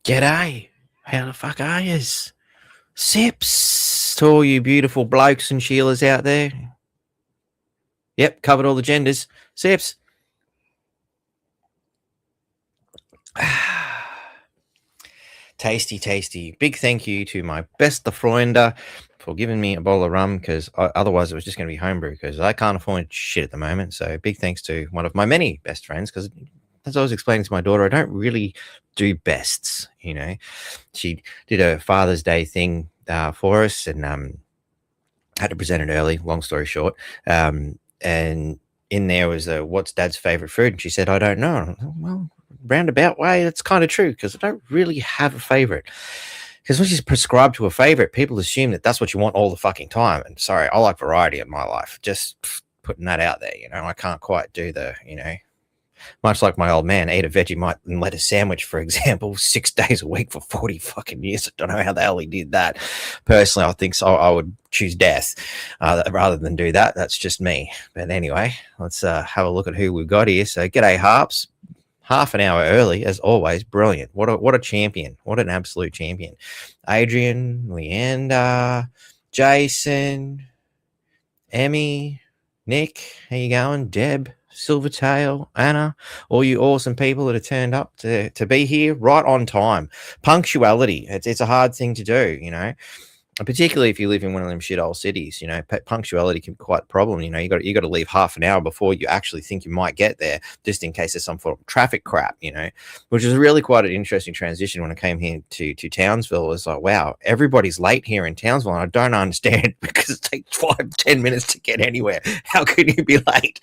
G'day. How the fuck are yous? Sips to all you beautiful blokes and Sheilas out there. Yep, covered all the genders. Sips. Tasty, tasty. Big thank you to my best Freunde for giving me a bowl of rum, because otherwise it was just going to be homebrew, because I can't afford shit at the moment. So big thanks to one of my many best friends, because as I was explaining to my daughter, I don't really do bests, you know. She did a Father's Day thing for us, and had to present it early, long story short. And in there was what's Dad's favorite food? And she said, I don't know. Well, roundabout way, that's kind of true, because I don't really have a favorite. Because when she's prescribed to a favorite, people assume that that's what you want all the fucking time. And sorry, I like variety in my life. Just putting that out there, you know. I can't quite do the, you know, much like my old man, ate a Vegemite and lettuce sandwich, for example, 6 days a week for 40 fucking years. I don't know how the hell he did that. Personally, I think so. I would choose death rather than do that. That's just me. But anyway, let's have a look at who we've got here. So, g'day, Harps. Half an hour early, as always. Brilliant. What a champion. What an absolute champion. Adrian, Leander, Jason, Emmy, Nick, how you going? Deb, Silvertail, Anna, all you awesome people that have turned up to be here right on time. Punctuality, it's a hard thing to do, you know, particularly if you live in one of them shit old cities. You know, punctuality can be quite a problem. You know, you got to leave half an hour before you actually think you might get there, just in case there's some form of traffic crap, you know, which is really quite an interesting transition. When I came here to Townsville, it was like, wow, everybody's late here in Townsville, and I don't understand, because it takes 5-10 minutes to get anywhere. How could you be late?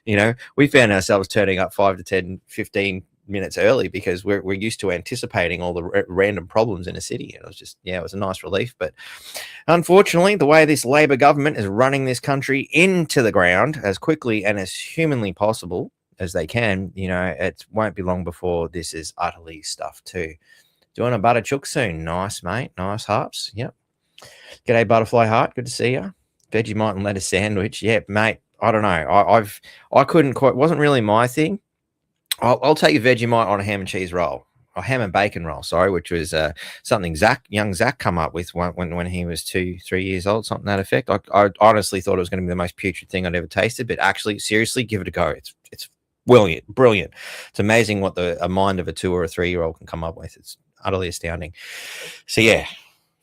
You know, we found ourselves turning up 5 to 10, 15 minutes early, because we're used to anticipating all the random problems in a city. And it was just, yeah, it was a nice relief. But unfortunately, the way this Labor government is running this country into the ground as quickly and as humanly possible as they can, you know, it won't be long before this is utterly stuffed too. Doing a butter chook soon. Nice, mate. Nice, Harps. Yep. G'day, Butterfly Heart. Good to see you. Vegemite and lettuce sandwich. Yeah, mate. I don't know. I couldn't quite, wasn't really my thing. I'll take a Vegemite on a ham and cheese roll, or ham and bacon roll, sorry, which was something young Zach come up with when he was 2-3 years old, something to that effect. I honestly thought it was going to be the most putrid thing I'd ever tasted, but actually, seriously, give it a go. It's brilliant. It's amazing what a mind of a 2 or a 3-year-old can come up with. It's utterly astounding. So yeah,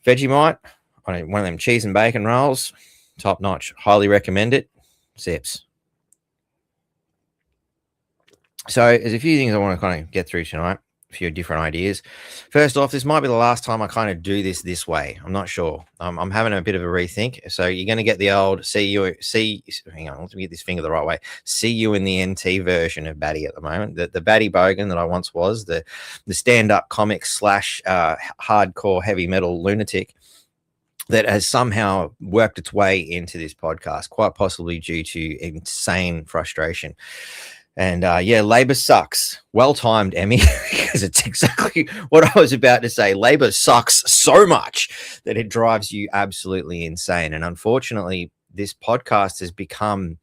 Vegemite on one of them cheese and bacon rolls, top notch. Highly recommend it. Sips. So there's a few things I want to kind of get through tonight, a few different ideas. First off, this might be the last time I kind of do this way. I'm not sure. I'm having a bit of a rethink. So you're going to get the old hang on, let me get this finger the right way. See you in the NT version of Batty at the moment. The Batty Bogan that I once was, the stand-up comic / hardcore heavy metal lunatic that has somehow worked its way into this podcast, quite possibly due to insane frustration. And yeah, Labor sucks. Well timed, Emmy, because it's exactly what I was about to say. Labor sucks so much that it drives you absolutely insane. And unfortunately, this podcast has become,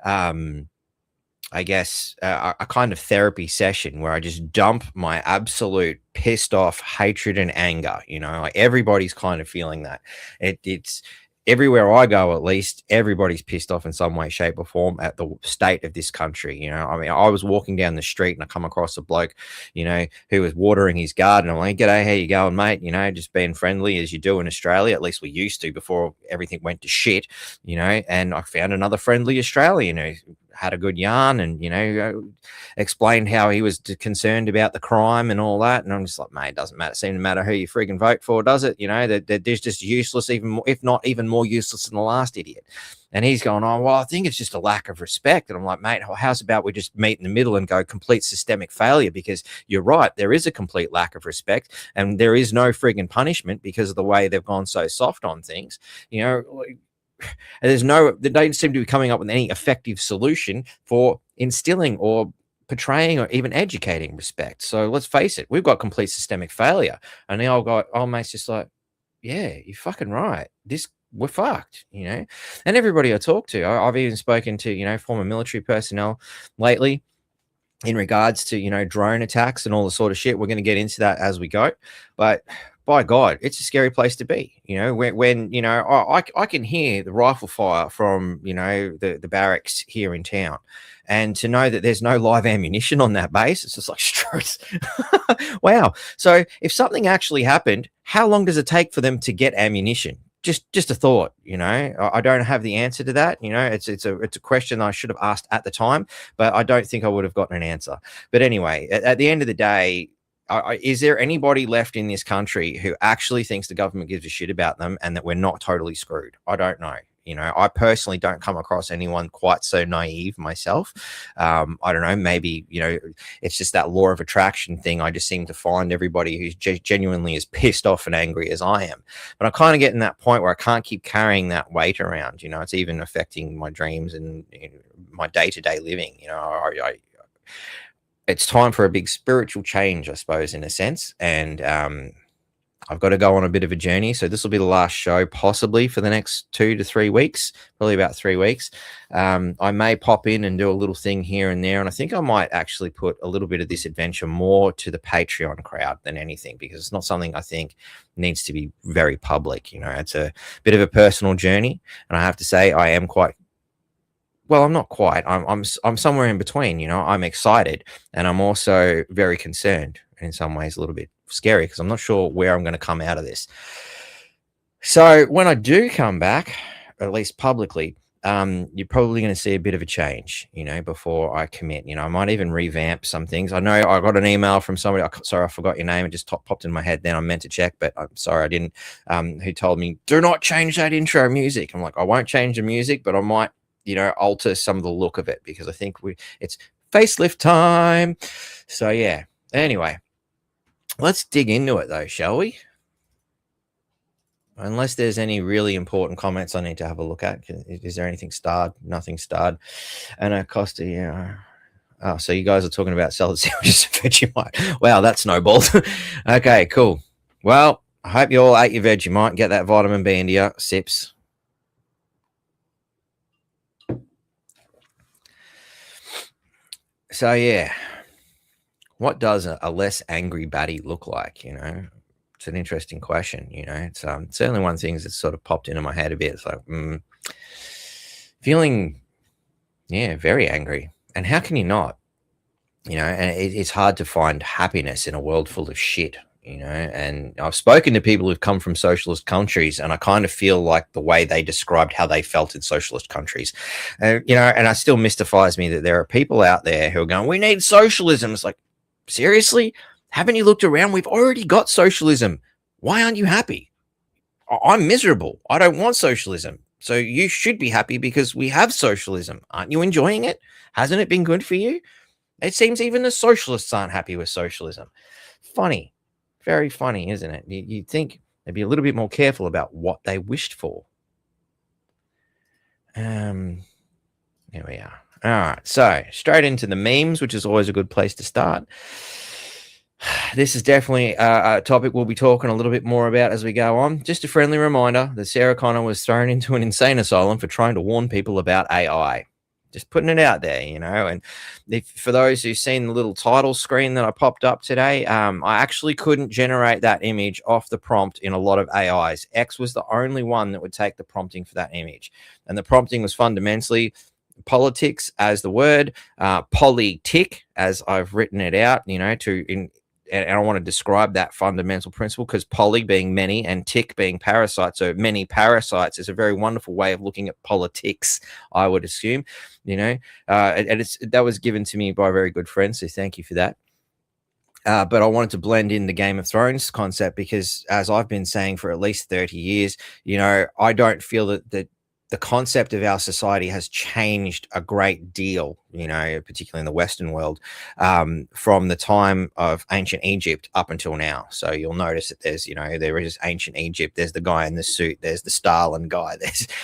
I guess, a kind of therapy session where I just dump my absolute pissed off hatred and anger. You know, like everybody's kind of feeling that. It's everywhere I go, at least, everybody's pissed off in some way, shape, or form at the state of this country. You know, I mean, I was walking down the street and I come across a bloke, you know, who was watering his garden. I'm like, g'day, how you going, mate? You know, just being friendly as you do in Australia. At least we used to before everything went to shit, you know. And I found another friendly Australian who had a good yarn and, you know, explained how he was concerned about the crime and all that. And I'm just like, mate, it doesn't seem to matter who you friggin' vote for, does it? You know, they're just useless, even more, if not even more useless than the last idiot. And he's going, oh, well, I think it's just a lack of respect. And I'm like, mate, how's about we just meet in the middle and go complete systemic failure? Because you're right, there is a complete lack of respect and there is no friggin' punishment because of the way they've gone so soft on things. You know, they don't seem to be coming up with any effective solution for instilling or portraying or even educating respect. So let's face it, we've got complete systemic failure. And the old mate's just like, yeah, you're fucking right. We're fucked, you know. And everybody I talk to, I've even spoken to, you know, former military personnel lately. in regards to, you know, drone attacks and all the sort of shit. We're going to get into that as we go, but by God, it's a scary place to be. You know, when you know, I can hear the rifle fire from, you know, the barracks here in town, and to know that there's no live ammunition on that base, it's just like stress. Wow. So if something actually happened, how long does it take for them to get ammunition? Just a thought, you know. I don't have the answer to that. You know, it's a question I should have asked at the time, but I don't think I would have gotten an answer. But anyway, at the end of the day, is there anybody left in this country who actually thinks the government gives a shit about them and that we're not totally screwed? I don't know. You know, I personally don't come across anyone quite so naive myself. I don't know, maybe, you know, it's just that law of attraction thing. I just seem to find everybody who's genuinely as pissed off and angry as I am. But I'm kind of getting that point where I can't keep carrying that weight around. You know, it's even affecting my dreams and, you know, my day-to-day living. You know, it's time for a big spiritual change, I suppose, in a sense. And I've got to go on a bit of a journey. So this will be the last show possibly for the next 2 to 3 weeks, probably about 3 weeks. I may pop in and do a little thing here and there. And I think I might actually put a little bit of this adventure more to the Patreon crowd than anything, because it's not something I think needs to be very public. You know, it's a bit of a personal journey. And I have to say, I am quite, well, I'm not quite, I'm somewhere in between. You know, I'm excited and I'm also very concerned, in some ways a little bit scary, because I'm not sure where I'm going to come out of this. So when I do come back, at least publicly, you're probably going to see a bit of a change, you know, before I commit. You know, I might even revamp some things. I know I got an email from somebody, sorry, I forgot your name, it just popped in my head then, I meant to check, but I'm sorry I didn't, who told me, do not change that intro music. I'm like, I won't change the music, but I might, you know, alter some of the look of it, because I think it's facelift time. So yeah, anyway, let's dig into it though, shall we? Unless there's any really important comments I need to have a look at. Is there anything starred? Nothing starred. And Acosta, yeah. Oh, so you guys are talking about salad sandwiches and Vegemite. Wow, that snowballed. Okay, cool. Well, I hope you all ate your Vegemite. Get that vitamin B into you. Sips. So yeah, what does a less angry baddie look like? You know, it's an interesting question. You know, it's certainly one of the things that's sort of popped into my head a bit. It's like feeling, yeah, very angry. And how can you not? You know, and it's hard to find happiness in a world full of shit. You know, and I've spoken to people who've come from socialist countries, and I kind of feel like the way they described how they felt in socialist countries, you know, and it still mystifies me that there are people out there who are going, we need socialism. It's like, seriously? Haven't you looked around? We've already got socialism. Why aren't you happy? I'm miserable. I don't want socialism. So you should be happy because we have socialism. Aren't you enjoying it? Hasn't it been good for you? It seems even the socialists aren't happy with socialism. Funny. Very funny, isn't it? You'd think they'd be a little bit more careful about what they wished for. Here we are. All right, so straight into the memes, which is always a good place to start. This is definitely a topic we'll be talking a little bit more about as we go on. Just a friendly reminder that Sarah Connor was thrown into an insane asylum for trying to warn people about AI. Just putting it out there, you know. And for those who've seen the little title screen that I popped up today, I actually couldn't generate that image off the prompt in a lot of AIs. X was the only one that would take the prompting for that image. And the prompting was fundamentally politics as the word, poly-tic as I've written it out, you know, and I want to describe that fundamental principle, because poly being many and tick being parasite. So many parasites is a very wonderful way of looking at politics, I would assume, you know, and that was given to me by a very good friend. So thank you for that. But I wanted to blend in the Game of Thrones concept, because as I've been saying for at least 30 years, you know, I don't feel that the concept of our society has changed a great deal, you know, particularly in the Western world, from the time of ancient Egypt up until now. So you'll notice that there's, you know, there is ancient Egypt. There's the guy in the suit. There's the Stalin guy.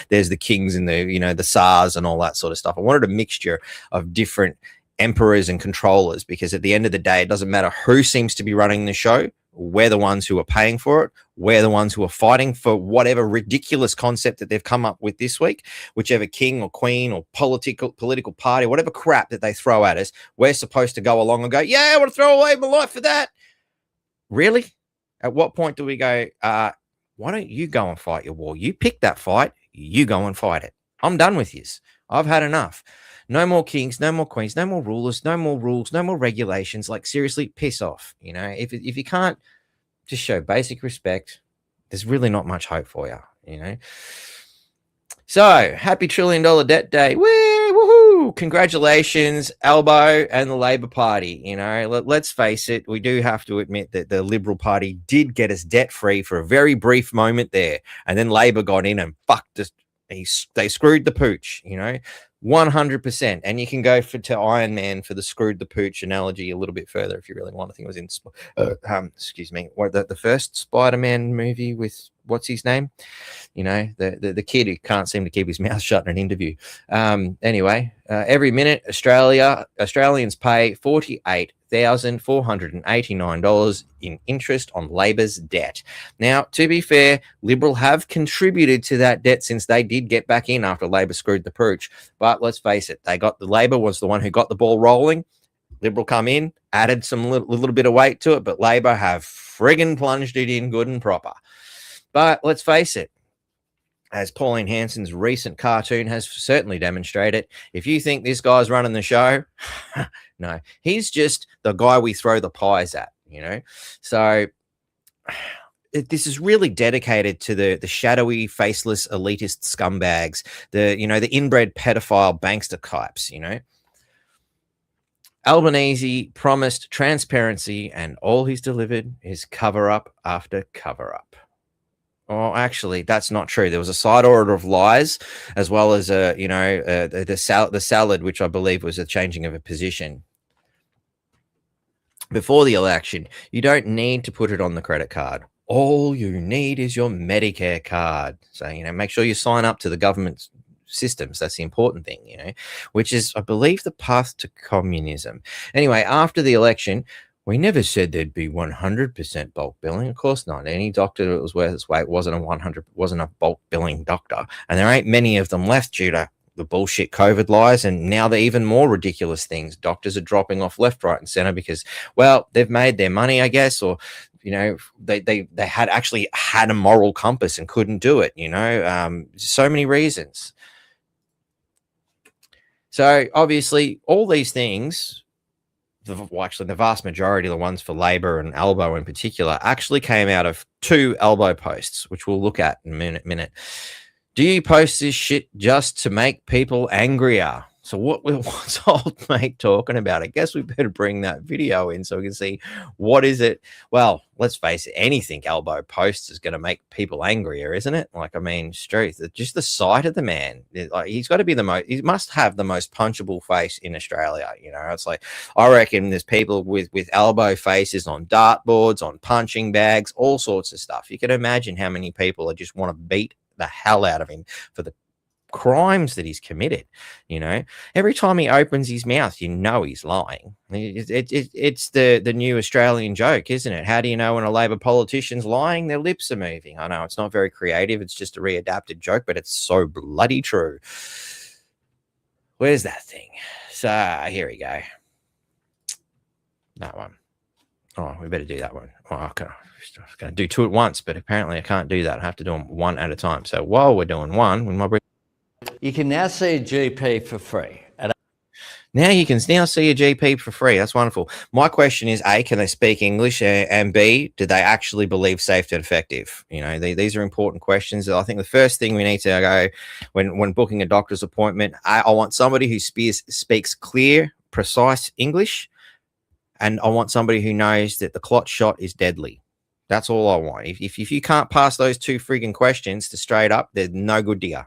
There's the kings and the, you know, the Tsars and all that sort of stuff. I wanted a mixture of different emperors and controllers, because at the end of the day, it doesn't matter who seems to be running the show. We're the ones who are paying for it. We're the ones who are fighting for whatever ridiculous concept that they've come up with this week, whichever king or queen or political party, whatever crap that they throw at us. We're supposed to go along and go, yeah, I want to throw away my life for that. Really? At what point do we go, why don't you go and fight your war? You pick that fight. You go and fight it. I'm done with this. I've had enough. No more kings, no more queens, no more rulers, no more rules, no more regulations. Like, seriously, piss off. You know, if you can't just show basic respect, there's really not much hope for you, you know. So, happy $1 trillion debt day. Woohoo! Congratulations, Albo and the Labor Party. You know, let's face it, we do have to admit that the Liberal Party did get us debt-free for a very brief moment there. And then Labor got in and fucked us. They screwed the pooch, you know. 100%. And you can go to Iron Man for the screwed the pooch analogy a little bit further if you really want. I think it was in excuse me, the first Spider-Man movie with what's his name, you know, the kid who can't seem to keep his mouth shut in an interview. Anyway, every minute Australians pay $48,489 in interest on Labor's debt. Now, to be fair, Liberal have contributed to that debt since they did get back in after Labor screwed the pooch. But let's face it, Labor was the one who got the ball rolling. Liberal come in, added some little bit of weight to it, but Labor have friggin' plunged it in good and proper. But let's face it, as Pauline Hanson's recent cartoon has certainly demonstrated, if you think this guy's running the show, no, he's just the guy we throw the pies at, you know. So this is really dedicated to the shadowy, faceless, elitist scumbags, the inbred pedophile bankster types, you know. Albanese promised transparency, and all he's delivered is cover-up after cover-up. Oh, actually, that's not true. There was a side order of lies, as well as the salad, which I believe was a changing of a position before the election. You don't need to put it on the credit card. All you need is your Medicare card. So, you know, make sure you sign up to the government's systems. That's the important thing, you know, which is, I believe, the path to communism. Anyway, after the election, we never said there'd be 100% bulk billing. Of course not. Any doctor that was worth its weight wasn't a bulk billing doctor. And there ain't many of them left due to the bullshit COVID lies. And now they're even more ridiculous things. Doctors are dropping off left, right, and center because, well, they've made their money, I guess, or, you know, they had a moral compass and couldn't do it, you know. So many reasons. So obviously all these things, the vast majority of the ones for Labor and Albo in particular, actually came out of two Albo posts, which we'll look at in a minute. Do you post this shit just to make people angrier? So what's old mate talking about? I guess we better bring that video in so we can see what is it. Well, let's face it, anything Albo posts is going to make people angrier, isn't it? Like, I mean, truth, just the sight of the man, like, he's got to be he must have the most punchable face in Australia. You know, it's like, I reckon there's people with Albo faces on dartboards, on punching bags, all sorts of stuff. You can imagine how many people just want to beat the hell out of him for the crimes that he's committed. You know, every time he opens his mouth, you know he's lying. It's the new Australian joke, isn't it? How do you know when a Labor politician's lying? Their lips are moving. I know it's not very creative, it's just a readapted joke, but it's so bloody true. Where's that thing? So here we go. That one. Oh, we better do that one. Oh, okay. I was going to do two at once, but apparently I can't do that. I have to do them one at a time. So while we're doing one, you can now see a GP for free. Now you can see a GP for free. That's wonderful. My question is, A, can they speak English? And B, do they actually believe safe and effective? You know, these are important questions. I think the first thing we need to go when booking a doctor's appointment, I want somebody who speaks clear, precise English, and I want somebody who knows that the clot shot is deadly. That's all I want. If you can't pass those two frigging questions to straight up, they're no good to you.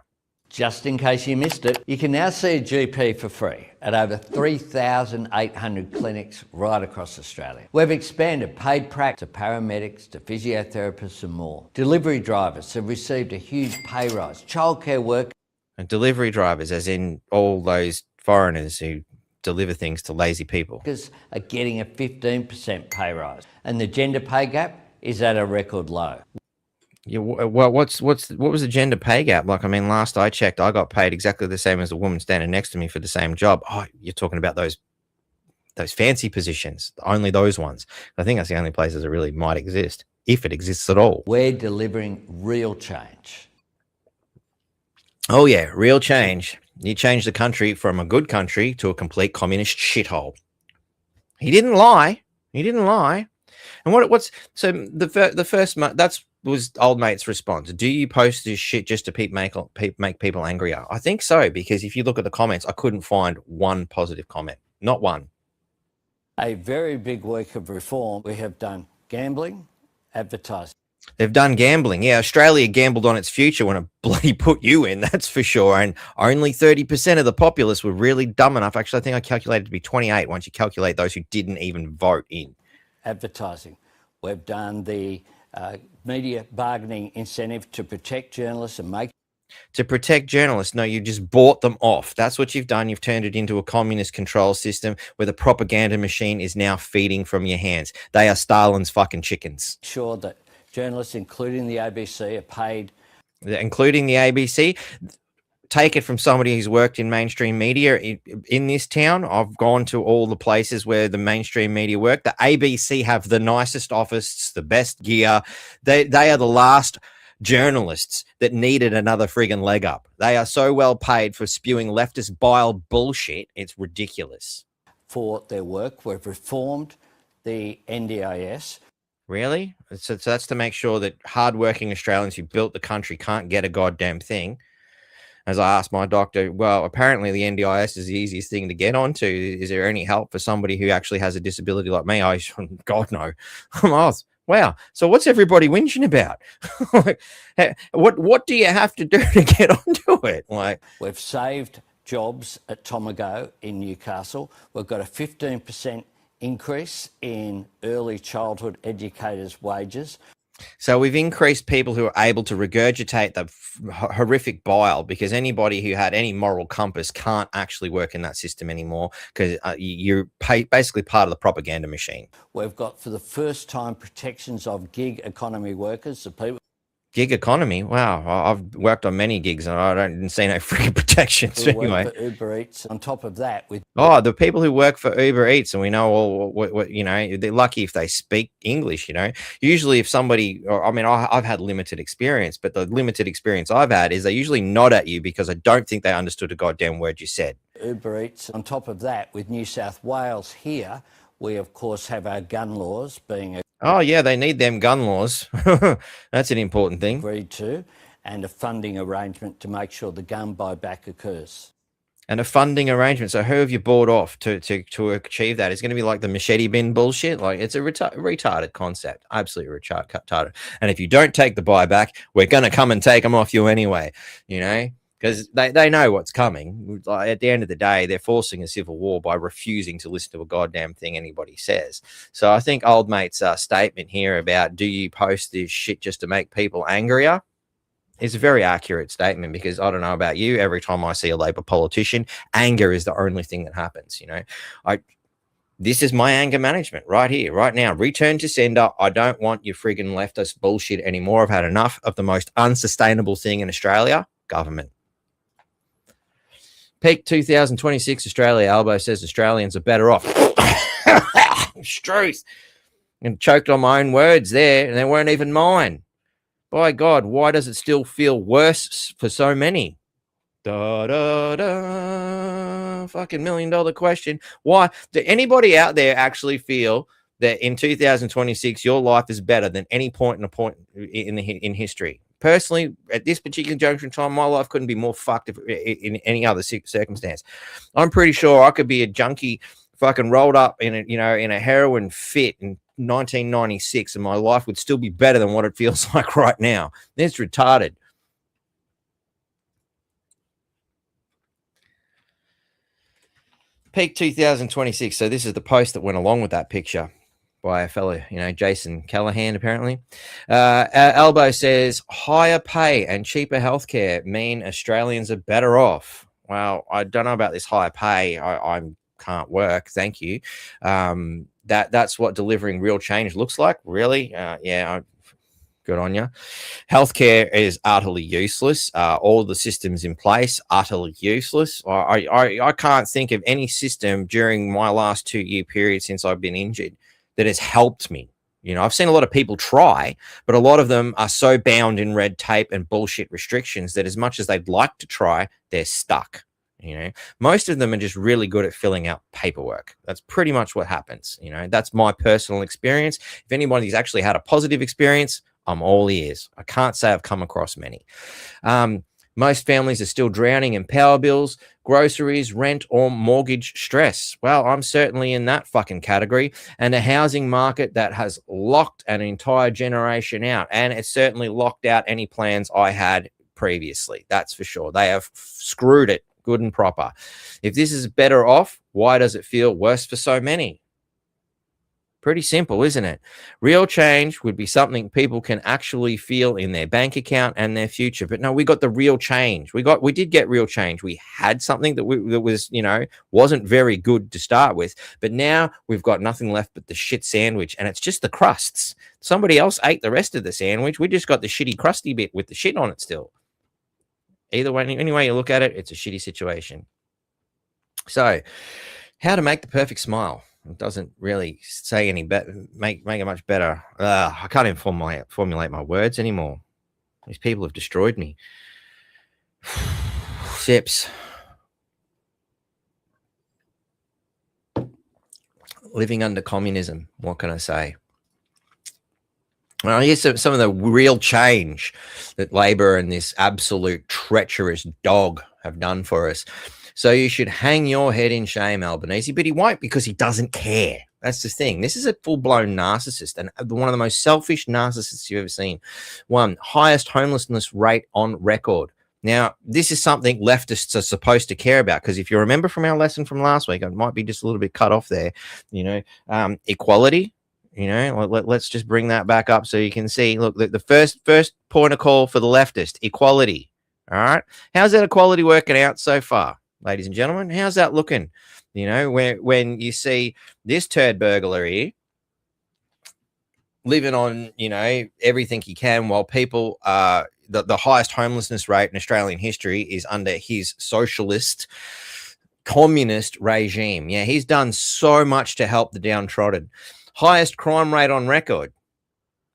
Just in case you missed it, you can now see a GP for free at over 3,800 clinics right across Australia. We've expanded paid practice to paramedics, to physiotherapists and more. Delivery drivers have received a huge pay rise. Childcare workers. And delivery drivers, as in all those foreigners who deliver things to lazy people, are getting a 15% pay rise. And the gender pay gap is at a record low. Yeah, well, what was the gender pay gap like? I mean, last I checked, I got paid exactly the same as the woman standing next to me for the same job. Oh, you're talking about those fancy positions, only those ones. I think that's the only places that really might exist, if it exists at all. We're delivering real change. Oh yeah, real change. You change the country from a good country to a complete communist shithole. He didn't lie. He didn't lie. And what's so the first that was old mate's response. Do you post this shit just to make people angrier? I think so, because if you look at the comments, I couldn't find one positive comment, not one. A very big week of reform. We have done gambling, advertising. They've done gambling. Yeah, Australia gambled on its future when it bloody put you in, that's for sure. And only 30% of the populace were really dumb enough. Actually, I think I calculated to be 28 once you calculate those who didn't even vote in. Advertising. We've done the media bargaining incentive to protect journalists and make... To protect journalists? No, you just bought them off. That's what you've done. You've turned it into a communist control system where the propaganda machine is now feeding from your hands. They are Stalin's fucking chickens. Sure that journalists, including the ABC, are paid. Including the ABC? Take it from somebody who's worked in mainstream media in this town. I've gone to all the places where the mainstream media work. The ABC have the nicest offices, the best gear. They are the last journalists that needed another friggin' leg up. They are so well paid for spewing leftist bile bullshit. It's ridiculous. For their work, we've reformed the NDIS. Really? So that's to make sure that hardworking Australians who built the country can't get a goddamn thing. As I asked my doctor, well, apparently the NDIS is the easiest thing to get onto. Is there any help for somebody who actually has a disability like me? God, no. Wow. So what's everybody whinging about? Like, what do you have to do to get onto it? Like, we've saved jobs at Tomago in Newcastle. We've got a 15% increase in early childhood educators' wages. So we've increased people who are able to regurgitate the horrific bile, because anybody who had any moral compass can't actually work in that system anymore, because you're basically part of the propaganda machine. We've got, for the first time, protections of gig economy workers, the people... Gig economy? Wow, I've worked on many gigs and I didn't see no freaking protections anyway. Work for Uber Eats. On top of that, with the people who work for Uber Eats, and we know all what you know, they're lucky if they speak English. You know, usually if somebody, I've had limited experience, but the limited experience I've had is they usually nod at you because I don't think they understood a goddamn word you said. Uber Eats. On top of that, with New South Wales here, we of course have our gun laws being... Oh, yeah, they need them gun laws. That's an important thing. Agreed to, and a funding arrangement to make sure the gun buyback occurs. And a funding arrangement. So who have you bought off to achieve that? It's going to be like the machete bin bullshit. Like, it's a retarded concept. Absolutely retarded. And if you don't take the buyback, we're going to come and take them off you anyway, you know? Because they know what's coming. Like, at the end of the day, they're forcing a civil war by refusing to listen to a goddamn thing anybody says. So I think old mate's statement here about, do you post this shit just to make people angrier, is a very accurate statement, because I don't know about you, every time I see a Labor politician, anger is the only thing that happens. You know, this is my anger management right here, right now. Return to sender. I don't want your friggin' leftist bullshit anymore. I've had enough of the most unsustainable thing in Australia, government. Peak 2026 Australia. Albo says Australians are better off. Struth. And choked on my own words there, and they weren't even mine. By God, why does it still feel worse for so many? Fucking $1 million question. Why? Do anybody out there actually feel that in 2026 your life is better than any point in history? Personally, at this particular juncture in time, my life couldn't be more fucked in any other circumstance. I'm pretty sure I could be a junkie fucking rolled up in a heroin fit in 1996, and my life would still be better than what it feels like right now. It's retarded. Peak 2026. So this is the post that went along with that picture by a fellow, Jason Callahan, apparently. Albo says, higher pay and cheaper healthcare mean Australians are better off. Well, I don't know about this higher pay. I can't work. Thank you. That's what delivering real change looks like. Really? Yeah. Good on you. Healthcare is utterly useless. All the systems in place, utterly useless. I can't think of any system during my last 2-year period since I've been injured that has helped me. I've seen a lot of people try, but a lot of them are so bound in red tape and bullshit restrictions that as much as they'd like to try, they're stuck. Most of them are just really good at filling out paperwork. That's pretty much what happens. That's my personal experience. If anybody's actually had a positive experience, I'm all ears. I can't say I've come across many. Most families are still drowning in power bills, groceries, rent, or mortgage stress. Well, I'm certainly in that fucking category. And a housing market that has locked an entire generation out. And it's certainly locked out any plans I had previously. That's for sure. They have screwed it good and proper. If this is better off, why does it feel worse for so many? Pretty simple, isn't it? Real change would be something people can actually feel in their bank account and their future. But no, we got the real change. We did get real change. We had something that was, wasn't very good to start with. But now we've got nothing left but the shit sandwich, and it's just the crusts. Somebody else ate the rest of the sandwich. We just got the shitty crusty bit with the shit on it still. Either way, any way you look at it, it's a shitty situation. So, how to make the perfect smile? It doesn't really say any better, make it much better. I can't even formulate my words anymore. These people have destroyed me. Sips. Living under communism. What can I say? Well, here's some of the real change that Labor and this absolute treacherous dog have done for us. So you should hang your head in shame, Albanese, but he won't because he doesn't care. That's the thing. This is a full-blown narcissist and one of the most selfish narcissists you've ever seen. One, highest homelessness rate on record. Now, this is something leftists are supposed to care about because if you remember from our lesson from last week, I might be just a little bit cut off there, equality. Let's just bring that back up so you can see. Look, the first point of call for the leftist, equality. All right. How's that equality working out so far, ladies and gentlemen? How's that looking? When you see this turd burglar here living on, everything he can while people the highest homelessness rate in Australian history is under his socialist communist regime. Yeah, he's done so much to help the downtrodden. Highest crime rate on record.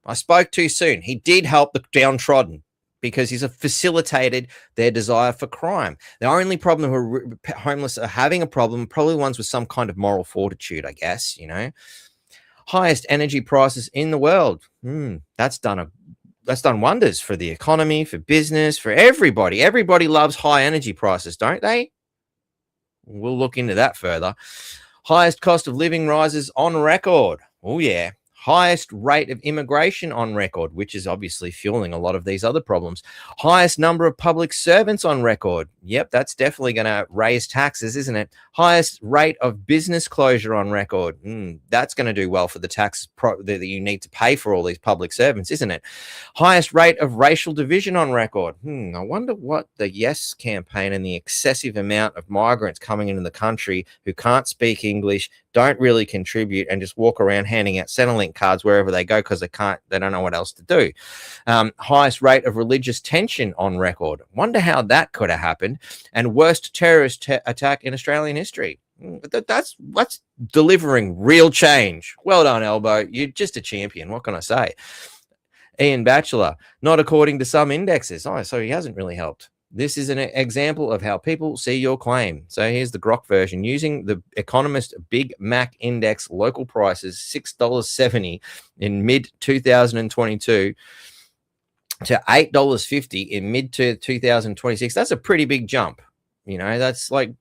I spoke too soon. He did help the downtrodden because he's facilitated their desire for crime. The only problem who are homeless are having a problem, probably ones with some kind of moral fortitude, I guess, Highest energy prices in the world. That's done wonders for the economy, for business, for everybody. Everybody loves high energy prices, don't they? We'll look into that further. Highest cost of living rises on record. Oh, yeah. Highest rate of immigration on record, which is obviously fueling a lot of these other problems. Highest number of public servants on record. Yep, that's definitely going to raise taxes, isn't it? Highest rate of business closure on record. That's going to do well for the tax that you need to pay for all these public servants, isn't it? Highest rate of racial division on record. I wonder what the Yes campaign and the excessive amount of migrants coming into the country who can't speak English, don't really contribute, and just walk around handing out Centrelink cards wherever they go because they don't know what else to do. Highest rate of religious tension on record. Wonder how that could have happened. And worst terrorist attack in Australian history. That's delivering real change. Well done, Elbow. You're just a champion. What can I say? Ian Batchelor, not according to some indexes. Oh, so he hasn't really helped. This is an example of how people see your claim. So here's the Grok version. Using the Economist Big Mac Index local prices, $6.70 in mid-2022 to $8.50 in mid-2026. That's a pretty big jump. That's like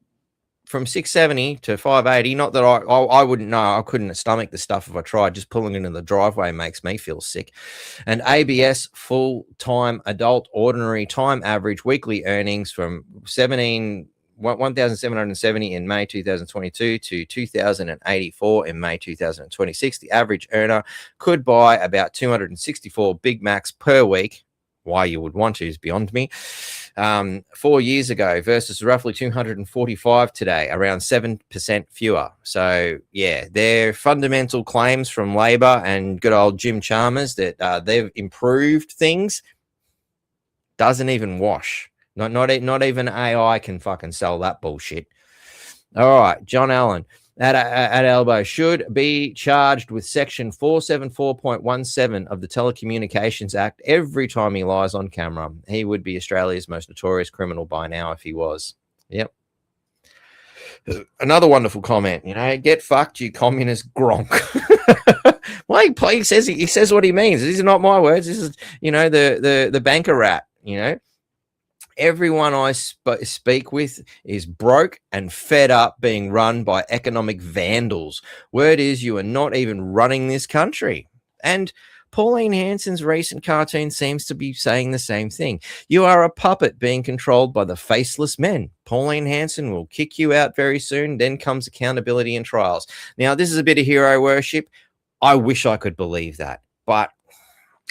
from 670 to 580. Not that I wouldn't know. I couldn't stomach the stuff if I tried. Just pulling it in the driveway makes me feel sick. And ABS full-time adult ordinary time average weekly earnings from 1,770 in May 2022 to 2,084 in May 2026. The average earner could buy about 264 Big Macs per week. Why you would want to is beyond me. 4 years ago versus roughly 245 today, around 7% fewer. So, yeah, they're fundamental claims from Labor and good old Jim Chalmers that they've improved things. Doesn't even wash. Not even AI can fucking sell that bullshit. All right, John Allen at Elbow should be charged with Section 474.17 of the Telecommunications Act every time he lies on camera. He would be Australia's most notorious criminal by now if he was. Yep. Another wonderful comment, get fucked, you communist gronk. Well, he says what he means. These are not my words. This is, the banker rat, Everyone I speak with is broke and fed up being run by economic vandals. Word is you are not even running this country. And Pauline Hanson's recent cartoon seems to be saying the same thing. You are a puppet being controlled by the faceless men. Pauline Hanson will kick you out very soon. Then comes accountability and trials. Now, this is a bit of hero worship. I wish I could believe that, but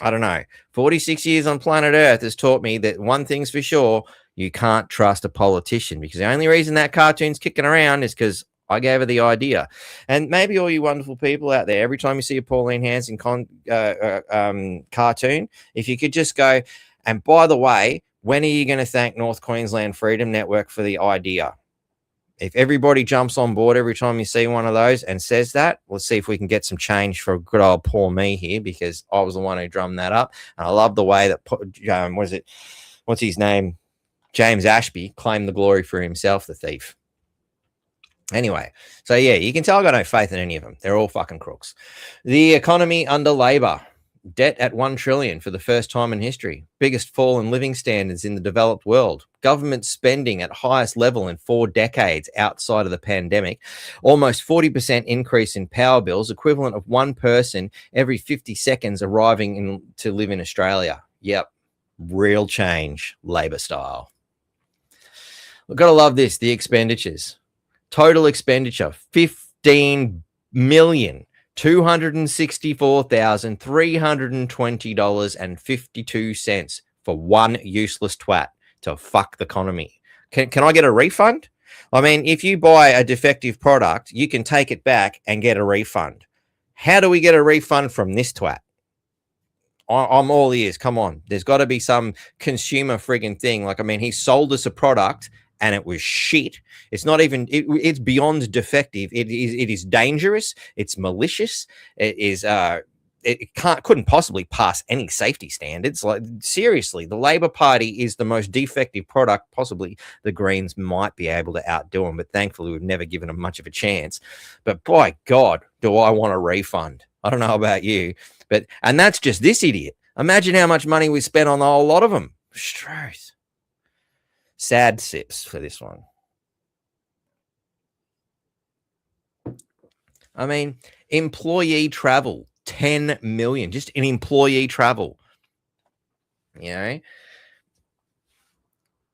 I don't know. 46 years on planet Earth has taught me that one thing's for sure, you can't trust a politician, because the only reason that cartoon's kicking around is because I gave her the idea. And maybe all you wonderful people out there, every time you see a Pauline Hanson cartoon, if you could just go, and by the way, when are you going to thank North Queensland Freedom Network for the idea? If everybody jumps on board every time you see one of those and says that, let's see if we can get some change for good old poor me here, because I was the one who drummed that up. And I love the way that, what's his name? James Ashby claimed the glory for himself, the thief. Anyway, so yeah, you can tell I got no faith in any of them. They're all fucking crooks. The economy under Labor. Debt at $1 trillion for the first time in history. Biggest fall in living standards in the developed world. Government spending at highest level in 4 decades outside of the pandemic. Almost 40% increase in power bills, equivalent of one person every 50 seconds arriving to live in Australia. Yep. Real change, Labor style. We've got to love this. The expenditures. Total expenditure, $15,264,320.52 for one useless twat to fuck the economy. Can I get a refund? I mean, if you buy a defective product, you can take it back and get a refund. How do we get a refund from this twat? I'm all ears. Come on. There's got to be some consumer friggin' thing. Like, I mean, he sold us a product and it was shit. It's not even, it's beyond defective. It is dangerous. It's malicious. It is, couldn't possibly pass any safety standards. Like, seriously, the Labor Party is the most defective product. Possibly the Greens might be able to outdo them, but thankfully we've never given them much of a chance. But by God, do I want a refund? I don't know about you, and that's just this idiot. Imagine how much money we spent on a whole lot of them. Truth. Sad sips for this one. I mean, employee travel, 10 million, just in employee travel.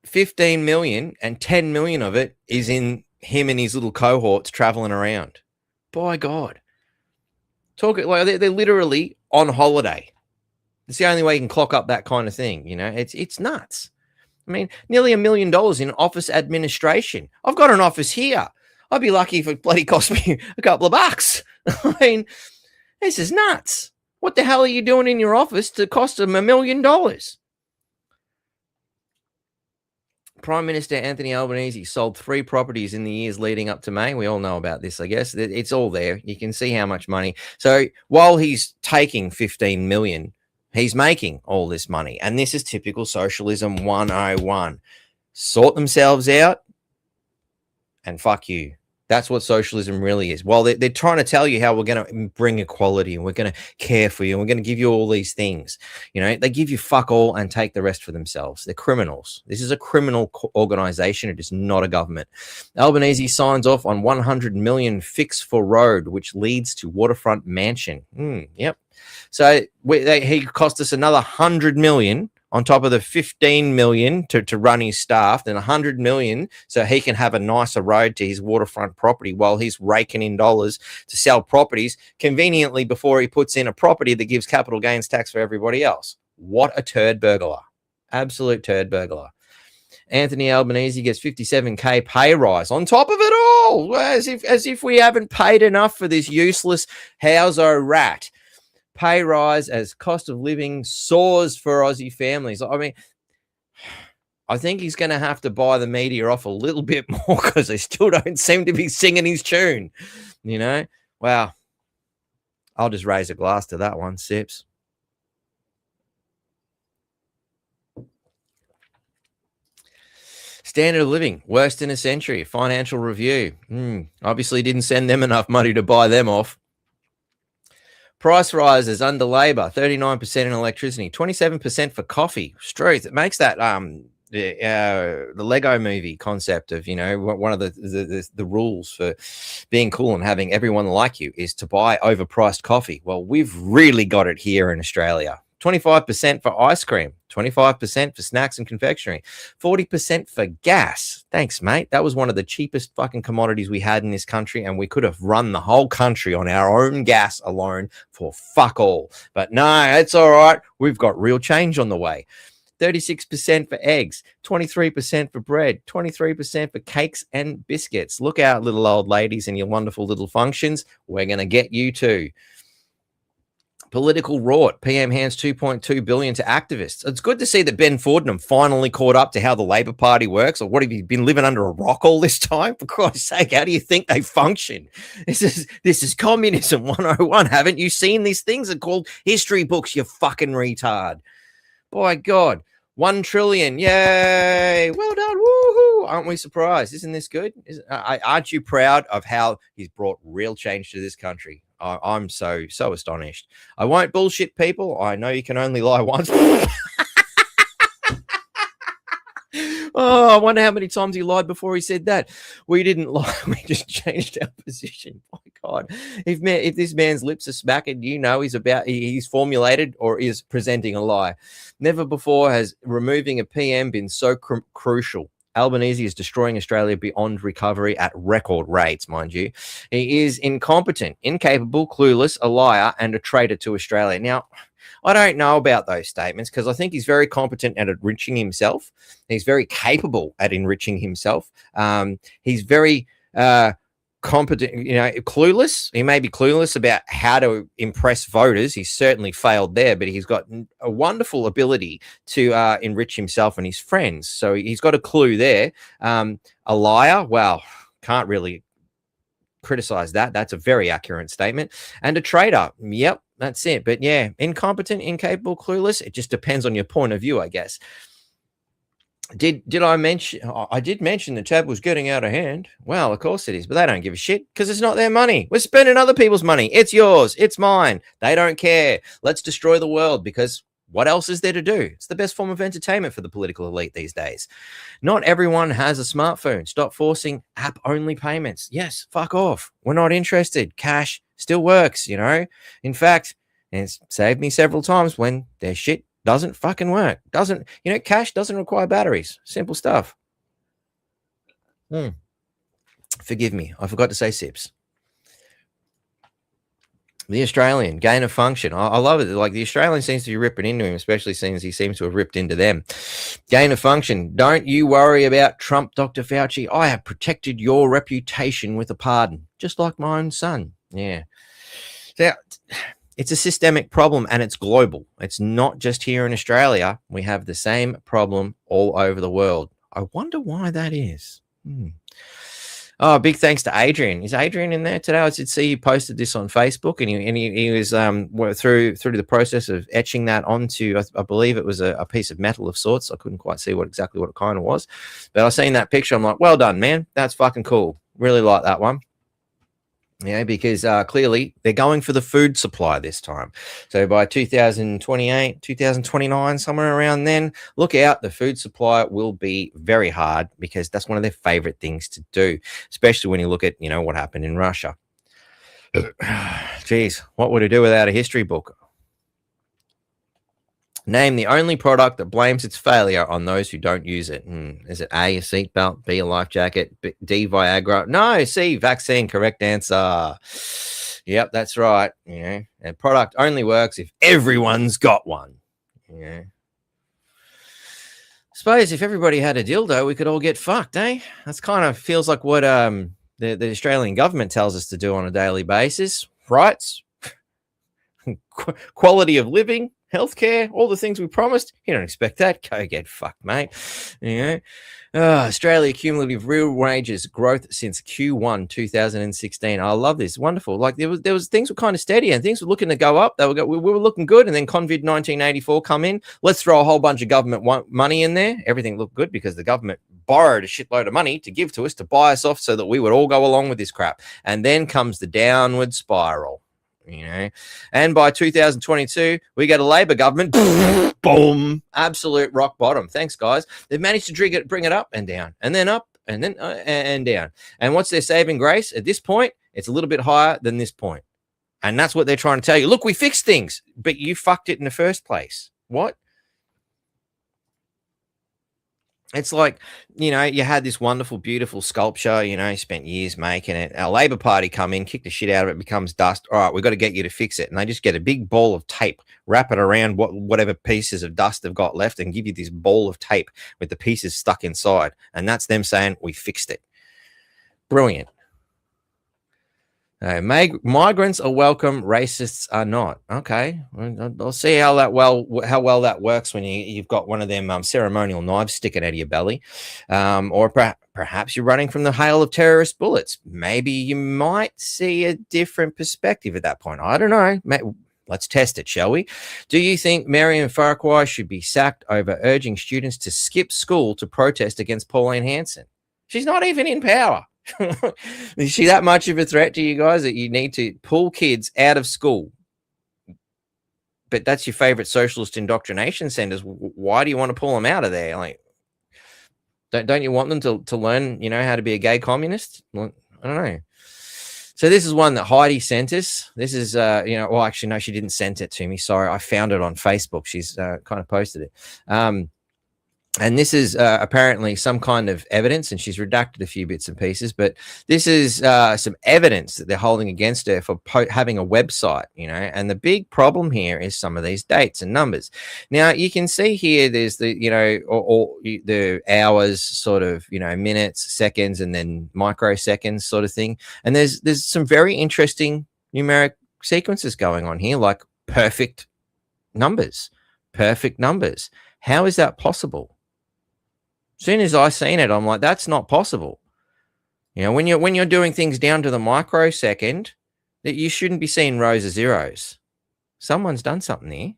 15 million, and 10 million of it is in him and his little cohorts traveling around. By God. They're literally on holiday. It's the only way you can clock up that kind of thing. It's nuts. I mean, nearly $1 million in office administration. I've got an office here. I'd be lucky if it bloody cost me a couple of bucks. I mean, this is nuts. What the hell are you doing in your office to cost them $1 million? Prime Minister Anthony Albanese sold 3 properties in the years leading up to May. We all know about this, I guess. It's all there. You can see how much money. So while he's taking 15 million, he's making all this money. And this is typical socialism 101. Sort themselves out and fuck you. That's what socialism really is. Well, they're trying to tell you how we're going to bring equality and we're going to care for you and we're going to give you all these things. They give you fuck all and take the rest for themselves. They're criminals. This is a criminal organization. It is not a government. Albanese signs off on 100 million fix for road, which leads to waterfront mansion. Yep. So he cost us another 100 million on top of the 15 million to run his staff, then 100 million so he can have a nicer road to his waterfront property while he's raking in dollars to sell properties conveniently before he puts in a property that gives capital gains tax for everybody else. What a turd burglar. Absolute turd burglar. Anthony Albanese gets 57K pay rise on top of it all, as if we haven't paid enough for this useless houso rat. Pay rise as cost of living soars for Aussie families. I mean, I think he's going to have to buy the media off a little bit more because they still don't seem to be singing his tune. You know, wow. I'll just raise a glass to that one, Sips. Standard of living, worst in a century. Financial Review. Obviously didn't send them enough money to buy them off. Price rises under Labor, 39% in electricity, 27% for coffee. Struth. It makes that the Lego movie concept of, one of the rules for being cool and having everyone like you is to buy overpriced coffee. Well, we've really got it here in Australia. 25% for ice cream, 25% for snacks and confectionery, 40% for gas. Thanks, mate. That was one of the cheapest fucking commodities we had in this country, and we could have run the whole country on our own gas alone for fuck all. But no, it's all right. We've got real change on the way. 36% for eggs, 23% for bread, 23% for cakes and biscuits. Look out, little old ladies and your wonderful little functions. We're going to get you too. Political rort. PM hands $2.2 billion to activists. It's good to see that Ben Fordham finally caught up to how the Labor Party works. Or what, have you been living under a rock all this time? For Christ's sake, how do you think they function? This is communism 101. Haven't you seen these things? They're called history books, you fucking retard. By God. 1 trillion. Yay. Well done. Woohoo. Aren't we surprised? Isn't this good? Aren't you proud of how he's brought real change to this country? I'm so astonished. I won't bullshit people. I know you can only lie once. Oh, I wonder how many times he lied before he said that. We didn't lie. We just changed our position. My God. If this man's lips are smacking, he's formulated or is presenting a lie. Never before has removing a PM been so crucial. Albanese is destroying Australia beyond recovery at record rates, mind you. He is incompetent, incapable, clueless, a liar, and a traitor to Australia. Now, I don't know about those statements because I think he's very competent at enriching himself. He's very capable at enriching himself. He's very competent, clueless. He may be clueless about how to impress voters. He's certainly failed there, but he's got a wonderful ability to enrich himself and his friends. So he's got a clue there. A liar, well, can't really criticize that. That's a very accurate statement. And a traitor, yep, that's it. But yeah, incompetent, incapable, clueless. It just depends on your point of view, I guess. Did I mention? I did mention the tab was getting out of hand. Well, of course it is, but they don't give a shit because it's not their money. We're spending other people's money. It's yours. It's mine. They don't care. Let's destroy the world because what else is there to do? It's the best form of entertainment for the political elite these days. Not everyone has a smartphone. Stop forcing app-only payments. Yes, fuck off. We're not interested. Cash still works, In fact, it's saved me several times when their shit doesn't fucking work. Cash doesn't require batteries. Simple stuff. Forgive me. I forgot to say Sips. The Australian, gain of function. I love it. Like, the Australian seems to be ripping into him, especially since he seems to have ripped into them. Gain of function. Don't you worry about Trump, Dr. Fauci. I have protected your reputation with a pardon, just like my own son. Yeah. Now, it's a systemic problem and it's global. It's not just here in Australia. We have the same problem all over the world. I wonder why that is. Oh, big thanks to Adrian. Is Adrian in there today? I did see he posted this on Facebook, and he was through the process of etching that onto, I believe it was a piece of metal of sorts. I couldn't quite see what it kind of was, but I seen that picture. I'm like, well done, man. That's fucking cool. Really like that one. Because clearly they're going for the food supply this time. So by 2028, 2029, somewhere around then, look out. The food supply will be very hard because that's one of their favorite things to do, especially when you look at, what happened in Russia. Geez, what would it do without a history book? Name the only product that blames its failure on those who don't use it. Is it A, a seatbelt, B, a life jacket, D, Viagra? No, C, vaccine. Correct answer. Yep, that's right. A product only works if everyone's got one. Suppose if everybody had a dildo, we could all get fucked, eh? That's kind of feels like what the Australian government tells us to do on a daily basis. Rights, quality of living, healthcare, all the things we promised. You don't expect that. Go get fucked, mate. You know? Australia cumulative real wages growth since Q1 2016. I love this. Wonderful. Like there was things were kind of steady and things were looking to go up. We were looking good, and then COVID 1984 come in. Let's throw a whole bunch of government money in there. Everything looked good because the government borrowed a shitload of money to give to us to buy us off so that we would all go along with this crap. And then comes the downward spiral. And by 2022 we got a Labor government. Boom, absolute rock bottom. Thanks, guys. They've managed to bring it up and down, and then up, and then and down. And what's their saving grace at this point? It's a little bit higher than this point, and that's what they're trying to tell you. Look, we fixed things, but you fucked it in the first place. What? It's like, you had this wonderful, beautiful sculpture, you spent years making it. Our Labor Party come in, kick the shit out of it, becomes dust. All right, we've got to get you to fix it. And they just get a big ball of tape, wrap it around whatever pieces of dust they've got left, and give you this ball of tape with the pieces stuck inside. And that's them saying, we fixed it. Brilliant. Migrants are welcome, racists are not. Okay, I'll see how well that works when you've got one of them ceremonial knives sticking out of your belly, or perhaps you're running from the hail of terrorist bullets. Maybe you might see a different perspective at that point. I don't know. Let's test it, shall we? Do you think Mariam Farquhar should be sacked over urging students to skip school to protest against Pauline Hanson? She's not even in power. Is she that much of a threat to you guys that you need to pull kids out of school? But that's your favorite socialist indoctrination centers. Why do you want to pull them out of there? Like, don't you want them to learn, how to be a gay communist? Well, I don't know. So this is one that Heidi sent us. This is, well, actually, no, she didn't send it to me. Sorry, I found it on Facebook. She's kind of posted it. And this is apparently some kind of evidence, and she's redacted a few bits and pieces, but this is some evidence that they're holding against her for having a website, and the big problem here is some of these dates and numbers. Now, you can see here there's the, the hours, sort of, minutes, seconds, and then microseconds sort of thing. And there's some very interesting numeric sequences going on here, like perfect numbers. How is that possible? As soon as I seen it, I'm like, that's not possible. When you're doing things down to the microsecond, that you shouldn't be seeing rows of zeros. Someone's done something there,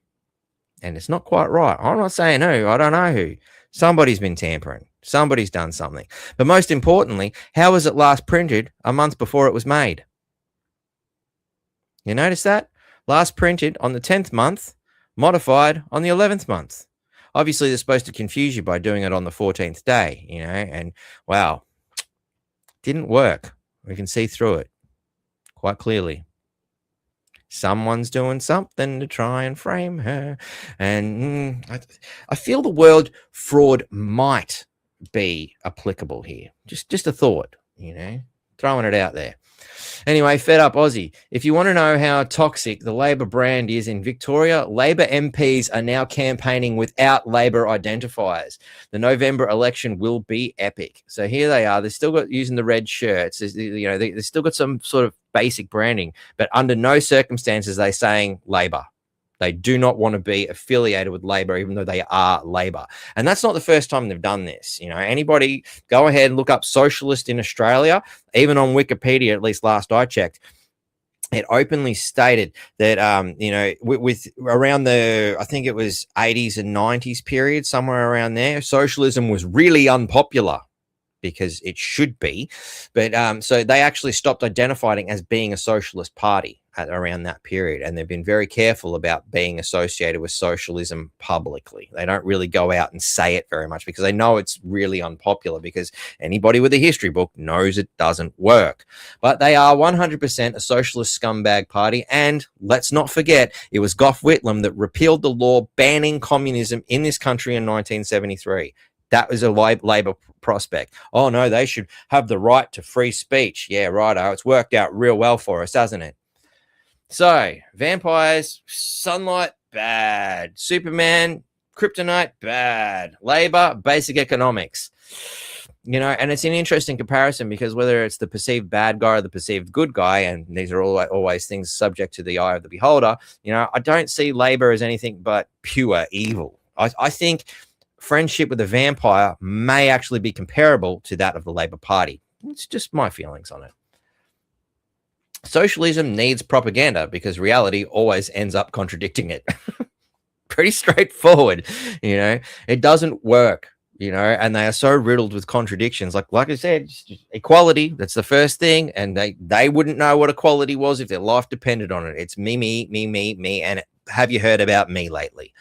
and it's not quite right. I'm not saying who. I don't know who. Somebody's been tampering. Somebody's done something. But most importantly, how was it last printed a month before it was made? You notice that? Last printed on the 10th month, modified on the 11th month. Obviously, they're supposed to confuse you by doing it on the 14th day, and wow, didn't work. We can see through it quite clearly. Someone's doing something to try and frame her. And I feel the word fraud might be applicable here. Just a thought, throwing it out there. Anyway, Fed Up Aussie. If you want to know how toxic the Labor brand is in Victoria, Labor MPs are now campaigning without Labor identifiers. The November election will be epic. So here they are. They're still got using the red shirts. They've still got some sort of basic branding, but under no circumstances are they saying Labor. They do not want to be affiliated with Labor, even though they are Labor. And that's not the first time they've done this. Anybody go ahead and look up socialist in Australia, even on Wikipedia, at least last I checked. It openly stated that, with around the, I think it was 80s and 90s period, somewhere around there, socialism was really unpopular because it should be. But so they actually stopped identifying as being a socialist party around that period. And they've been very careful about being associated with socialism publicly. They don't really go out and say it very much because they know it's really unpopular, because anybody with a history book knows it doesn't work. But they are 100% a socialist scumbag party. And let's not forget, it was Gough Whitlam that repealed the law banning communism in this country in 1973. That was a Labor prospect. Oh, no, they should have the right to free speech. Yeah, righto. It's worked out real well for us, hasn't it? So, vampires, sunlight, bad. Superman, kryptonite, bad. Labor, basic economics. And it's an interesting comparison because whether it's the perceived bad guy or the perceived good guy, and these are always things subject to the eye of the beholder, I don't see labor as anything but pure evil. I think friendship with a vampire may actually be comparable to that of the Labor Party. It's just my feelings on it. Socialism needs propaganda because reality always ends up contradicting it. Pretty straightforward. It doesn't work. And they are so riddled with contradictions. Like I said, equality, that's the first thing. And they wouldn't know what equality was if their life depended on it. It's me. And have you heard about me lately?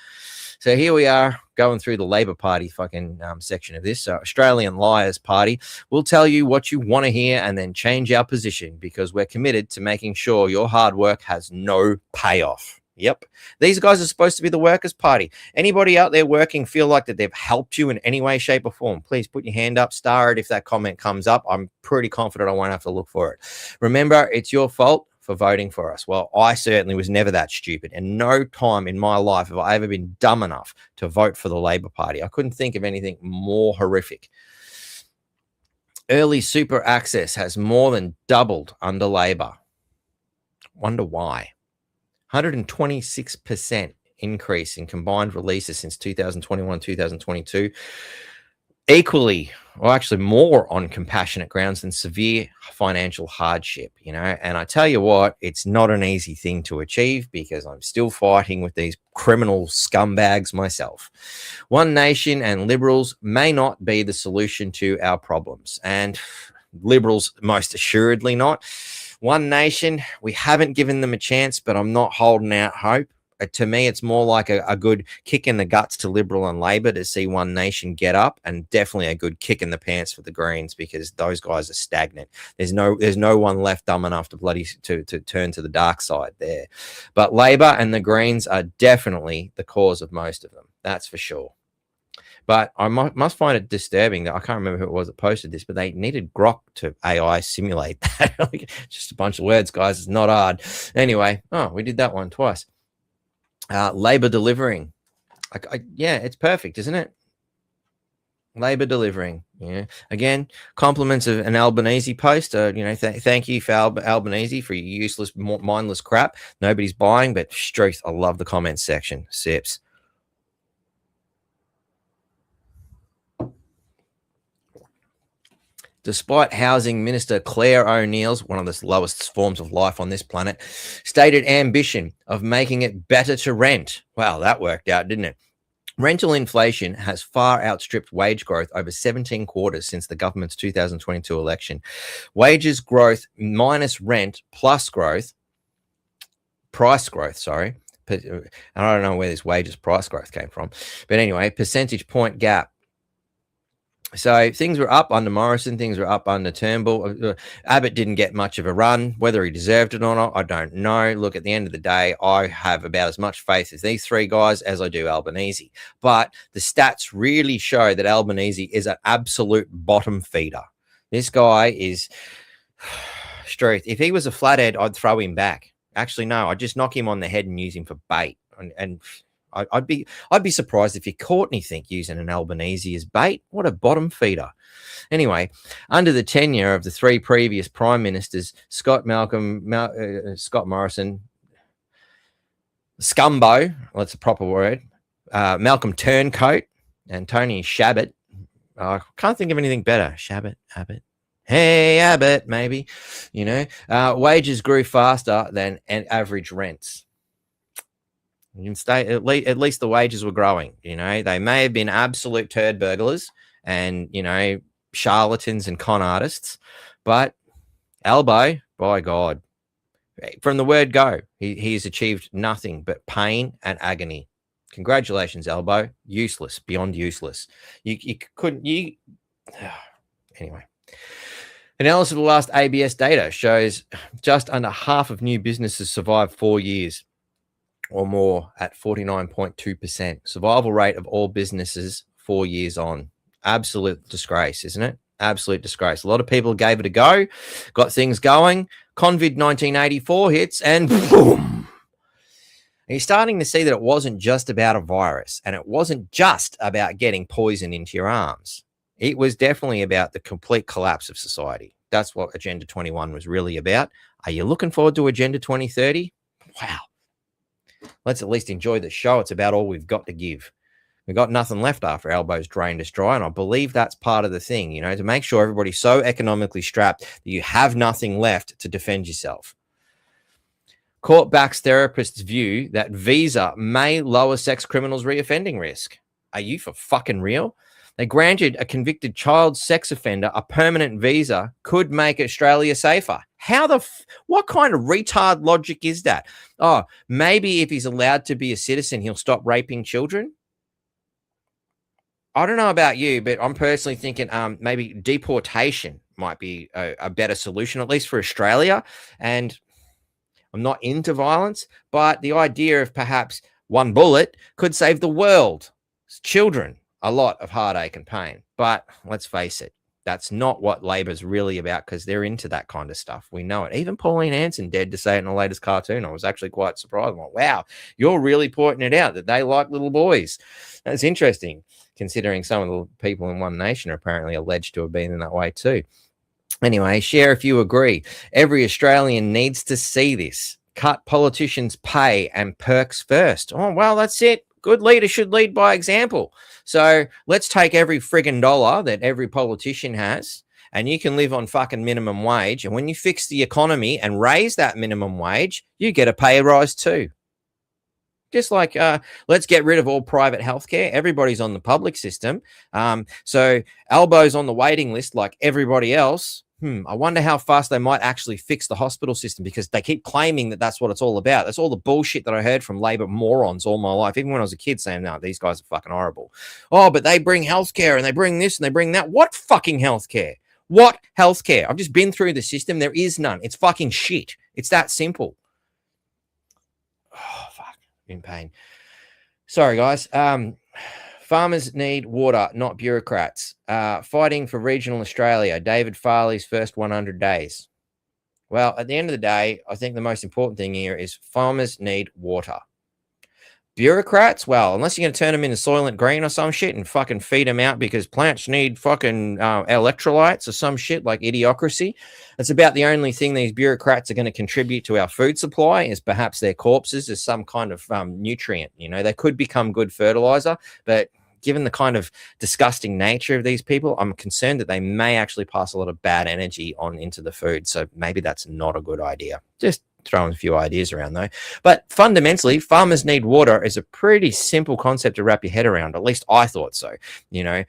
So here we are going through the Labor Party fucking section of this. So Australian Liars Party. We'll tell you what you want to hear and then change our position because we're committed to making sure your hard work has no payoff. Yep. These guys are supposed to be the Workers' Party. Anybody out there working feel like that they've helped you in any way, shape, or form? Please put your hand up, star it if that comment comes up. I'm pretty confident I won't have to look for it. Remember, it's your fault for voting for us. Well, I certainly was never that stupid. And no time in my life have I ever been dumb enough to vote for the Labor Party. I couldn't think of anything more horrific. Early super access has more than doubled under Labor. Wonder why. 126% increase in combined releases since 2021, 2022. Equally, or actually more on compassionate grounds than severe financial hardship, And I tell you what, it's not an easy thing to achieve because I'm still fighting with these criminal scumbags myself. One Nation and Liberals may not be the solution to our problems, and Liberals most assuredly not. One Nation, we haven't given them a chance, but I'm not holding out hope. To me, it's more like a good kick in the guts to Liberal and Labor to see One Nation get up, and definitely a good kick in the pants for the Greens because those guys are stagnant. There's no one left dumb enough to turn to the dark side there. But Labor and the Greens are definitely the cause of most of them. That's for sure. But I must find it disturbing that I can't remember who it was that posted this, but they needed Grok to AI simulate that. Just a bunch of words, guys. It's not hard. Anyway, we did that one twice. Labor delivering. Yeah, it's perfect, isn't it? Labor delivering. Yeah. Again, compliments of an Albanese post. Thank you for Albanese for your useless, mindless crap. Nobody's buying, but truth, I love the comments section. Sips. Despite Housing Minister Claire O'Neill's, one of the lowest forms of life on this planet, stated ambition of making it better to rent. Wow, that worked out, didn't it? Rental inflation has far outstripped wage growth over 17 quarters since the government's 2022 election. Wages growth minus rent plus growth, price growth, sorry. I don't know where this wages price growth came from. But anyway, percentage point gap. So things were up under Morrison, things were up under Turnbull. Abbott didn't get much of a run. Whether he deserved it or not, I don't know. Look, at the end of the day, I have about as much faith as these three guys as I do Albanese. But the stats really show that Albanese is an absolute bottom feeder. This guy is truth. If he was a flathead, I'd throw him back. Actually, no, I'd just knock him on the head and use him for bait. And I'd be surprised if you caught anything using an Albanese as bait. What a bottom feeder. Anyway, under the tenure of the three previous prime ministers, Scott Morrison, Scumbo, well, that's a proper word, Malcolm Turncoat, and Tony Shabbat. I can't think of anything better. Shabbat, Abbott. Hey, Abbott, maybe. Wages grew faster than average rents. You can stay at least the wages were growing. They may have been absolute turd burglars and charlatans and con artists, but Albo, by God, from the word go, he has achieved nothing but pain and agony. Congratulations, Albo. Useless, beyond useless. You couldn't. Anyway. Analysis of the last ABS data shows just under half of new businesses survive 4 years or more at 49.2%. Survival rate of all businesses 4 years on. Absolute disgrace, isn't it? Absolute disgrace. A lot of people gave it a go, got things going. COVID 1984 hits and boom. And you're starting to see that it wasn't just about a virus, and it wasn't just about getting poison into your arms. It was definitely about the complete collapse of society. That's what Agenda 21 was really about. Are you looking forward to Agenda 2030? Wow. Let's at least enjoy the show. It's about all we've got to give. We've got nothing left after elbows drained us dry. And I believe that's part of the thing, you know, to make sure everybody's so economically strapped that you have nothing left to defend yourself. Court backs therapists' view that visa may lower sex criminals' reoffending risk. Are you for fucking real? They granted a convicted child sex offender a permanent visa could make Australia safer. What kind of retard logic is that? Oh, maybe if he's allowed to be a citizen, he'll stop raping children. I don't know about you, but I'm personally thinking maybe deportation might be a better solution, at least for Australia. And I'm not into violence, but the idea of perhaps one bullet could save the world's children a lot of heartache and pain. But let's face it, that's not what Labor's really about, because they're into that kind of stuff. We know it. Even Pauline Hanson dared to say it in the latest cartoon. I was actually quite surprised. I'm like, wow, you're really pointing it out that they like little boys. That's interesting, considering some of the people in One Nation are apparently alleged to have been in that way too. Anyway, share if you agree. Every Australian needs to see this. Cut politicians' pay and perks first. Oh, well, that's it. Good leaders should lead by example. So let's take every friggin' dollar that every politician has, and you can live on fucking minimum wage. And when you fix the economy and raise that minimum wage, you get a pay rise too. Just like let's get rid of all private healthcare. Everybody's on the public system. So elbows on the waiting list like everybody else. I wonder how fast they might actually fix the hospital system, because they keep claiming that that's what it's all about. That's all the bullshit that I heard from Labor morons all my life, even when I was a kid, saying, no, these guys are fucking horrible. Oh, but they bring healthcare and they bring this and they bring that. What fucking healthcare? What healthcare? I've just been through the system. There is none. It's fucking shit. It's that simple. Oh, fuck. In pain. Sorry, guys. Farmers need water, not bureaucrats. Fighting for regional Australia. David Farley's first 100 days. Well, at the end of the day, I think the most important thing here is farmers need water. Bureaucrats, well, unless you're going to turn them into Soylent Green or some shit and fucking feed them out because plants need fucking electrolytes or some shit like Idiocracy. That's about the only thing these bureaucrats are going to contribute to our food supply, is perhaps their corpses as some kind of nutrient. You know, they could become good fertilizer, but given the kind of disgusting nature of these people, I'm concerned that they may actually pass a lot of bad energy on into the food. So maybe that's not a good idea. Just throwing a few ideas around though. But fundamentally, farmers need water is a pretty simple concept to wrap your head around. At least I thought so. You know,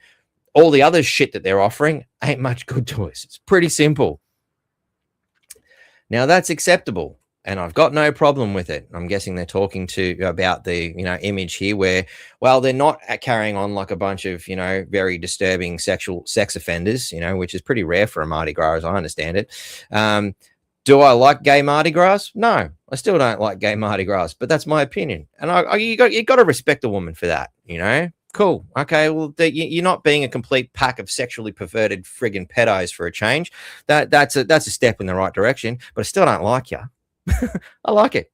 all the other shit that they're offering ain't much good to us. It's pretty simple. Now that's acceptable, and I've got no problem with it. I'm guessing they're talking about the, you know, image here where, well, they're not carrying on like a bunch of, you know, very disturbing sex offenders, you know, which is pretty rare for a Mardi Gras, as I understand it. Do I like gay Mardi Gras? No, I still don't like gay Mardi Gras, but that's my opinion. And you got to respect a woman for that, you know? Cool. Okay, well, you're not being a complete pack of sexually perverted friggin' pedos for a change. That's a step in the right direction, but I still don't like you. I like it.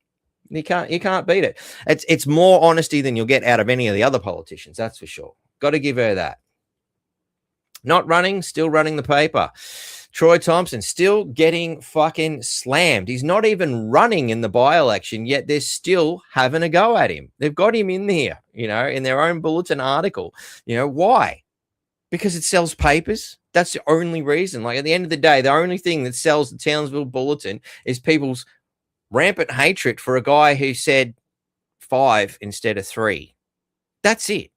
You can't beat it. It's more honesty than you'll get out of any of the other politicians, that's for sure. Got to give her that. Not running, still running the paper. Troy Thompson still getting fucking slammed. He's not even running in the by-election, yet they're still having a go at him. They've got him in there, you know, in their own bulletin article. You know, why? Because it sells papers. That's the only reason. Like, at the end of the day, the only thing that sells the Townsville Bulletin is people's rampant hatred for a guy who said 5 instead of 3. That's it.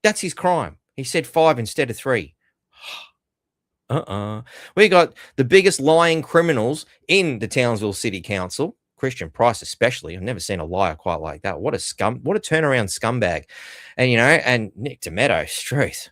That's his crime. He said 5 instead of 3. We got the biggest lying criminals in the Townsville City Council, Christian Price especially. I've never seen a liar quite like that. What a turnaround scumbag. And, you know, and Nick Demetto, truth.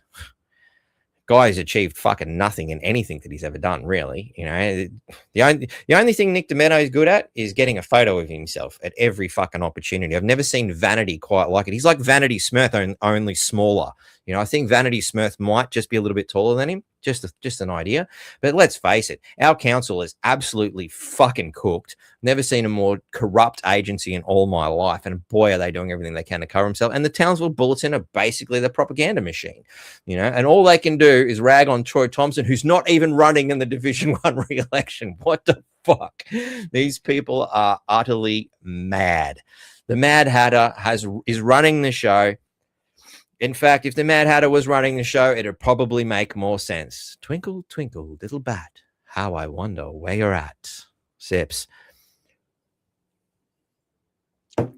Guy's achieved fucking nothing in anything that he's ever done, really. You know, the only thing Nick Demetto is good at is getting a photo of himself at every fucking opportunity. I've never seen Vanity quite like it. He's like Vanity Smurth, only smaller. You know, I think Vanity Smurth might just be a little bit taller than him. Just an idea. But let's face it, our council is absolutely fucking cooked. Never seen a more corrupt agency in all my life. And boy, are they doing everything they can to cover themselves. And the Townsville Bulletin are basically the propaganda machine, and all they can do is rag on Troy Thompson, who's not even running in the Division 1 re-election. What the fuck? These people are utterly mad. The Mad Hatter is running the show. In fact, if the Mad Hatter was running the show, it'd probably make more sense. Twinkle, twinkle, little bat, how I wonder where you're at. Sips.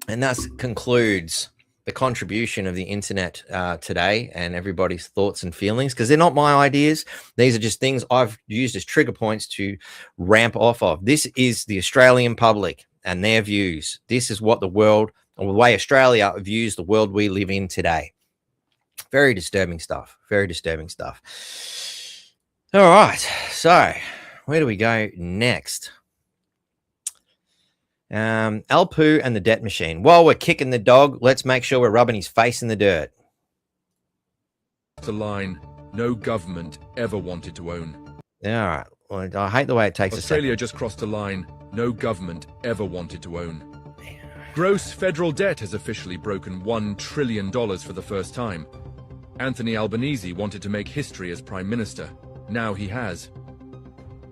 And that concludes the contribution of the internet today and everybody's thoughts and feelings, because they're not my ideas. These are just things I've used as trigger points to ramp off of. This is the Australian public and their views. This is what the world, or the way Australia views the world we live in today. Very disturbing stuff. Very disturbing stuff. All right. So where do we go next? Alpu and the debt machine. While we're kicking the dog, let's make sure we're rubbing his face in the dirt. The line no government ever wanted to own. All right. Well, I hate the way it takes Australia just crossed a line no government ever wanted to own. Gross federal debt has officially broken $1 trillion for the first time. Anthony Albanese wanted to make history as Prime Minister. Now he has.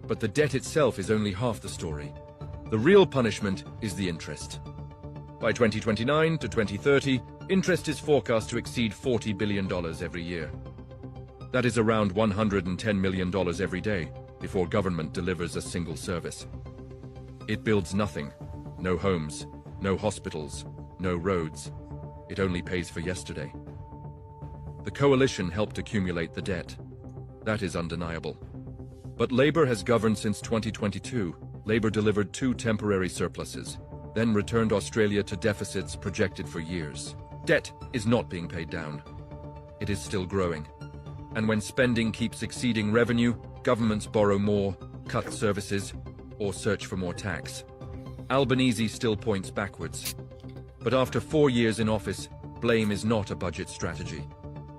But the debt itself is only half the story. The real punishment is the interest. By 2029 to 2030, interest is forecast to exceed $40 billion every year. That is around $110 million every day before government delivers a single service. It builds nothing. No homes, no hospitals, no roads. It only pays for yesterday. The coalition helped accumulate the debt. That is undeniable. But Labour has governed since 2022. Labour delivered 2 temporary surpluses, then returned Australia to deficits projected for years. Debt is not being paid down. It is still growing. And when spending keeps exceeding revenue, governments borrow more, cut services, or search for more tax. Albanese still points backwards. But after 4 years in office, blame is not a budget strategy.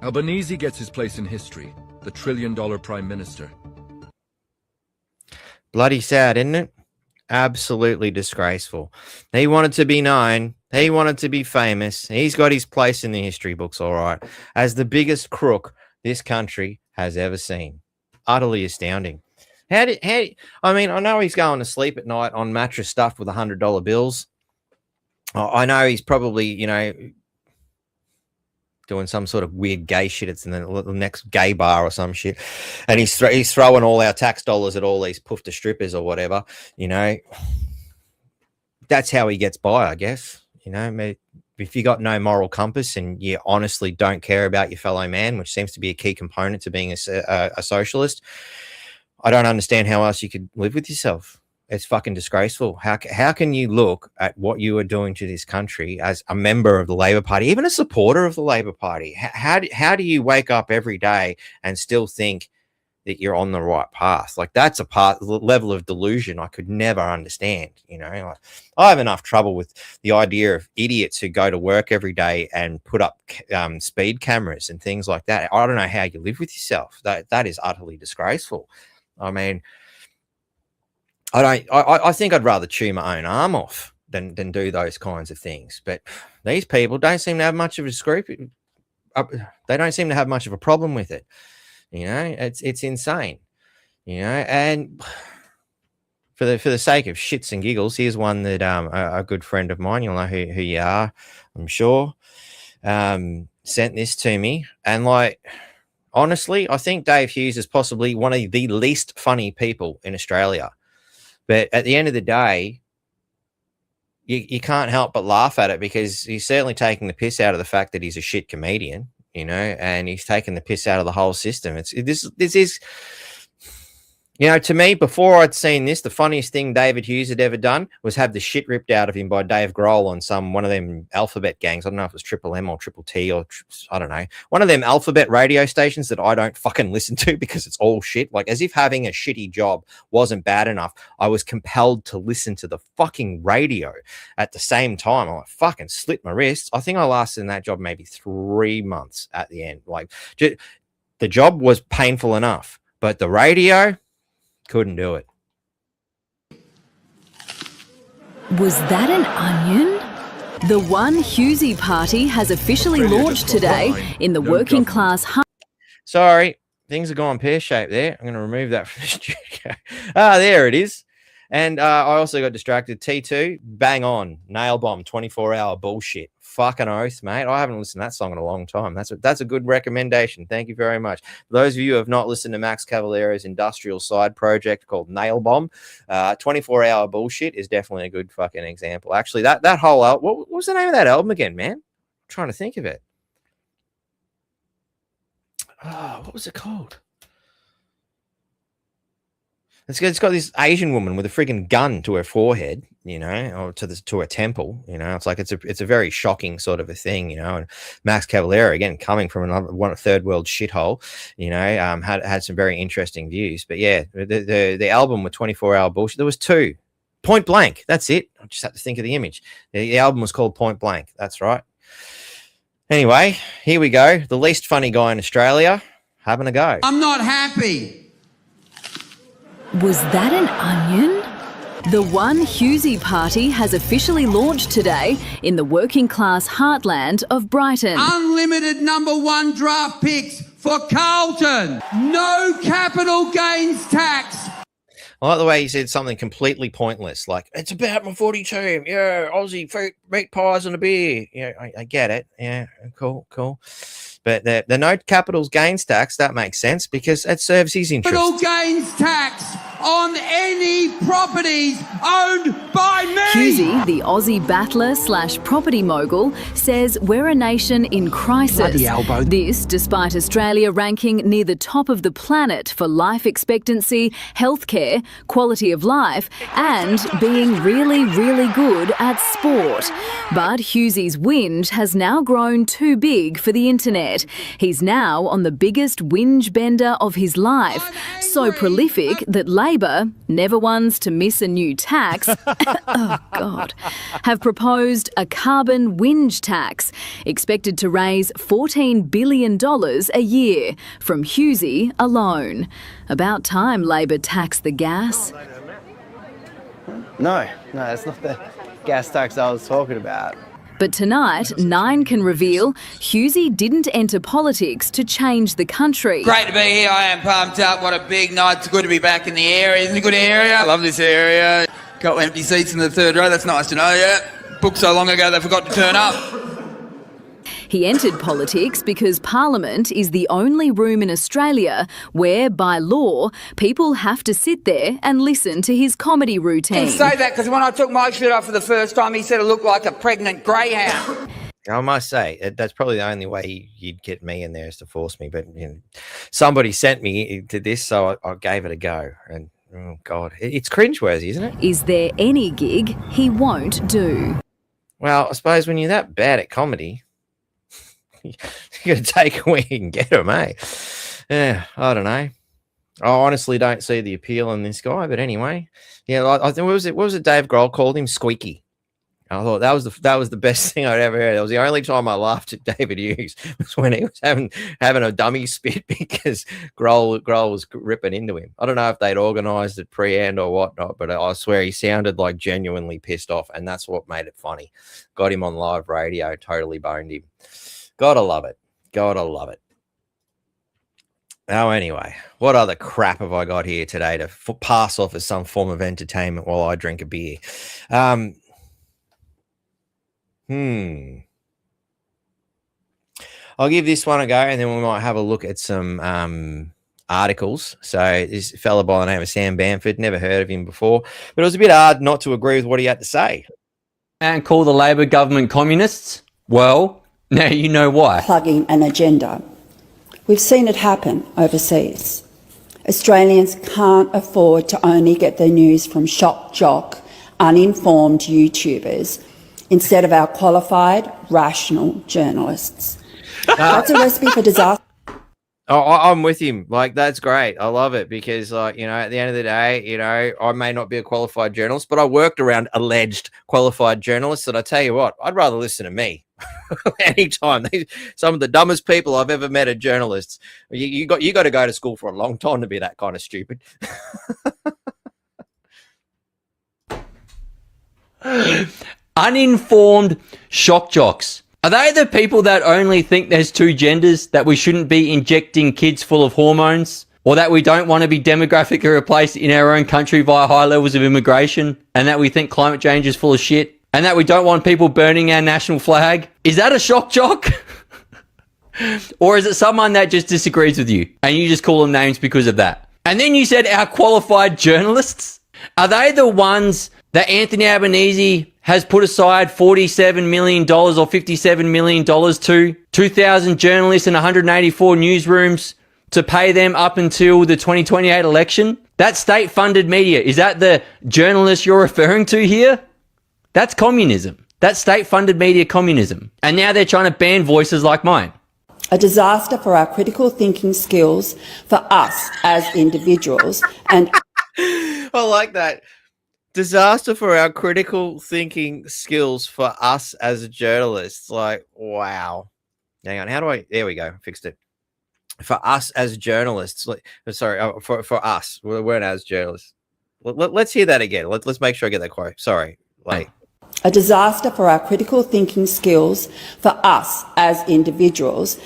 Albanese gets his place in history, the trillion-dollar Prime Minister. Bloody sad, isn't it? Absolutely disgraceful. He wanted to be known. He wanted to be famous. He's got his place in the history books, all right, as the biggest crook this country has ever seen. Utterly astounding. I mean, I know he's going to sleep at night on mattress stuffed with $100 bills. I know he's probably, doing some sort of weird gay shit. It's in the next gay bar or some shit. And he's throwing all our tax dollars at all these poofter strippers or whatever, That's how he gets by, I guess. If you got no moral compass and you honestly don't care about your fellow man, which seems to be a key component to being a socialist, I don't understand how else you could live with yourself. It's fucking disgraceful. How can you look at what you are doing to this country as a member of the Labor Party, even a supporter of the Labor Party? How do you wake up every day and still think that you're on the right path? Like, that's a level of delusion I could never understand. I have enough trouble with the idea of idiots who go to work every day and put up speed cameras and things like that. I don't know how you live with yourself. That is utterly disgraceful. I mean, I think I'd rather chew my own arm off than do those kinds of things. But these people don't seem to have much of a scruple. They don't seem to have much of a problem with it. It's insane. And for the sake of shits and giggles, here's one that a good friend of mine, you'll know who you are, I'm sure, sent this to me. And honestly, I think Dave Hughes is possibly one of the least funny people in Australia. But at the end of the day, you can't help but laugh at it, because he's certainly taking the piss out of the fact that he's a shit comedian, and he's taking the piss out of the whole system. This is, to me, before I'd seen this, the funniest thing David Hughes had ever done was have the shit ripped out of him by Dave Grohl on one of them alphabet gangs. I don't know if it was Triple M or Triple T or I don't know. One of them alphabet radio stations that I don't fucking listen to because it's all shit. Like, as if having a shitty job wasn't bad enough, I was compelled to listen to the fucking radio at the same time. I fucking slit my wrists. I think I lasted in that job maybe 3 months at the end. The job was painful enough, but the radio couldn't do it. Was that an onion? The One Hughesy Party has officially launched today in the working class. Sorry, things are going pear-shaped there. I'm going to remove that from the studio. There it is. And I also got distracted. T2, bang on, nail bomb, 24-hour bullshit. Fucking oath, mate. I haven't listened to that song in a long time. That's a good recommendation. Thank you very much. For those of you who have not listened to Max Cavaliero's industrial side project called Nail Bomb, 24-hour bullshit is definitely a good fucking example. Actually, that whole album, what was the name of that album again, man? I'm trying to think of it. Oh, what was it called? It's got this Asian woman with a freaking gun to her forehead, you know, or to her temple, you know. It's like it's a very shocking sort of a thing, you know. And Max Cavaliero, again, coming from a third world shithole, you know, had some very interesting views. But yeah, the album with 24-hour bullshit. There was two. Point Blank. That's it. I just had to think of the image. The album was called Point Blank. That's right. Anyway, here we go. The least funny guy in Australia having a go. I'm not happy. Was that an onion? The One Hughesy Party has officially launched today in the working class heartland of Brighton. Unlimited #1 draft picks for Carlton. No capital gains tax. I like the way he said something completely pointless, like, it's about my footy team. Yeah, Aussie meat pies and a beer. Yeah, I get it. Yeah, cool. But the no capital gains tax, that makes sense because it serves his interest. Capital gains tax on any properties owned by me. Hughesy, the Aussie battler / property mogul, says we're a nation in crisis. This despite Australia ranking near the top of the planet for life expectancy, healthcare, quality of life, and being really, really good at sport. But Hughesy's whinge has now grown too big for the internet. He's now on the biggest whinge bender of his life, so prolific that Labor, never ones to miss a new tax, oh God, have proposed a carbon whinge tax, expected to raise $14 billion a year from Hughesy alone. About time Labor taxed the gas. No, that's not the gas tax I was talking about. But tonight, Nine can reveal Hughesy didn't enter politics to change the country. Great to be here. I am pumped up. What a big night. It's good to be back in the area. Isn't it a good area? I love this area. Got empty seats in the third row. That's nice to know, yeah. Booked so long ago they forgot to turn up. He entered politics because Parliament is the only room in Australia where, by law, people have to sit there and listen to his comedy routine. I can say that because when I took my shirt off for the first time, he said it looked like a pregnant greyhound. I must say, that's probably the only way you'd get me in there is to force me. But you know, somebody sent me to this, so I gave it a go. And, oh, God, it's cringeworthy, isn't it? Is there any gig he won't do? Well, I suppose when you're that bad at comedy, you got to take it where you can get them, eh? Yeah, I don't know. I honestly don't see the appeal in this guy, but anyway, yeah. I think what was it? Dave Grohl called him Squeaky. I thought that was the best thing I'd ever heard. It was the only time I laughed at David Hughes was when he was having a dummy spit because Grohl was ripping into him. I don't know if they'd organised it pre-hand or whatnot, but I swear he sounded like genuinely pissed off, and that's what made it funny. Got him on live radio, totally boned him. Gotta love it. Gotta love it. Now, anyway, what other crap have I got here today to pass off as some form of entertainment while I drink a beer? I'll give this one a go, and then we might have a look at some articles. So this fella by the name of Sam Bamford, never heard of him before, but it was a bit hard not to agree with what he had to say. And call the Labor government communists? Well, now you know why. Plugging an agenda. We've seen it happen overseas. Australians can't afford to only get their news from shock jock, uninformed YouTubers instead of our qualified, rational journalists. That's a recipe for disaster. I'm with him. Like, that's great. I love it because, like, you know, at the end of the day, you know, I may not be a qualified journalist, but I worked around alleged qualified journalists. And I tell you what, I'd rather listen to me. Anytime. Some of the dumbest people I've ever met are journalists. You got to go to school for a long time to be that kind of stupid. Uninformed shock jocks. Are they the people that only think there's two genders, that we shouldn't be injecting kids full of hormones, or that we don't want to be demographically replaced in our own country via high levels of immigration, and that we think climate change is full of shit, and that we don't want people burning our national flag? Is that a shock jock? Or is it someone that just disagrees with you and you just call them names because of that? And then you said our qualified journalists. Are they the ones that Anthony Albanese has put aside $47 million or $57 million to 2,000 journalists and 184 newsrooms to pay them up until the 2028 election? That state-funded media, is that the journalists you're referring to here? That's communism. That's state-funded media communism. And now they're trying to ban voices like mine. A disaster for our critical thinking skills, for us as individuals, and I like that. Disaster for our critical thinking skills for us as journalists. Like, wow. Hang on. How do I? There we go. Fixed it. For us as journalists. Sorry, for us. We weren't as journalists. Let's hear that again. Let's make sure I get that quote. Sorry. A disaster for our critical thinking skills, for us as individuals.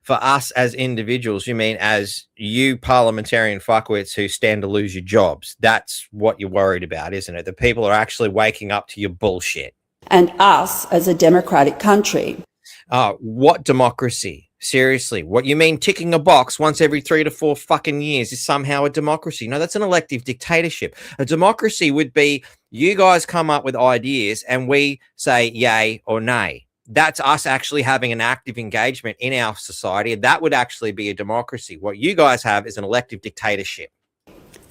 For us as individuals, you mean as you parliamentarian fuckwits who stand to lose your jobs? That's what you're worried about, isn't it? The people are actually waking up to your bullshit. And us as a democratic country. What democracy? Seriously, what you mean ticking a box once every 3 to 4 fucking years is somehow a democracy? No, that's an elective dictatorship. A democracy would be you guys come up with ideas and we say yay or nay. That's us actually having an active engagement in our society, and that would actually be a democracy. What you guys have is an elective dictatorship.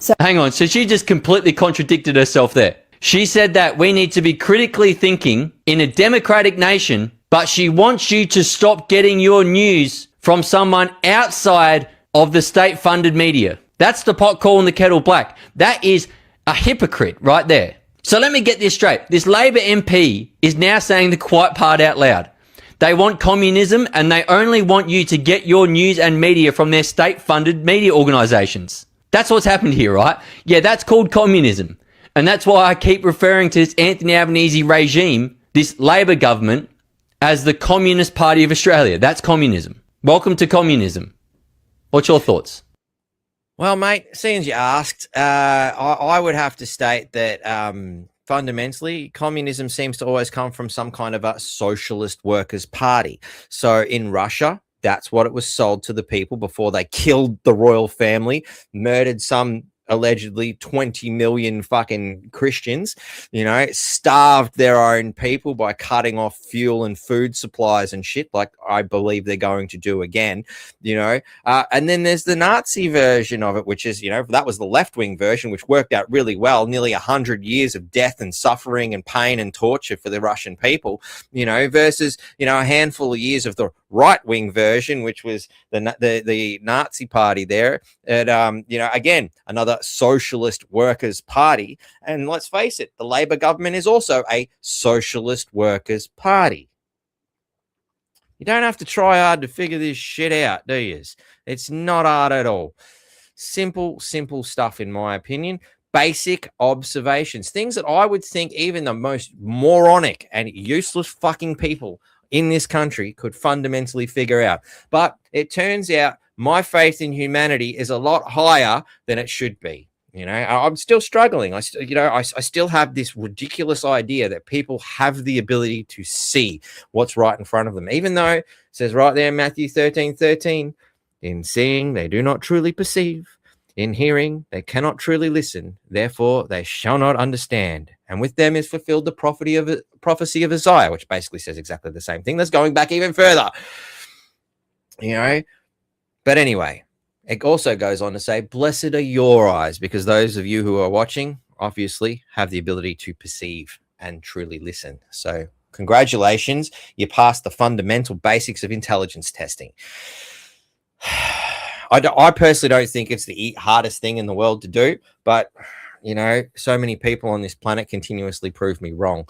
So hang on, so she just completely contradicted herself there. She said that we need to be critically thinking in a democratic nation, but she wants you to stop getting your news from someone outside of the state-funded media. That's the pot calling the kettle black. That is a hypocrite right there. So let me get this straight. This Labor MP is now saying the quiet part out loud. They want communism and they only want you to get your news and media from their state-funded media organisations. That's what's happened here, right? Yeah, that's called communism. And that's why I keep referring to this Anthony Albanese regime, this Labor government, as the Communist Party of Australia. That's communism. Welcome to communism. What's your thoughts? Well, mate, seeing as you asked, I would have to state that fundamentally, communism seems to always come from some kind of a socialist workers' party. So in Russia, that's what it was sold to the people before they killed the royal family, murdered some allegedly 20 million fucking Christians, starved their own people by cutting off fuel and food supplies and shit, like I believe they're going to do again, and then there's the Nazi version of it, which is, that was the left-wing version, which worked out really well, nearly 100 years of death and suffering and pain and torture for the Russian people, versus, a handful of years of the right-wing version, which was the Nazi party there. And, again, another socialist workers' party. And let's face it, the Labor government is also a socialist workers' party. You don't have to try hard to figure this shit out, do you? It's not hard at all. Simple stuff, in my opinion. Basic observations. Things that I would think even the most moronic and useless fucking people in this country could fundamentally figure out. But it turns out my faith in humanity is a lot higher than it should be. I'm still struggling. I still have this ridiculous idea that people have the ability to see what's right in front of them, even though it says right there in Matthew 13:13, in seeing they do not truly perceive, in hearing they cannot truly listen, therefore they shall not understand. And with them is fulfilled the prophecy of Isaiah, which basically says exactly the same thing. That's going back even further. But anyway, it also goes on to say, blessed are your eyes, because those of you who are watching obviously have the ability to perceive and truly listen. So congratulations, you passed the fundamental basics of intelligence testing. I personally don't think it's the hardest thing in the world to do, but so many people on this planet continuously prove me wrong.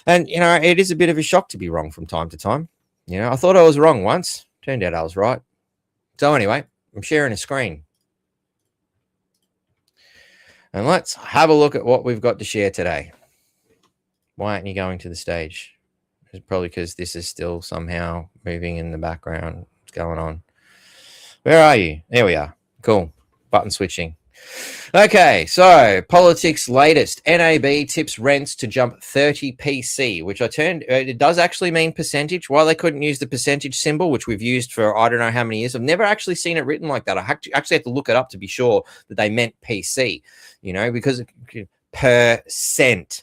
And, it is a bit of a shock to be wrong from time to time. I thought I was wrong once. Turned out I was right. So anyway, I'm sharing a screen. And let's have a look at what we've got to share today. Why aren't you going to the stage? It's probably because this is still somehow moving in the background. What's going on? Where are you? There we are. Cool. Button switching. Okay, so Poly-Tics latest. NAB tips rents to jump 30 PC, which it does actually mean percentage. Why they couldn't use the percentage symbol, which we've used for I don't know how many years. I've never actually seen it written like that. I actually have to look it up to be sure that they meant PC, because percent,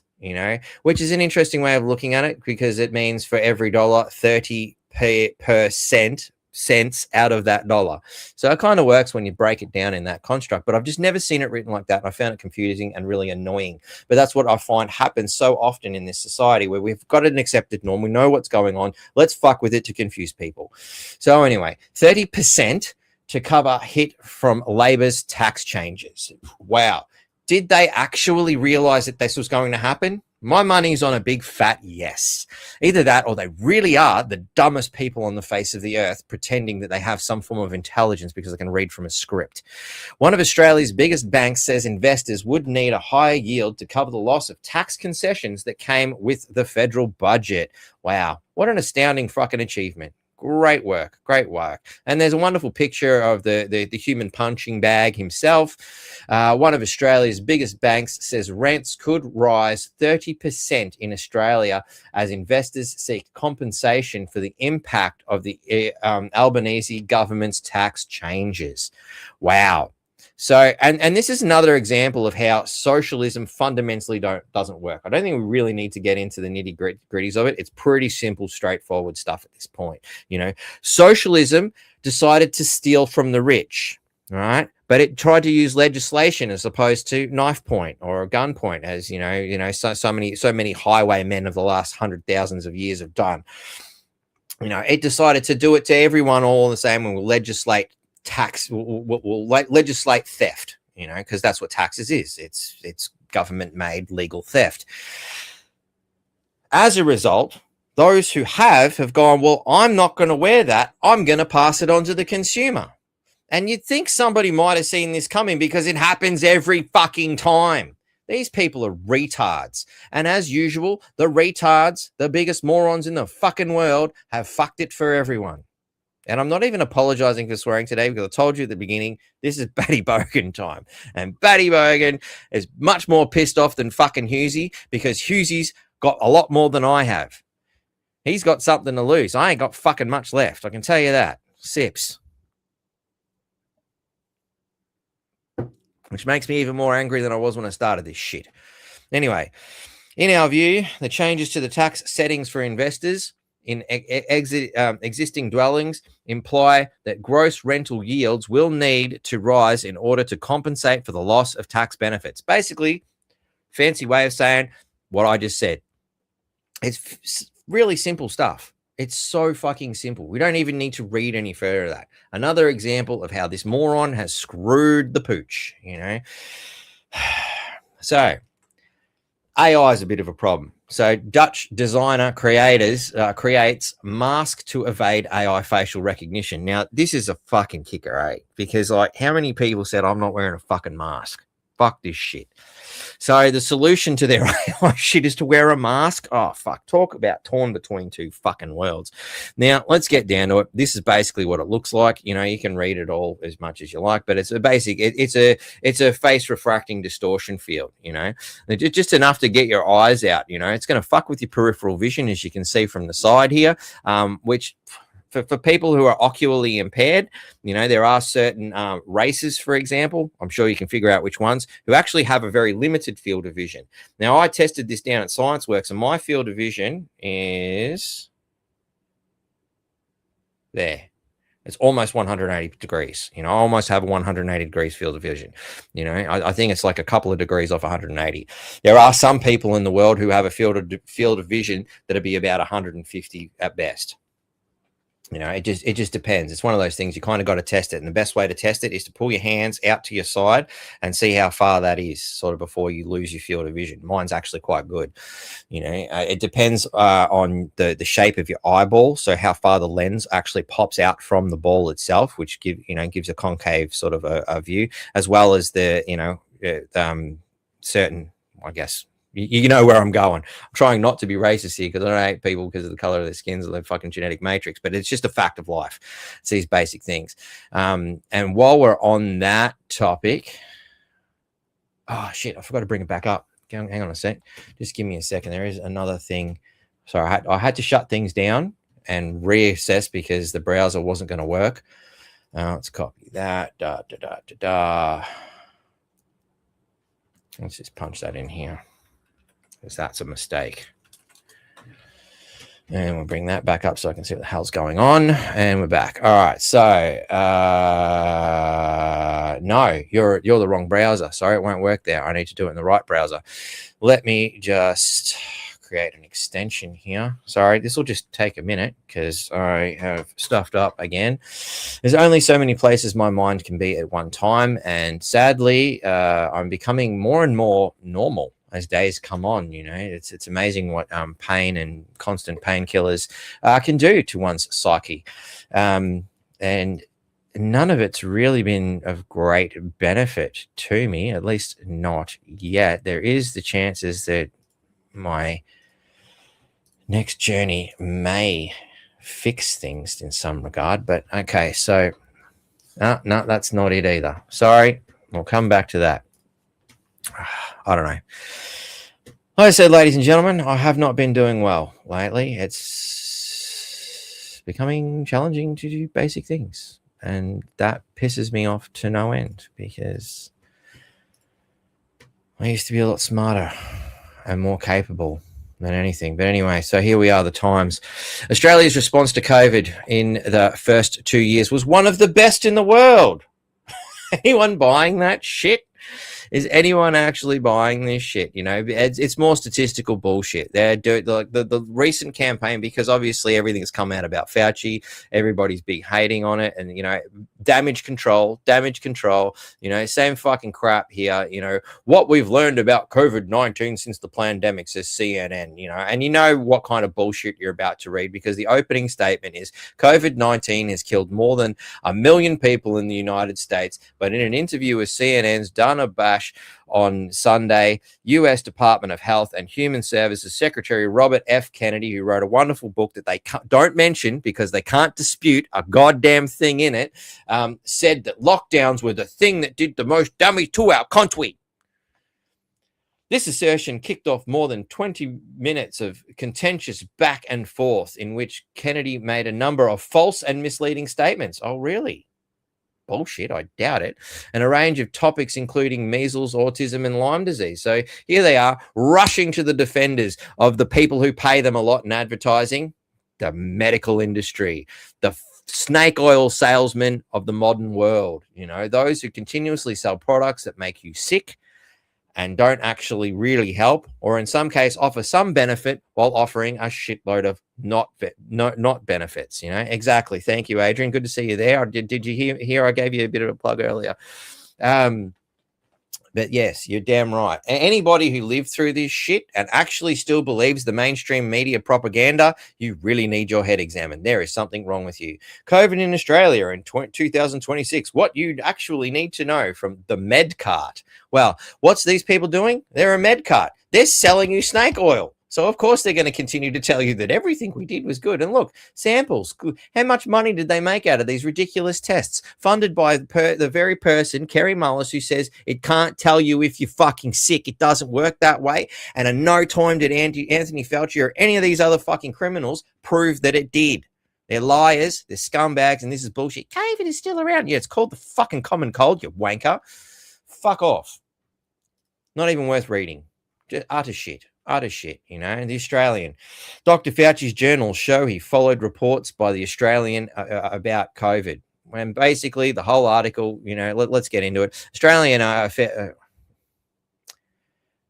which is an interesting way of looking at it, because it means for every dollar, 30% cents out of that dollar. So it kind of works when you break it down in that construct, but I've just never seen it written like that. And I found it confusing and really annoying. But that's what I find happens so often in this society, where we've got an accepted norm. We know what's going on. Let's fuck with it to confuse people. So anyway, 30% to cover hit from Labor's tax changes. Wow. Did they actually realize that this was going to happen? My money's on a big fat yes. Either that, or they really are the dumbest people on the face of the earth, pretending that they have some form of intelligence because they can read from a script. One of Australia's biggest banks says investors would need a higher yield to cover the loss of tax concessions that came with the federal budget. Wow, what an astounding fucking achievement. Great work, great work. And there's a wonderful picture of the human punching bag himself. One of Australia's biggest banks says rents could rise 30% in Australia as investors seek compensation for the impact of the Albanese government's tax changes. Wow. So, and this is another example of how socialism fundamentally doesn't work. I don't think we really need to get into the nitty gritties of it. It's pretty simple, straightforward stuff at this point. Socialism decided to steal from the rich, right? But it tried to use legislation as opposed to knife point or a gun point, as so many highwaymen of the last thousands of years have done. It decided to do it to everyone all the same, and will legislate tax, will legislate theft, because that's what taxes is. It's government made legal theft. As a result, those who have gone, well, I'm not going to wear that. I'm going to pass it on to the consumer. And you'd think somebody might have seen this coming, because it happens every fucking time. These people are retards. And as usual, the retards, the biggest morons in the fucking world, have fucked it for everyone. And I'm not even apologizing for swearing today, because I told you at the beginning, this is Batty Bogan time. And Batty Bogan is much more pissed off than fucking Hughesy, because Hughesy's got a lot more than I have. He's got something to lose. I ain't got fucking much left. I can tell you that. Sips. Which makes me even more angry than I was when I started this shit. Anyway, in our view, the changes to the tax settings for investors in existing dwellings imply that gross rental yields will need to rise in order to compensate for the loss of tax benefits. Basically, fancy way of saying what I just said. It's really simple stuff. It's so fucking simple. We don't even need to read any further of that. Another example of how this moron has screwed the pooch, So, AI is a bit of a problem. So Dutch designer creates mask to evade AI facial recognition. Now, this is a fucking kicker, eh? Because how many people said, I'm not wearing a fucking mask? Fuck this shit. So the solution to their AI shit is to wear a mask. Oh, fuck. Talk about torn between two fucking worlds. Now, let's get down to it. This is basically what it looks like. You can read it all as much as you like, but it's a basic, it's a face refracting distortion field, just enough to get your eyes out, It's going to fuck with your peripheral vision, as you can see from the side here, which... For people who are ocularly impaired, there are certain races, for example, I'm sure you can figure out which ones, who actually have a very limited field of vision. Now, I tested this down at ScienceWorks, and my field of vision is there. It's almost 180 degrees. I almost have a 180 degrees field of vision. I think it's like a couple of degrees off 180. There are some people in the world who have a field of vision that'll be about 150 at best. You know, it just depends. It's one of those things you kind of got to test it, and the best way to test it is to pull your hands out to your side and see how far that is, sort of before you lose your field of vision. Mine's actually quite good. You know, it depends on the shape of your eyeball, so how far the lens actually pops out from the ball itself, which gives a concave sort of a view, as well as the certain, I guess. You know where I'm going. I'm trying not to be racist here because I don't hate people because of the color of their skins or their fucking genetic matrix, but it's just a fact of life. It's these basic things. And while we're on that topic, oh shit, I forgot to bring it back up. Hang on a sec. Just give me a second. There is another thing. Sorry, I had to shut things down and reassess because the browser wasn't going to work. Let's copy that. Let's just punch that in here, because that's a mistake. And we'll bring that back up so I can see what the hell's going on. And we're back. All right. So, no, you're the wrong browser. Sorry, it won't work there. I need to do it in the right browser. Let me just create an extension here. Sorry, this will just take a minute because I have stuffed up again. There's only so many places my mind can be at one time. And sadly, I'm becoming more and more normal as days come on. You know, it's amazing what pain and constant painkillers can do to one's psyche, and none of it's really been of great benefit to me, at least not yet. There is the chances that my next journey may fix things in some regard, but okay. So no, that's not it either. Sorry, we'll come back to that. I don't know. Like I said, ladies and gentlemen, I have not been doing well lately. It's becoming challenging to do basic things, and that pisses me off to no end because I used to be a lot smarter and more capable than anything. But anyway, so here we are, the times. Australia's response to COVID in the first 2 years was one of the best in the world. Anyone buying that shit? Is anyone actually buying this shit? You know, it's more statistical bullshit. They're the recent campaign, because obviously everything's come out about Fauci. Everybody's big hating on it, and you know, damage control. You know, same fucking crap here. You know, what we've learned about COVID-19 since the pandemic, says CNN. You know, and you know what kind of bullshit you're about to read, because the opening statement is COVID-19 has killed more than 1 million people in the United States. But in an interview with CNN's Dana Bash on Sunday, U.S. Department of Health and Human Services Secretary Robert F. Kennedy, who wrote a wonderful book that they don't mention because they can't dispute a goddamn thing in it, said that lockdowns were the thing that did the most damage to our country. This assertion kicked off more than 20 minutes of contentious back and forth in which Kennedy made a number of false and misleading statements. Oh, really? Bullshit, I doubt it. And a range of topics, including measles, autism, and Lyme disease. So here they are, rushing to the defenders of the people who pay them a lot in advertising, the medical industry, the snake oil salesmen of the modern world. You know, those who continuously sell products that make you sick and don't actually really help, or in some case offer some benefit while offering a shitload of not benefits. You know, exactly. Thank you, Adrian. Good to see you there. Did you hear I gave you a bit of a plug earlier? But yes, you're damn right. Anybody who lived through this shit and actually still believes the mainstream media propaganda, you really need your head examined. There is something wrong with you. COVID in Australia in 2026. What you actually need to know from the med cart. Well, what's these people doing? They're a med cart. They're selling you snake oil. So, of course, they're going to continue to tell you that everything we did was good. And look, samples. How much money did they make out of these ridiculous tests funded by the very person, Kerry Mullis, who says it can't tell you if you're fucking sick? It doesn't work that way. And at no time did Anthony Fauci or any of these other fucking criminals prove that it did. They're liars. They're scumbags. And this is bullshit. COVID is still around. Yeah, it's called the fucking common cold, you wanker. Fuck off. Not even worth reading. Just utter shit. You know. And the Australian, Dr. Fauci's journals show he followed reports by the Australian about COVID. And basically, the whole article, you know, let's get into it. Australian,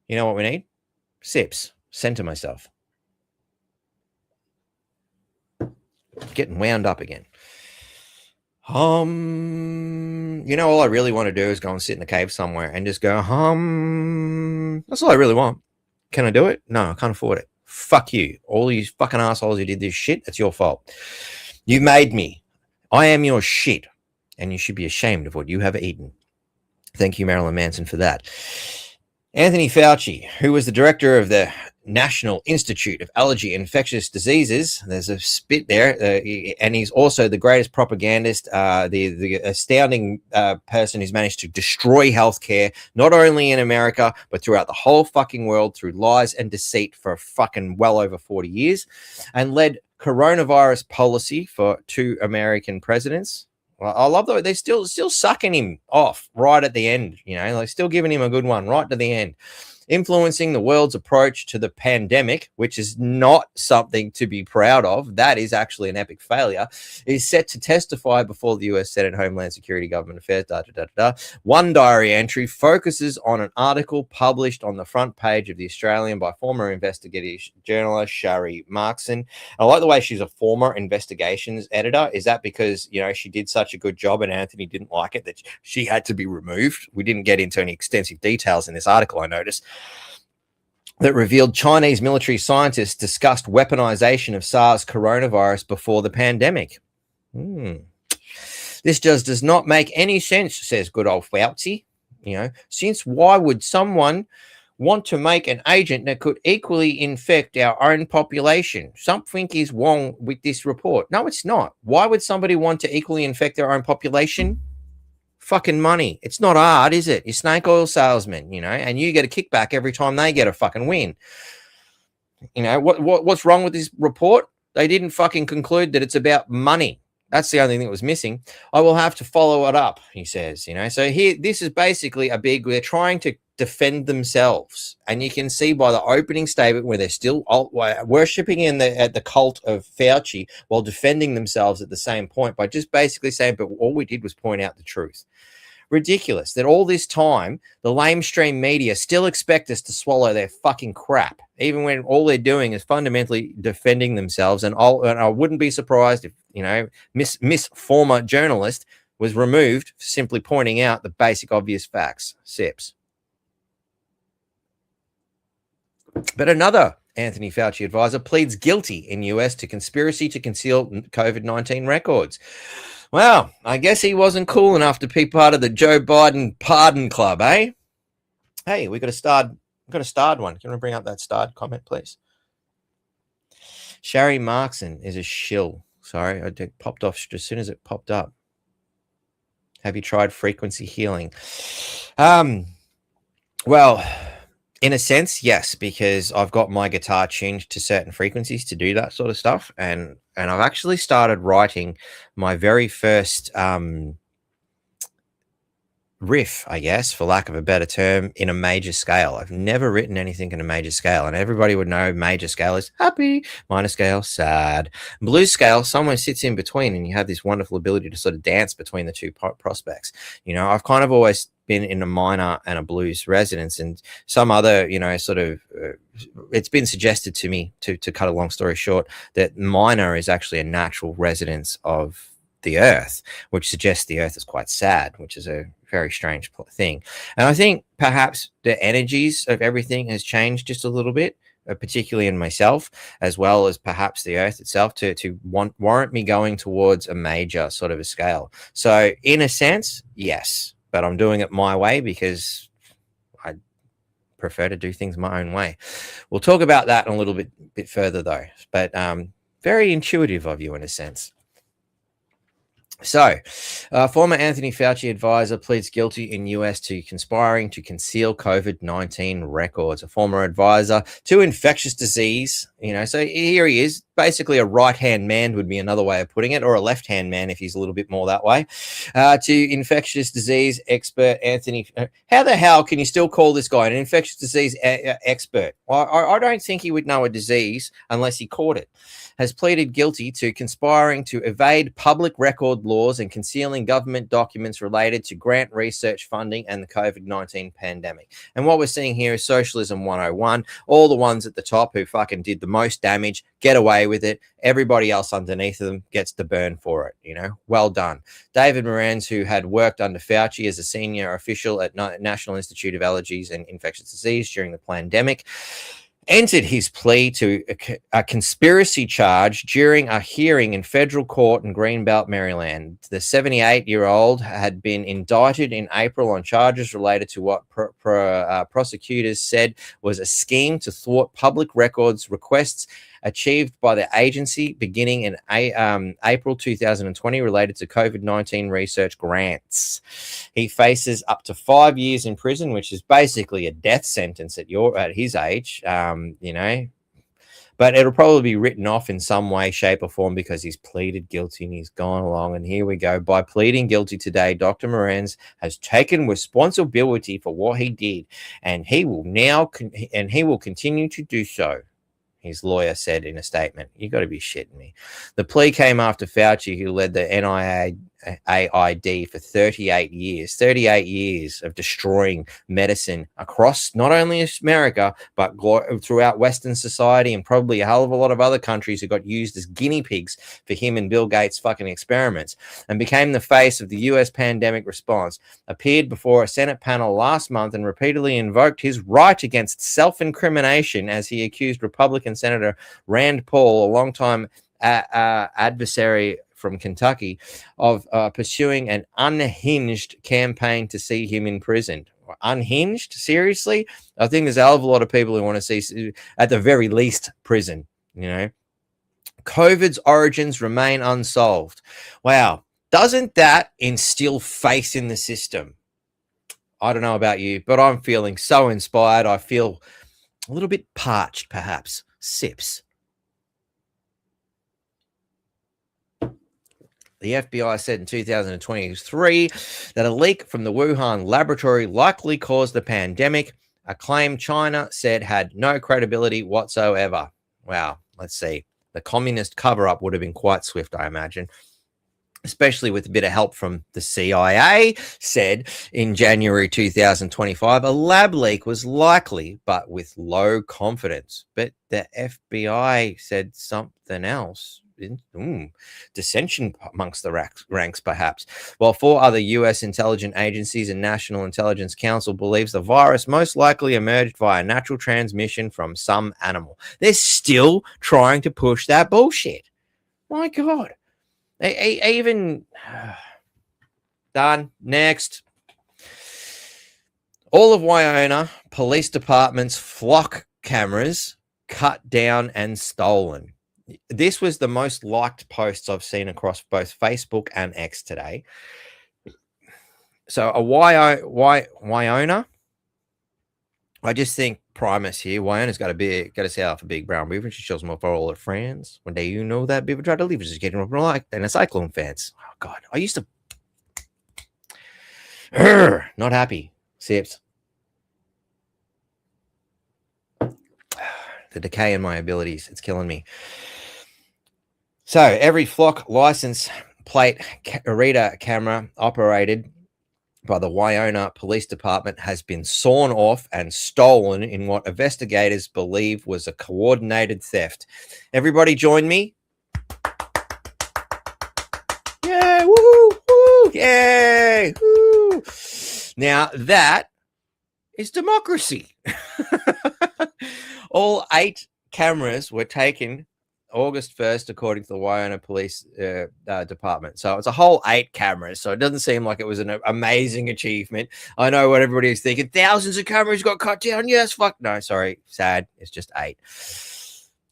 you know what we need? Sips. Center myself. Getting wound up again. All I really want to do is go and sit in a cave somewhere and just go, that's all I really want. Can I do it? No, I can't afford it. Fuck you. All you fucking assholes who did this shit, it's your fault. You made me. I am your shit. And you should be ashamed of what you have eaten. Thank you, Marilyn Manson, for that. Anthony Fauci, who was the director of the National Institute of Allergy and Infectious Diseases, there's a spit there, and he's also the greatest propagandist, the astounding person who's managed to destroy healthcare, not only in America, but throughout the whole fucking world through lies and deceit for fucking well over 40 years, and led coronavirus policy for 2 American presidents. Well, I love that they're still sucking him off right at the end, like still giving him a good one right to the end. Influencing the world's approach to the pandemic, which is not something to be proud of. That is actually an epic failure. Is set to testify before the US Senate Homeland Security Government Affairs. One diary entry focuses on an article published on the front page of The Australian by former investigative journalist Shari Markson. I like the way she's a former investigations editor. Is that because, she did such a good job and Anthony didn't like it that she had to be removed? We didn't get into any extensive details in this article, I noticed, that revealed Chinese military scientists discussed weaponization of SARS coronavirus before the pandemic. This just does not make any sense, says good old Fauci. Since why would someone want to make an agent that could equally infect our own population? Something is wrong with this report. No, it's not. Why would somebody want to equally infect their own population? Fucking money. It's not hard, is it? You're snake oil salesman, and you get a kickback every time they get a fucking win. What's wrong with this report? They didn't fucking conclude that it's about money. That's the only thing that was missing. I will have to follow it up, he says, So here, this is basically they're trying to defend themselves. And you can see by the opening statement where they're still worshipping at the cult of Fauci while defending themselves at the same point by just basically saying, but all we did was point out the truth. Ridiculous that all this time, the lamestream media still expect us to swallow their fucking crap, even when all they're doing is fundamentally defending themselves. And I wouldn't be surprised if, Miss former journalist was removed for simply pointing out the basic obvious facts. Sips. But another Anthony Fauci advisor pleads guilty in US to conspiracy to conceal COVID-19 records. Well, I guess he wasn't cool enough to be part of the Joe Biden pardon club, eh? Hey, we got a starred one. Can we bring up that starred comment, please? Shari Markson is a shill. Sorry, it popped off as soon as it popped up. Have you tried frequency healing? Well, in a sense, yes, because I've got my guitar tuned to certain frequencies to do that sort of stuff. And I've actually started writing my very first riff, I guess, for lack of a better term, in a major scale. I've never written anything in a major scale, and everybody would know major scale is happy, minor scale, sad. Blues scale, someone sits in between, and you have this wonderful ability to sort of dance between the two prospects. I've kind of always been in a minor and a blues residence, and some other, it's been suggested to me, to cut a long story short, that minor is actually a natural residence of the earth, which suggests the earth is quite sad, which is a very strange thing. And I think perhaps the energies of everything has changed just a little bit, particularly in myself, as well as perhaps the earth itself, to warrant me going towards a major sort of a scale. So in a sense, yes, but I'm doing it my way because I prefer to do things my own way. We'll talk about that in a little bit further though, but very intuitive of you in a sense. So, former Anthony Fauci advisor pleads guilty in US to conspiring to conceal COVID-19 records. A former advisor to infectious disease, so here he is, basically a right-hand man would be another way of putting it, or a left-hand man if he's a little bit more that way, to infectious disease expert Anthony. How the hell can you still call this guy an infectious disease expert? Well, I don't think he would know a disease unless he caught it. Has pleaded guilty to conspiring to evade public record laws and concealing government documents related to grant research funding and the COVID-19 pandemic. And what we're seeing here is Socialism 101. All the ones at the top who fucking did the most damage, get away with it. Everybody else underneath them gets to burn for it, you know. Well done. David Morans, who had worked under Fauci as a senior official at National Institute of Allergies and Infectious Disease during the pandemic, entered his plea to a conspiracy charge during a hearing in federal court in Greenbelt, Maryland. The 78-year-old had been indicted in April on charges related to what prosecutors said was a scheme to thwart public records requests achieved by the agency beginning in April 2020 related to COVID-19 research grants. He faces up to 5 years in prison, which is basically a death sentence at his age, you know. But it'll probably be written off in some way, shape, or form because he's pleaded guilty and he's gone along. And here we go. By pleading guilty today, Dr. Morans has taken responsibility for what he did, and he will continue to do so, his lawyer said in a statement. You got to be shitting me. The plea came after Fauci, who led the NIAID for 38 years of destroying medicine across not only America, but throughout Western society and probably a hell of a lot of other countries who got used as guinea pigs for him and Bill Gates' fucking experiments, and became the face of the US pandemic response, appeared before a Senate panel last month and repeatedly invoked his right against self-incrimination as he accused Republican Senator Rand Paul, a longtime adversary from Kentucky, of pursuing an unhinged campaign to see him imprisoned. Unhinged? Seriously? I think there's a hell of a lot of people who want to see, at the very least, prison, you know. COVID's origins remain unsolved. Wow. Doesn't that instill faith in the system? I don't know about you, but I'm feeling so inspired. I feel a little bit parched, perhaps. Sips. The FBI said in 2023 that a leak from the Wuhan laboratory likely caused the pandemic, a claim China said had no credibility whatsoever. Wow, let's see. The communist cover-up would have been quite swift, I imagine, especially with a bit of help from the CIA, said in January 2025, a lab leak was likely, but with low confidence. But the FBI said something else. Dissension amongst the ranks, perhaps. While 4 other U.S. intelligence agencies and National Intelligence Council believes the virus most likely emerged via natural transmission from some animal. They're still trying to push that bullshit. My God. Even done. Next. All of Wyoming police department's flock cameras cut down and stolen. This was the most liked posts I've seen across both Facebook and X today. So a Wyona, I just think Primus here. Wyona's got to say off a big brown beaver. She shows them off for all her friends. One day you know that beaver tried to leave. Just getting up like and a Cyclone fans. Oh God, I used to. Not happy. Sips. The decay in my abilities. It's killing me. So every flock license plate reader camera operated by the Wyoming Police Department has been sawn off and stolen in what investigators believe was a coordinated theft. Everybody join me. Yay! Woo! Woo! Yay! Woo! Now that is democracy. All 8 cameras were taken August 1st, according to the Wyoming Police Department. So it's a whole 8 cameras. So it doesn't seem like it was an amazing achievement. I know what everybody's thinking. Thousands of cameras got cut down. Yes, fuck. No, sorry. Sad. It's just 8.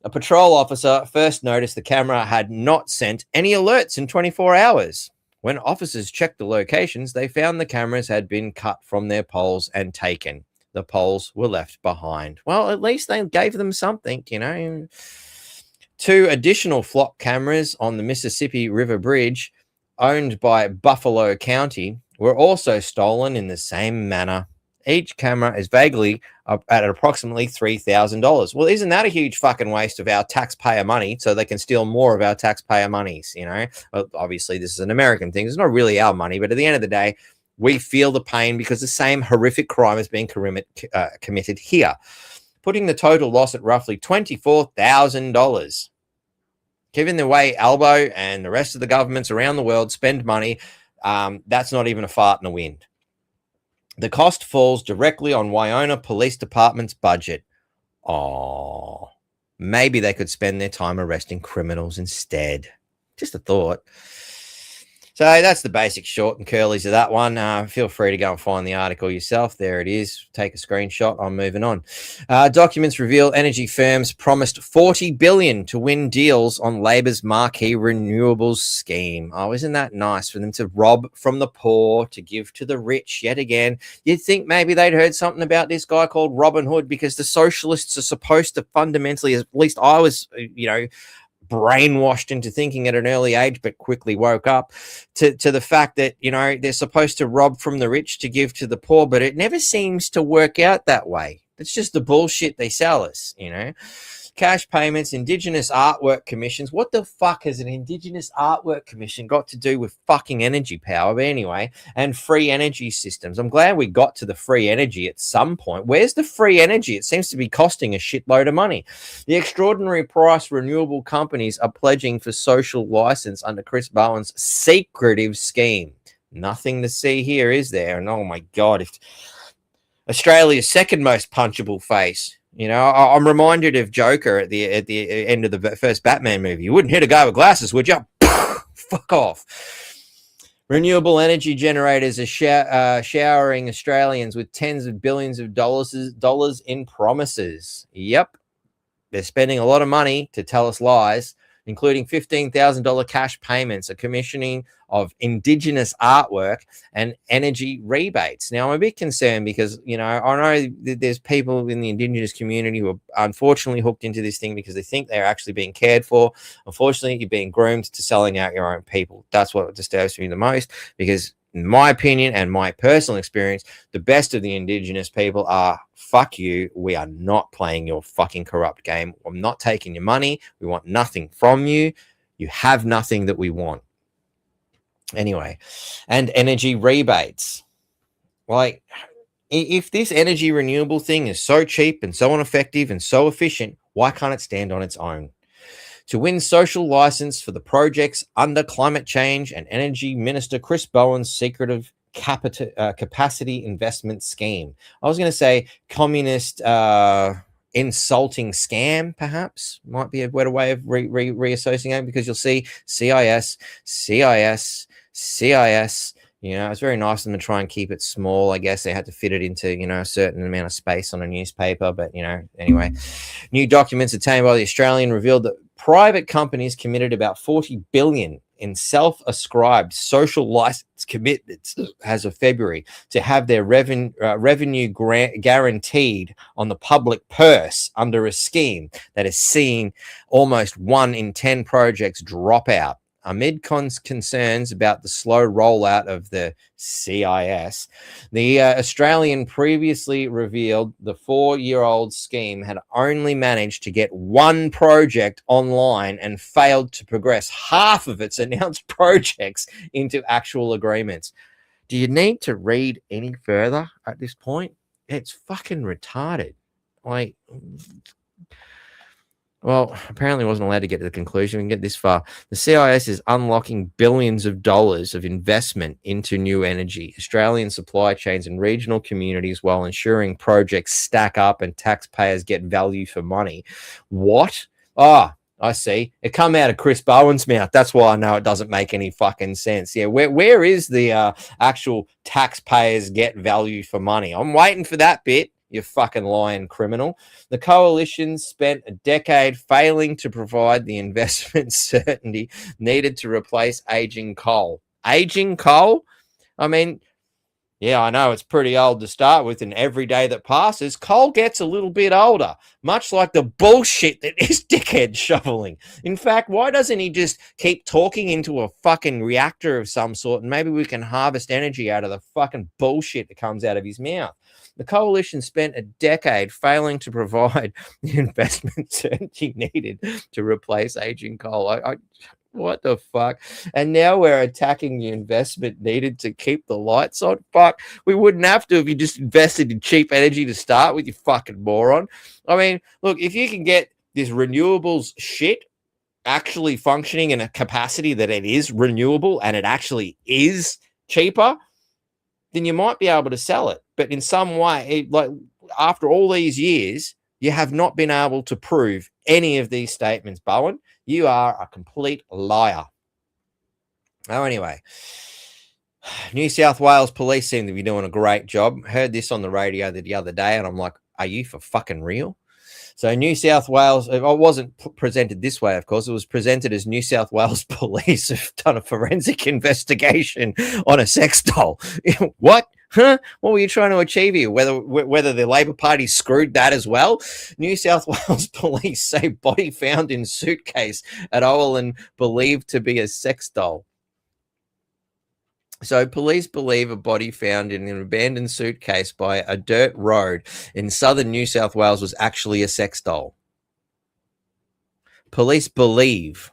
A patrol officer first noticed the camera had not sent any alerts in 24 hours. When officers checked the locations, they found the cameras had been cut from their poles and taken. The poles were left behind. Well, at least they gave them something, you know. 2 additional flock cameras on the Mississippi River Bridge, owned by Buffalo County, were also stolen in the same manner. Each camera is vaguely at approximately $3,000. Well, isn't that a huge fucking waste of our taxpayer money so they can steal more of our taxpayer monies, you know? Well, obviously, this is an American thing. It's not really our money, but at the end of the day, we feel the pain because the same horrific crime is being committed here. putting the total loss at roughly $24,000. Given the way Albo and the rest of the governments around the world spend money, that's not even a fart in the wind. The cost falls directly on Wyona Police Department's budget. Oh, maybe they could spend their time arresting criminals instead. Just a thought. So that's the basic short and curlies of that one. Feel free to go and find the article yourself. There it is. Take a screenshot. I'm moving on. Documents reveal energy firms promised $40 billion to win deals on Labor's marquee renewables scheme. Oh, isn't that nice for them to rob from the poor to give to the rich yet again? You'd think maybe they'd heard something about this guy called Robin Hood, because the socialists are supposed to fundamentally, at least I was, brainwashed into thinking at an early age, but quickly woke up to the fact that, they're supposed to rob from the rich to give to the poor, but it never seems to work out that way. It's just the bullshit they sell us, Cash payments, Indigenous artwork commissions. What the fuck has an Indigenous artwork commission got to do with fucking energy power? But anyway, and free energy systems. I'm glad we got to the free energy at some point. Where's the free energy? It seems to be costing a shitload of money. The extraordinary price renewable companies are pledging for social license under Chris Bowen's secretive scheme. Nothing to see here, is there? And oh my God, if Australia's second most punchable face. I'm reminded of Joker at the end of the first Batman movie. You wouldn't hit a guy with glasses, would you? Fuck off. Renewable energy generators are showering Australians with tens of billions of dollars in promises. Yep. They're spending a lot of money to tell us lies, including $15,000 cash payments, a commissioning of Indigenous artwork, and energy rebates. Now, I'm a bit concerned because, I know that there's people in the Indigenous community who are unfortunately hooked into this thing because they think they're actually being cared for. Unfortunately, you're being groomed to selling out your own people. That's what disturbs me the most, because in my opinion and my personal experience, the best of the Indigenous people are, fuck you, we are not playing your fucking corrupt game. I'm not taking your money. We want nothing from you. You have nothing that we want. Anyway, and energy rebates. Like, if this energy renewable thing is so cheap and so ineffective and so efficient, why can't it stand on its own? To win social license for the projects under climate change and energy minister Chris Bowen's secretive capacity investment scheme. I was going to say communist insulting scam, perhaps, might be a better way of reassociating, because you'll see CIS. It's very nice of them to try and keep it small. I guess they had to fit it into, a certain amount of space on a newspaper. But, anyway, new documents obtained by the Australian revealed that private companies committed about $40 billion in self-ascribed social license commitments as of February to have their revenue guaranteed on the public purse under a scheme that has seen almost 1 in 10 projects drop out. Amid concerns about the slow rollout of the CIS, the Australian previously revealed the 4-year-old scheme had only managed to get 1 project online and failed to progress half of its announced projects into actual agreements. Do you need to read any further at this point? It's fucking retarded. Well, apparently wasn't allowed to get to the conclusion. We can get this far. The CIS is unlocking billions of dollars of investment into new energy, Australian supply chains and regional communities, while ensuring projects stack up and taxpayers get value for money. What? I see. It come out of Chris Bowen's mouth. That's why I know it doesn't make any fucking sense. Yeah, where is the actual taxpayers get value for money? I'm waiting for that bit. You fucking lying criminal. The coalition spent a decade failing to provide the investment certainty needed to replace aging coal. Aging coal? I mean, yeah, I know it's pretty old to start with, and every day that passes, coal gets a little bit older, much like the bullshit that this dickhead's shoveling. In fact, why doesn't he just keep talking into a fucking reactor of some sort, and maybe we can harvest energy out of the fucking bullshit that comes out of his mouth? The coalition spent a decade failing to provide the investment certainty needed to replace aging coal. What the fuck? And now we're attacking the investment needed to keep the lights on. Fuck, we wouldn't have to if you just invested in cheap energy to start with, you fucking moron. I mean, look, if you can get this renewables shit actually functioning in a capacity that it is renewable and it actually is cheaper, then you might be able to sell it. But in some way, like after all these years, you have not been able to prove any of these statements, Bowen. You are a complete liar. Oh, anyway, New South Wales police seem to be doing a great job. Heard this on the radio the other day, and I'm like, are you for fucking real? So New South Wales, it wasn't presented this way, of course. It was presented as New South Wales police have done a forensic investigation on a sex doll. What? Huh? What were you trying to achieve here? Whether the Labor Party screwed that as well? New South Wales police say body found in suitcase at Owen believed to be a sex doll. So police believe a body found in an abandoned suitcase by a dirt road in southern New South Wales was actually a sex doll. Police believe.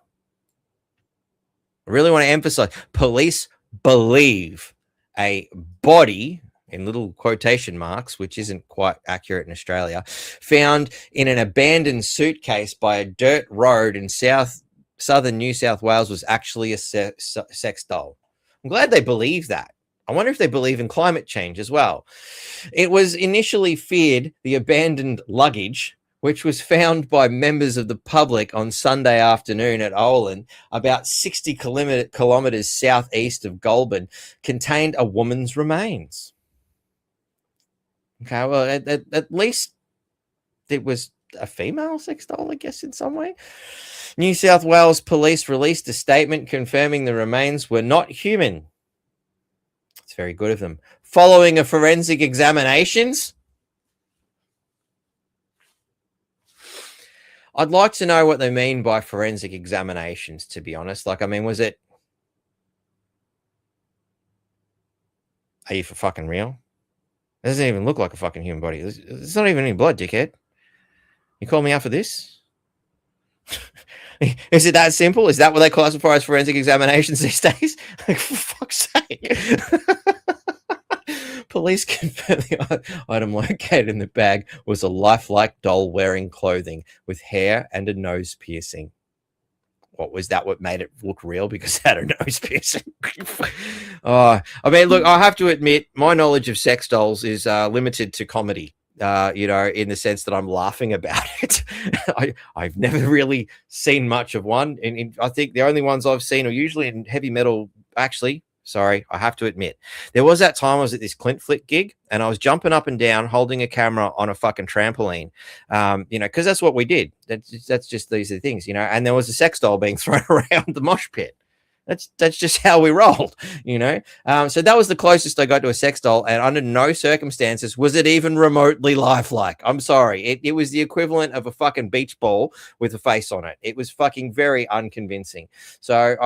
I really want to emphasize, police believe a body, in little quotation marks, which isn't quite accurate in Australia, found in an abandoned suitcase by a dirt road in southern New South Wales was actually a sex doll. I'm glad they believe that. I wonder if they believe in climate change as well. It was initially feared the abandoned luggage, which was found by members of the public on Sunday afternoon at Owen, about 60 kilometres southeast of Goulburn, contained a woman's remains. Okay, well, at least it was a female sex doll, I guess, in some way. New South Wales police released a statement confirming the remains were not human. It's very good of them. Following a forensic examinations. I'd like to know what they mean by forensic examinations, to be honest. Like, I mean, was it... Are you for fucking real? It doesn't even look like a fucking human body. It's not even any blood, dickhead. You call me out for this? Is it that simple? Is that what they classify as forensic examinations these days? Like, for fuck's sake. Police confirmed the item located in the bag was a lifelike doll wearing clothing with hair and a nose piercing. What was that? What made it look real? Because it had a nose piercing. I mean, look, I have to admit, my knowledge of sex dolls is limited to comedy. In the sense that I'm laughing about it. I've never really seen much of one. And I think the only ones I've seen are usually in heavy metal. Actually, sorry, I have to admit. There was that time I was at this Clint Flick gig and I was jumping up and down holding a camera on a fucking trampoline, because that's what we did. That's just these are things, and there was a sex doll being thrown around the mosh pit. That's just how we rolled, So that was the closest I got to a sex doll, and under no circumstances was it even remotely lifelike. I'm sorry. It was the equivalent of a fucking beach ball with a face on it. It was fucking very unconvincing. So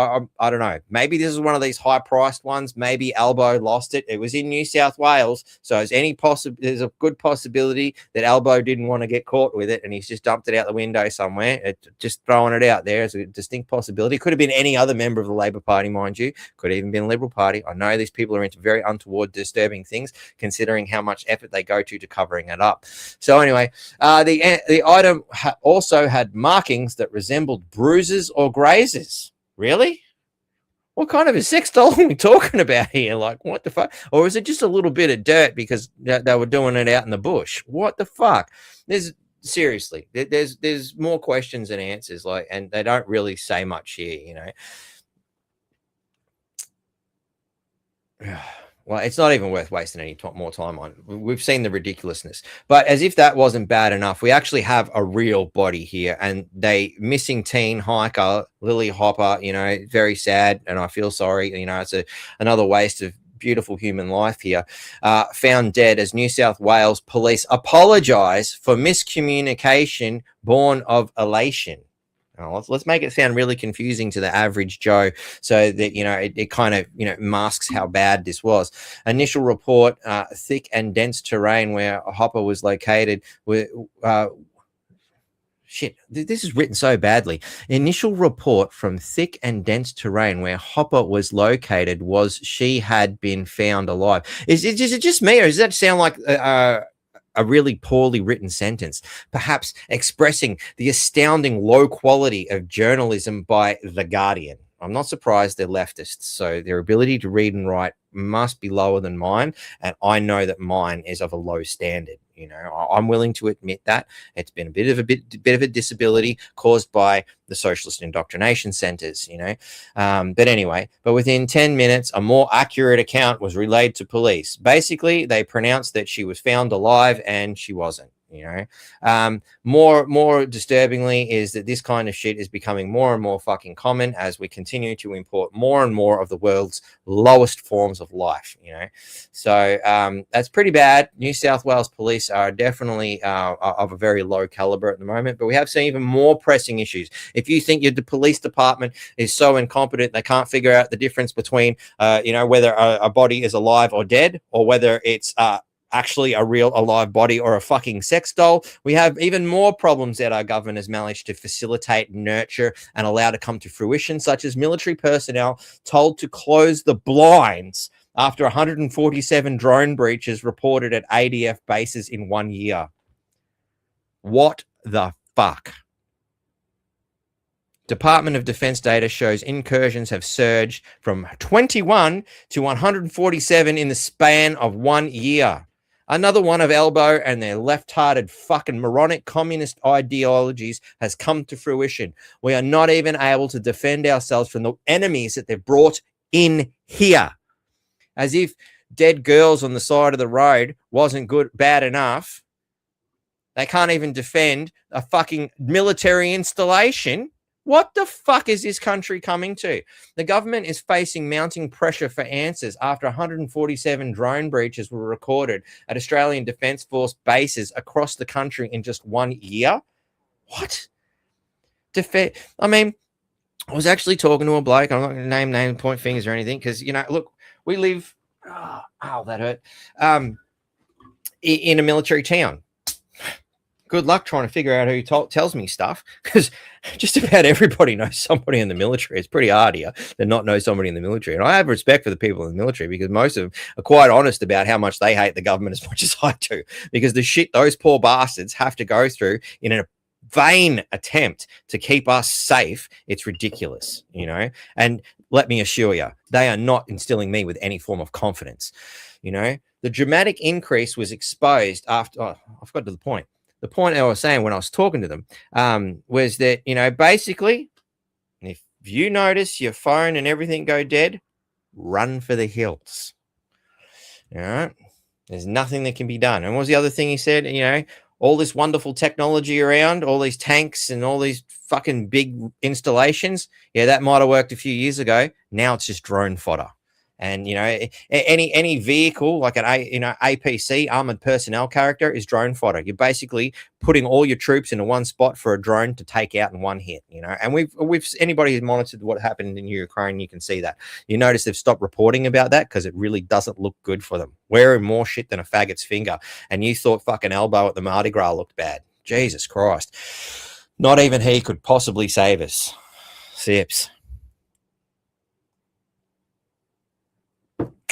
I don't know. Maybe this is one of these high-priced ones. Maybe Albo lost it. It was in New South Wales, so there's a good possibility that Albo didn't want to get caught with it, and he's just dumped it out the window somewhere. Just throwing it out there as a distinct possibility. Could have been any other member of the Labor Party, mind you. Could have even been Liberal Party. I know these people are into very untoward, disturbing things, considering how much effort they go to covering it up. So anyway, the item also had markings that resembled bruises or grazes. Really? What kind of a sex doll are we talking about here? Like, what the fuck? Or is it just a little bit of dirt because they were doing it out in the bush? What the fuck? Seriously, there's more questions than answers, and they don't really say much here, Well, it's not even worth wasting any more time on. We've seen the ridiculousness. But as if that wasn't bad enough, we actually have a real body here. And missing teen hiker, Lily Hopper, very sad. And I feel sorry. It's another waste of beautiful human life here. Found dead as New South Wales police apologise for miscommunication born of elation. Let's make it sound really confusing to the average Joe so that, it kind of, masks how bad this was. Initial report, thick and dense terrain where Hopper was located. shit, this is written so badly. Initial report from thick and dense terrain where Hopper was located was she had been found alive. Is it just me, or does that sound like a really poorly written sentence, perhaps expressing the astounding low quality of journalism by The Guardian? I'm not surprised they're leftists, so their ability to read and write must be lower than mine, and I know that mine is of a low standard. You know, I'm willing to admit that it's been a bit of a disability caused by the socialist indoctrination centers. You know, but anyway, but within 10 minutes, a more accurate account was relayed to police. Basically, they pronounced that she was found alive, and she wasn't. You know, more disturbingly is that this kind of shit is becoming more and more fucking common as we continue to import more and more of the world's lowest forms of life. You know, so that's pretty bad. New South Wales police are definitely of a very low caliber at the moment, but we have seen even more pressing issues. If you think the police department is so incompetent they can't figure out the difference between you know, whether a body is alive or dead, or whether it's actually a real alive body or a fucking sex doll, we have even more problems that our government has managed to facilitate, nurture, and allow to come to fruition, such as military personnel told to close the blinds after 147 drone breaches reported at ADF bases in 1 year. What the fuck? Department of Defense data shows incursions have surged from 21 to 147 in the span of 1 year. Another one of Elbow and their left-hearted fucking moronic communist ideologies has come to fruition. We are not even able to defend ourselves from the enemies that they've brought in here. As if dead girls on the side of the road wasn't bad enough. They can't even defend a fucking military installation. What the fuck is this country coming to? The government is facing mounting pressure for answers after 147 drone breaches were recorded at Australian Defence Force bases across the country in just 1 year. What? I mean, I was actually talking to a bloke. I'm not going to name, point fingers or anything, because, you know, look, we live, that hurt, in a military town. Good luck trying to figure out who tells me stuff, because just about everybody knows somebody in the military. It's pretty hard here to not know somebody in the military. And I have respect for the people in the military, because most of them are quite honest about how much they hate the government as much as I do, because the shit those poor bastards have to go through in a vain attempt to keep us safe, it's ridiculous, you know. And let me assure you, they are not instilling me with any form of confidence. You know, the dramatic increase was exposed after, I forgot to the point. The point I was saying when I was talking to them was that, you know, basically, if you notice your phone and everything go dead, run for the hills. All right? There's nothing that can be done. And what was the other thing he said? You know, all this wonderful technology around, all these tanks and all these fucking big installations. Yeah, that might have worked a few years ago. Now it's just drone fodder. And, you know, any vehicle like an APC, armored personnel character, is drone fodder. You're basically putting all your troops into one spot for a drone to take out in one hit, you know. And we've anybody who's monitored what happened in Ukraine, you can see that. You notice they've stopped reporting about that because it really doesn't look good for them. Wearing more shit than a faggot's finger. And you thought fucking Elbow at the Mardi Gras looked bad. Jesus Christ. Not even he could possibly save us. Sips.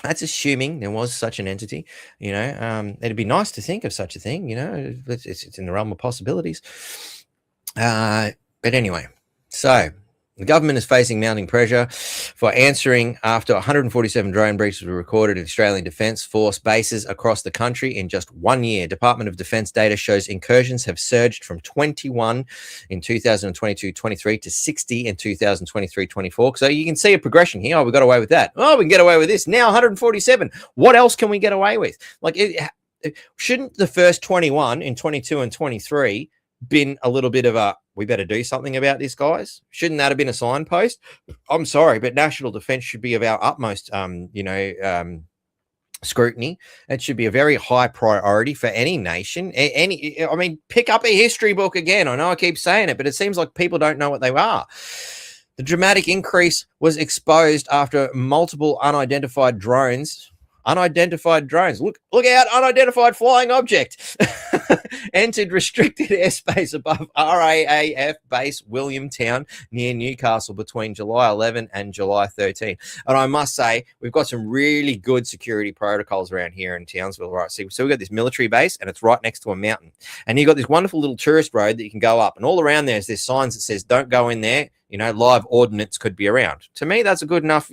That's assuming there was such an entity, you know. It'd be nice to think of such a thing, you know. It's in the realm of possibilities. But anyway, so the government is facing mounting pressure for answering after 147 drone breaches were recorded at Australian Defence Force bases across the country in just 1 year. Department of Defence data shows incursions have surged from 21 in 2022-23 to 60 in 2023-24. So you can see a progression here. Oh, we got away with that. Oh, we can get away with this. Now 147. What else can we get away with? Like, shouldn't the first 21 in 22 and 23 been a little bit of a, we better do something about this, guys? Shouldn't that have been a signpost? I'm sorry, but national defense should be of our utmost, scrutiny. It should be a very high priority for any nation. I mean, pick up a history book again. I know I keep saying it, but it seems like people don't know what they are. The dramatic increase was exposed after multiple unidentified drones. Look out, unidentified flying object. entered restricted airspace above RAAF base Williamtown near Newcastle between July 11 and July 13. And I must say, we've got some really good security protocols around here in Townsville, right? So we've got this military base, and it's right next to a mountain. And you've got this wonderful little tourist road that you can go up. And all around there's signs that says, don't go in there. Live ordnance could be around. To me, that's a good enough,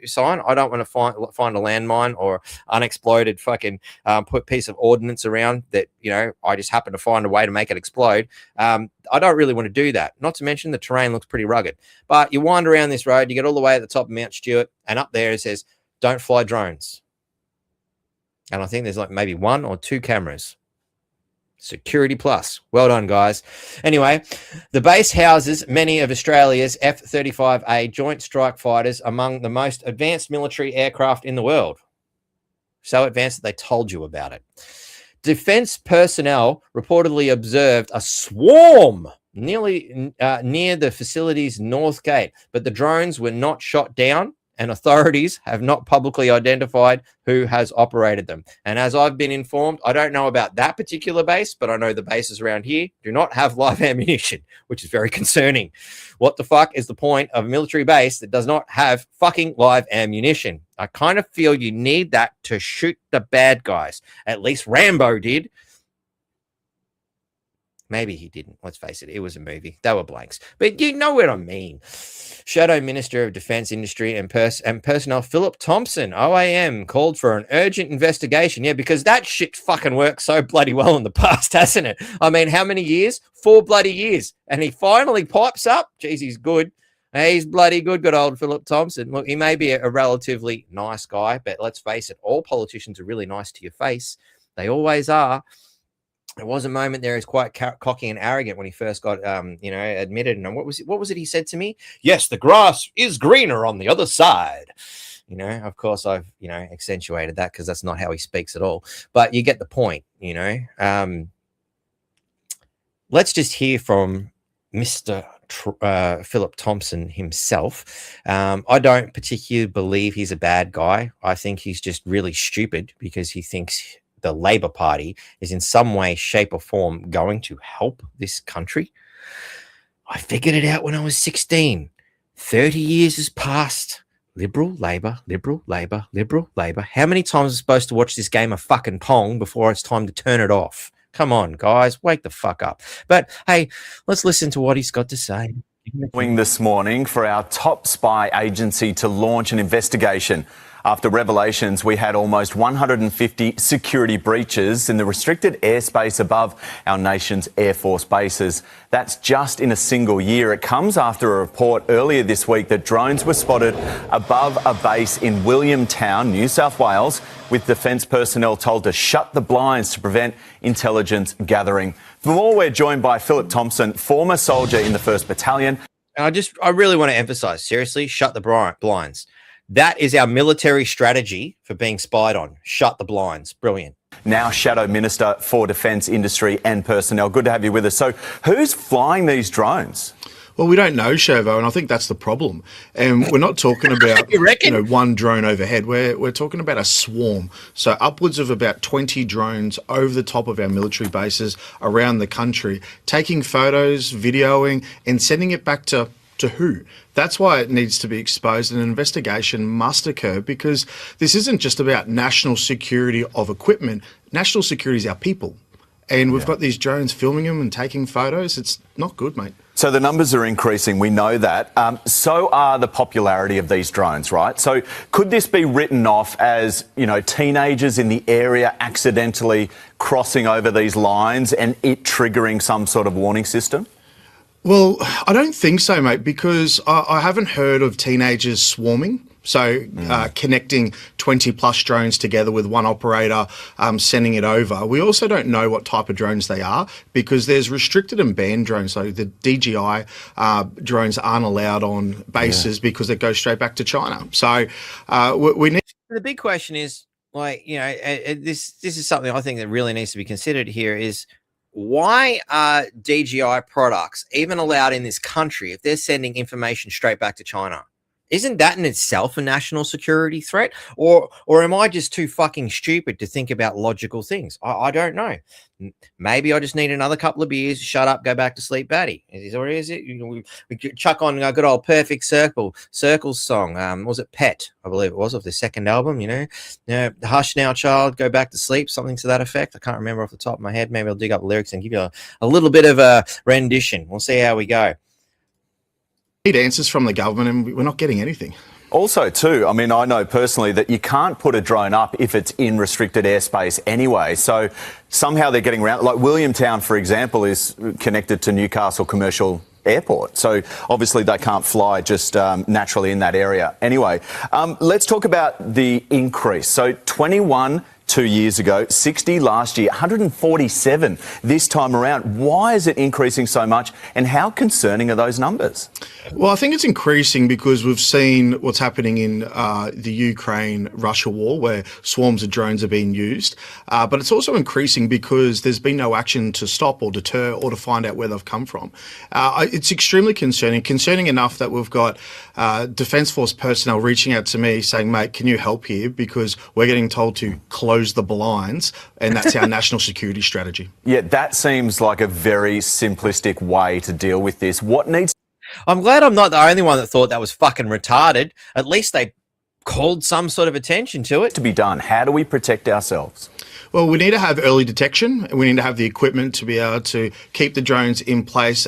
sign. I don't want to find a landmine or unexploded fucking piece of ordnance around that, I just happen to find a way to make it explode. I don't really want to do that. Not to mention the terrain looks pretty rugged. But you wind around this road, you get all the way at the top of Mount Stewart, and up there it says, don't fly drones. And I think there's like maybe 1 or 2 cameras. Security plus. Well done, guys. Anyway, the base houses many of Australia's F-35A Joint Strike Fighters, among the most advanced military aircraft in the world. So advanced that they told you about it. Defense personnel reportedly observed a swarm nearly near the facility's north gate, but the drones were not shot down, and authorities have not publicly identified who has operated them. And as I've been informed, I don't know about that particular base, but I know the bases around here do not have live ammunition, which is very concerning. What the fuck is the point of a military base that does not have fucking live ammunition? I kind of feel you need that to shoot the bad guys. At least Rambo did. Maybe he didn't. Let's face it. It was a movie. They were blanks. But you know what I mean. Shadow Minister of Defence Industry and Personnel Philip Thompson, OAM, called for an urgent investigation. Yeah, because that shit fucking worked so bloody well in the past, hasn't it? I mean, how many years? 4 bloody years. And he finally pipes up. Jeez, he's good. He's bloody good, good old Philip Thompson. Look, he may be a relatively nice guy, but let's face it, all politicians are really nice to your face. They always are. There was a moment there he's quite cocky and arrogant when he first got, admitted. And what was it he said to me? Yes, the grass is greener on the other side. Of course, I've, accentuated that because that's not how he speaks at all. But you get the point, Let's just hear from Mr. Philip Thompson himself. I don't particularly believe he's a bad guy. I think he's just really stupid because he thinks the Labor Party is in some way, shape or form going to help this country. I figured it out when I was 16. 30 years has passed. Liberal, Labor, Liberal, Labor, Liberal, Labor. How many times am I supposed to watch this game of fucking Pong before it's time to turn it off? Come on, guys, wake the fuck up. But hey, let's listen to what he's got to say. This morning for our top spy agency to launch an investigation after revelations we had almost 150 security breaches in the restricted airspace above our nation's Air Force bases. That's just in a single year. It comes after a report earlier this week that drones were spotted above a base in Williamtown, New South Wales, with defence personnel told to shut the blinds to prevent intelligence gathering. For more, we're joined by Philip Thompson, former soldier in the 1st Battalion. I really want to emphasise, seriously, shut the blinds. That is our military strategy for being spied on. Shut the blinds. Brilliant. Now Shadow Minister for Defence Industry and Personnel. Good to have you with us. So who's flying these drones? Well, we don't know, Chauveau, and I think that's the problem. And we're not talking about one drone overhead. We're talking about a swarm. So upwards of about 20 drones over the top of our military bases around the country, taking photos, videoing, and sending it back to who? That's why it needs to be exposed, and an investigation must occur, because this isn't just about national security of equipment. National security is our people. And we've got these drones filming them and taking photos. It's not good, mate. So the numbers are increasing, we know that. So are the popularity of these drones, right? So could this be written off as, teenagers in the area accidentally crossing over these lines and it triggering some sort of warning system? Well, I don't think so, mate, because I haven't heard of teenagers swarming. So connecting 20 plus drones together with one operator, sending it over. We also don't know what type of drones they are, because there's restricted and banned drones. So the DJI drones aren't allowed on bases because they go straight back to China. So we need. The big question is, this is something I think that really needs to be considered here is, why are DJI products even allowed in this country if they're sending information straight back to China? Isn't that in itself a national security threat? Or am I just too fucking stupid to think about logical things? I don't know. Maybe I just need another couple of beers, shut up, go back to sleep, Batty. Or is it? We chuck on a good old Perfect Circles song. Was it Pet? I believe it was, of the second album, Hush Now Child, Go Back to Sleep, something to that effect. I can't remember off the top of my head. Maybe I'll dig up lyrics and give you a little bit of a rendition. We'll see how we go. Need answers from the government and we're not getting anything. Also, too, I mean, I know personally that you can't put a drone up if it's in restricted airspace anyway. So somehow they're getting around. Like Williamtown, for example, is connected to Newcastle Commercial Airport. So obviously they can't fly just naturally in that area. Anyway, let's talk about the increase. So 21 2 years ago, 60 last year, 147 this time around. Why is it increasing so much and how concerning are those numbers? Well, I think it's increasing because we've seen what's happening in the Ukraine-Russia war where swarms of drones are being used. But it's also increasing because there's been no action to stop or deter or to find out where they've come from. It's extremely concerning enough that we've got Defence Force personnel reaching out to me saying, mate, can you help here? Because we're getting told to close the blinds, and that's our national security strategy. Yeah, that seems like a very simplistic way to deal with this. What needs... I'm glad I'm not the only one that thought that was fucking retarded. At least they called some sort of attention to it. To be done, how do we protect ourselves? Well, we need to have early detection, and we need to have the equipment to be able to keep the drones in place.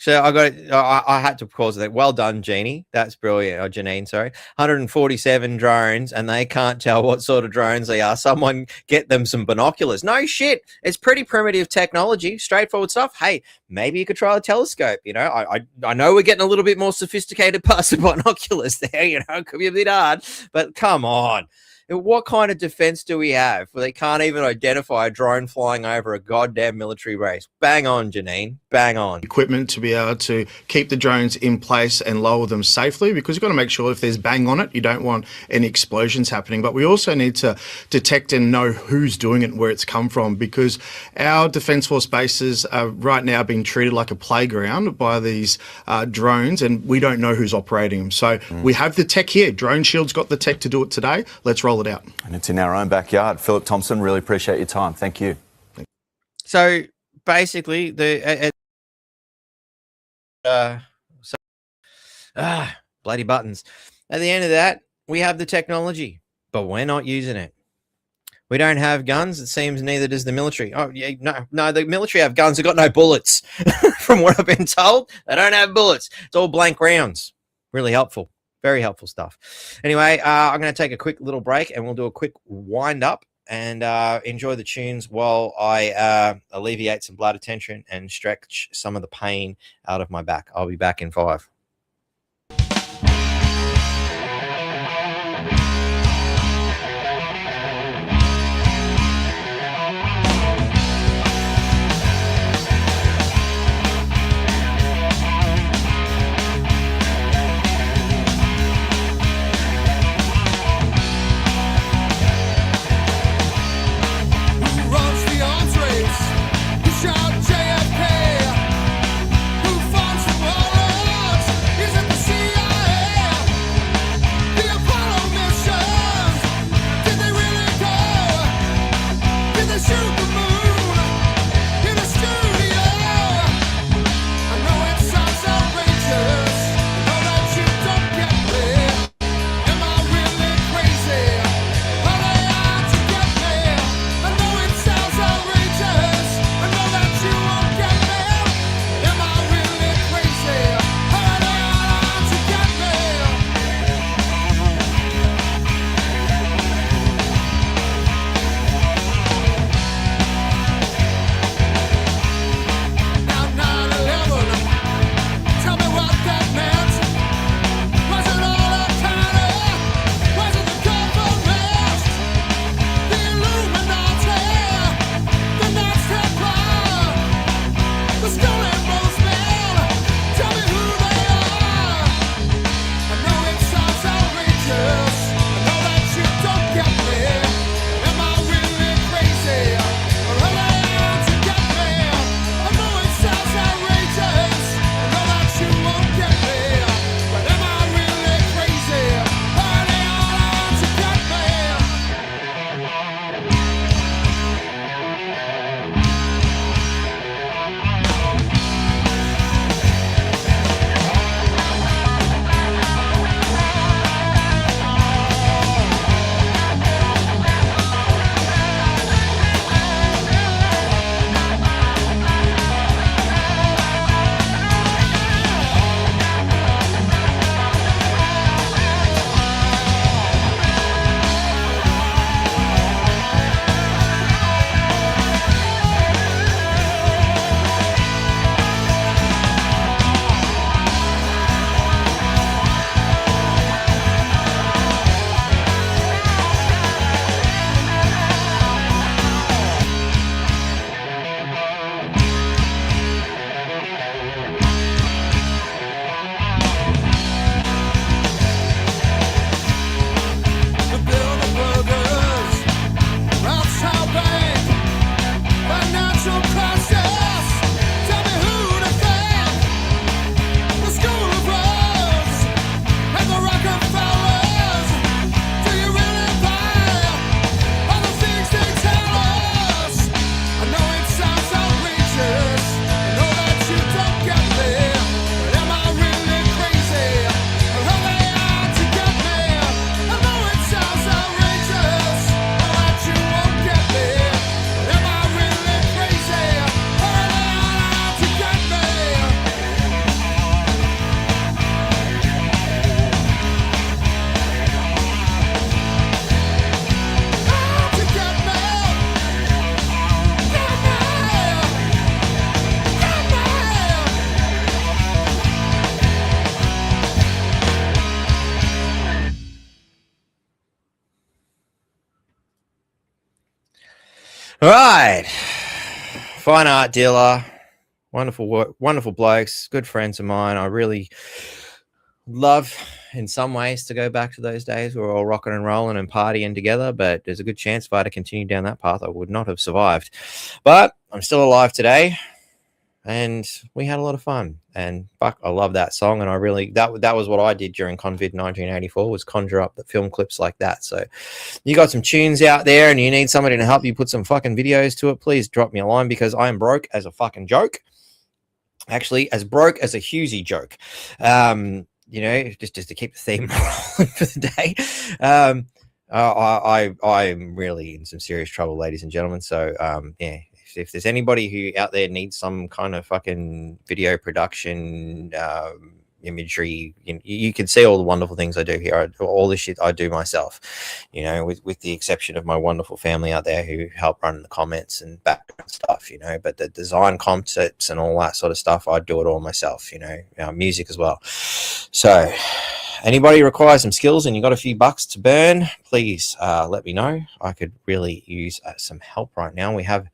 So I had to pause that. Well done, Jeannie. That's brilliant. Or Janine, sorry. 147 drones, and they can't tell what sort of drones they are. Someone get them some binoculars. No shit. It's pretty primitive technology, straightforward stuff. Hey, maybe you could try a telescope. I know we're getting a little bit more sophisticated past the binoculars there. It could be a bit hard, but come on. What kind of defense do we have where they can't even identify a drone flying over a goddamn military base? Bang on, Janine. Bang on. Equipment to be able to keep the drones in place and lower them safely, because you've got to make sure if there's bang on it, you don't want any explosions happening. But we also need to detect and know who's doing it and where it's come from, because our Defence Force bases are right now being treated like a playground by these drones, and we don't know who's operating them. So we have the tech here. Drone Shield's got the tech to do it today. Let's roll it out. And it's in our own backyard. Philip Thompson, really appreciate your time. Thank you. So basically, bloody buttons. At the end of that, we have the technology, but we're not using it. We don't have guns. It seems neither does the military. Oh, yeah, no, the military have guns. They've got no bullets. From what I've been told, they don't have bullets. It's all blank rounds. Really helpful. Very helpful stuff. Anyway, I'm going to take a quick little break and we'll do a quick wind up and enjoy the tunes while I alleviate some bladder tension and stretch some of the pain out of my back. I'll be back in 5. Shout JFK, who funds the warlords? All right. Fine art dealer. Wonderful work, wonderful blokes, good friends of mine. I really love in some ways to go back to those days where we're all rocking and rolling and partying together, but there's a good chance if I had continued down that path, I would not have survived. But I'm still alive today, and we had a lot of fun. And fuck, I love that song, and I really that was what I did during Convid 1984 was conjure up the film clips like that. So you got some tunes out there and you need somebody to help you put some fucking videos to it, please drop me a line, because I am broke as a fucking joke. Actually, as broke as a Husey joke. You know, just to keep the theme rolling for the day. I'm really in some serious trouble, ladies and gentlemen. So, yeah, if there's anybody who out there needs some kind of fucking video production, imagery, you can see all the wonderful things I do here. All the shit I do myself, you know, with the exception of my wonderful family out there who help run the comments and background stuff, you know, but the design concepts and all that sort of stuff, I do it all myself, you know, music as well. So anybody requires some skills and you got a few bucks to burn, please let me know. I could really use some help right now. We have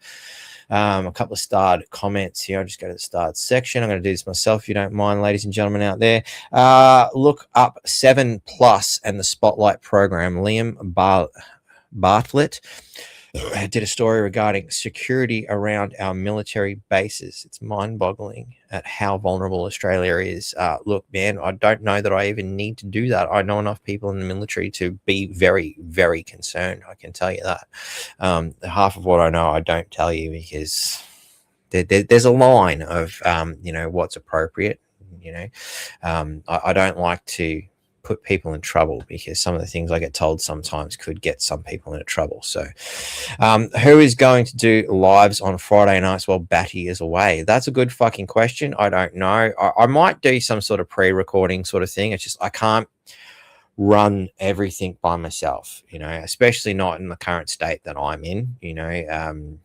a couple of starred comments here. I'll just go to the starred section. I'm going to do this myself if you don't mind, ladies and gentlemen out there. Look up 7+ and the Spotlight program. Liam Bartlett did a story regarding security around our military bases. It's mind-boggling at how vulnerable Australia is. Look, man, I don't know that I even need to do that. I know enough people in the military to be very, very concerned. I can tell you that. Half of what I know, I don't tell you, because there's a line of, you know, what's appropriate. You know, I don't like to put people in trouble, because some of the things I get told sometimes could get some people into trouble. So who is going to do lives on Friday nights while Batty is away? That's a good fucking question. I don't know. I might do some sort of pre-recording sort of thing. It's just I can't run everything by myself, you know, especially not in the current state that I'm in. You know,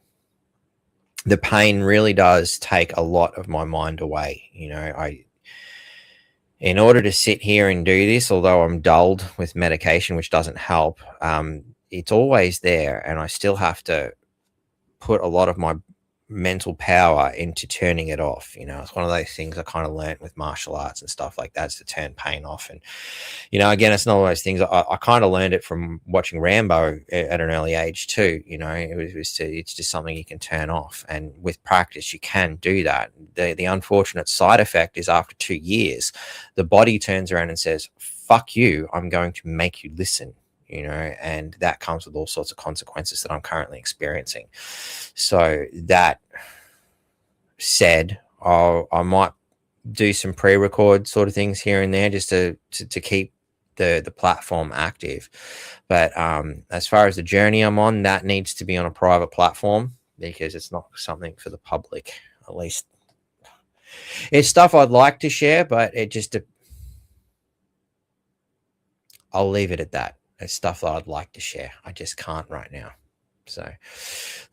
the pain really does take a lot of my mind away. You know, in order to sit here and do this, although I'm dulled with medication, which doesn't help, it's always there. And I still have to put a lot of my mental power into turning it off. You know, it's one of those things I kind of learned with martial arts and stuff like that, is to turn pain off. And, you know, again, it's not one of those things. I kind of learned it from watching Rambo at an early age too. You know, it's just something you can turn off. And with practice, you can do that. The unfortunate side effect is after 2 years, the body turns around and says, fuck you, I'm going to make you listen. You know, and that comes with all sorts of consequences that I'm currently experiencing. So that said, I might do some pre-record sort of things here and there just to keep the platform active. But as far as the journey I'm on, that needs to be on a private platform, because it's not something for the public. At least it's stuff I'd like to share, but it just I'll leave it at that. It's stuff that I'd like to share. I just can't right now. So,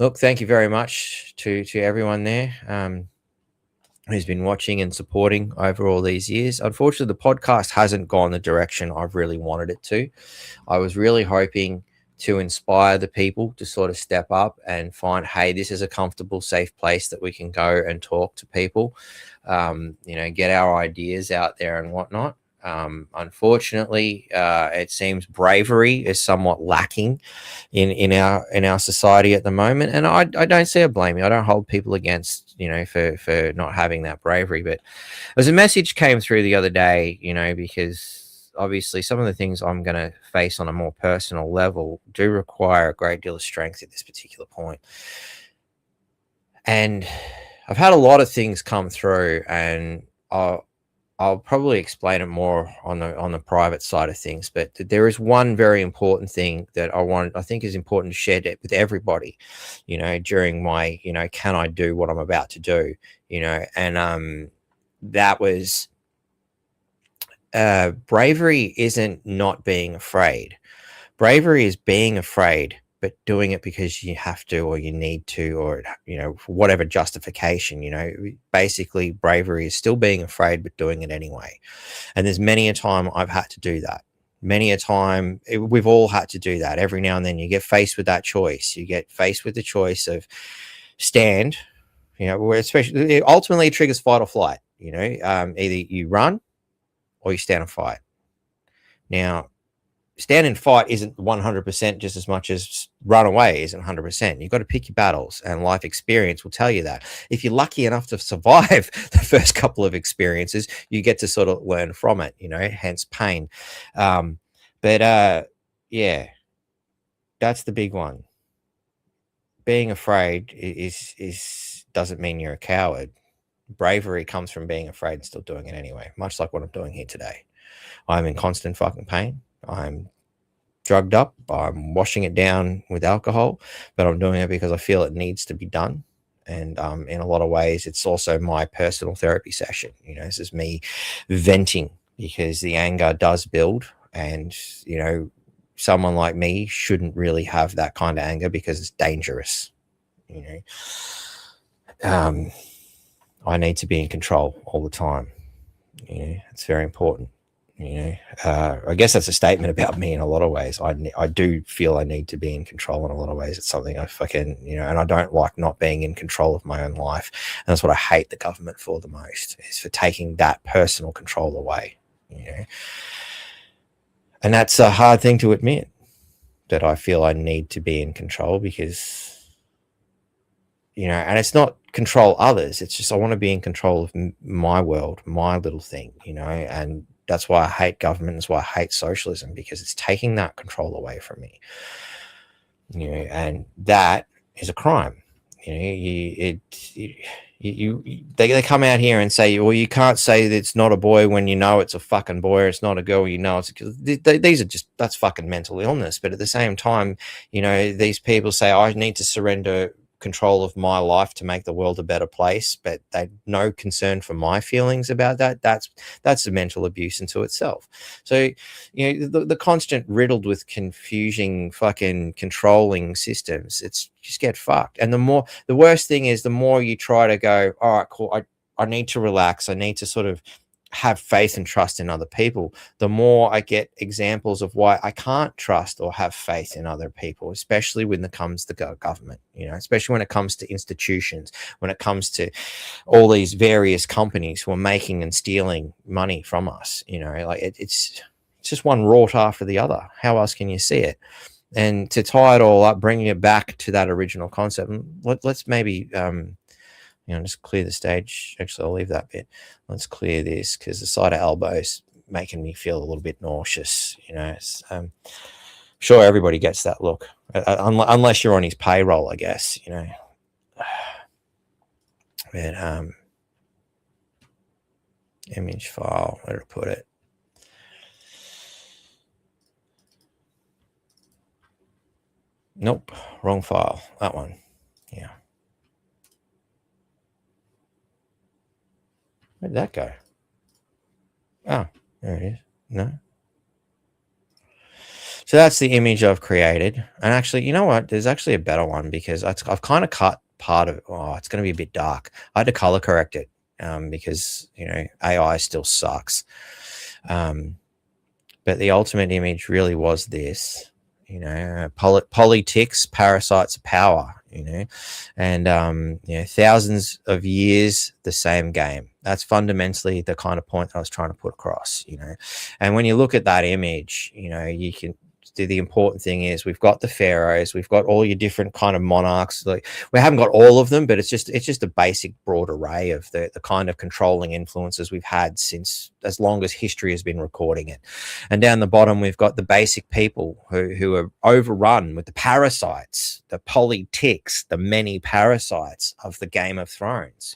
look, thank you very much to everyone there who's been watching and supporting over all these years. Unfortunately, the podcast hasn't gone the direction I've really wanted it to. I was really hoping to inspire the people to sort of step up and find, hey, this is a comfortable, safe place that we can go and talk to people, you know, get our ideas out there and whatnot. Unfortunately, it seems bravery is somewhat lacking in our society at the moment, and I don't see a blame. I don't hold people against, you know, for not having that bravery. But as a message came through the other day, you know, because obviously some of the things I'm going to face on a more personal level do require a great deal of strength at this particular point. And I've had a lot of things come through, and I'll probably explain it more on the private side of things, but there is one very important thing that I think is important to share with everybody, you know, during my, you know, can I do what I'm about to do, you know, and that was bravery isn't not being afraid. Bravery is being afraid, but doing it because you have to, or you need to, or, you know, for whatever justification. You know, basically bravery is still being afraid, but doing it anyway. And there's many a time I've had to do that, Many a time, we've all had to do that. Every now and then you get faced with that choice. You get faced with the choice of stand, where especially ultimately it triggers fight or flight. Either you run or you stand and fight. Now, stand and fight isn't 100% just as much as run away isn't 100%. You've got to pick your battles, and life experience will tell you that. If you're lucky enough to survive the first couple of experiences, you get to sort of learn from it, hence pain. Yeah, that's the big one. Being afraid is doesn't mean you're a coward. Bravery comes from being afraid and still doing it anyway, much like what I'm doing here today. I'm in constant fucking pain. I'm drugged up. I'm washing it down with alcohol, but I'm doing it because I feel it needs to be done. And in a lot of ways, it's also my personal therapy session. This is me venting because the anger does build, and someone like me shouldn't really have that kind of anger because it's dangerous. I need to be in control all the time. It's very important. I guess that's a statement about me in a lot of ways. I do feel I need to be in control in a lot of ways. It's something I fucking, and I don't like not being in control of my own life. And that's what I hate the government for the most, is for taking that personal control away, And that's a hard thing to admit, that I feel I need to be in control because, and it's not control others. It's just I want to be in control of my world, my little thing, and that's why I hate government. That's why I hate socialism, because it's taking that control away from me. And that is a crime. They come out here and say, well, you can't say that it's not a boy when it's a fucking boy, or it's not a girl, it's these are just, that's fucking mental illness. But at the same time, these people say, I need to surrender control of my life to make the world a better place, but they no concern for my feelings about that. That's a mental abuse into itself. So the constant riddled with confusing fucking controlling systems, it's just get fucked. And the worst thing is, the more you try to go, all right, cool, I need to relax, I need to sort of have faith and trust in other people, the more I get examples of why I can't trust or have faith in other people, especially when it comes to government, especially when it comes to institutions, when it comes to all these various companies who are making and stealing money from us. It's just one rort after the other. How else can you see it? And to tie it all up, bringing it back to that original concept, let's maybe just clear the stage. Actually, I'll leave that bit. Let's clear this, because the side of elbows making me feel a little bit nauseous. It's, sure, everybody gets that look, unless you're on his payroll, I guess. But image file, where to put it? Nope, wrong file. That one. Yeah. Where'd that go? Oh, there it is. No. So that's the image I've created. And actually, you know what? There's actually a better one, because I've kind of cut part of it. Oh, it's going to be a bit dark. I had to color correct it because, AI still sucks. But the ultimate image really was this, Poly-Tics, parasites of power, and, thousands of years, the same game. That's fundamentally the kind of point that I was trying to put across, And when you look at that image, you can do, the important thing is, we've got the pharaohs, we've got all your different kind of monarchs. Like, we haven't got all of them, but it's just a basic broad array of the kind of controlling influences we've had since as long as history has been recording it. And down the bottom, we've got the basic people who are overrun with the parasites, the Poly-Tics, the many parasites of the Game of Thrones,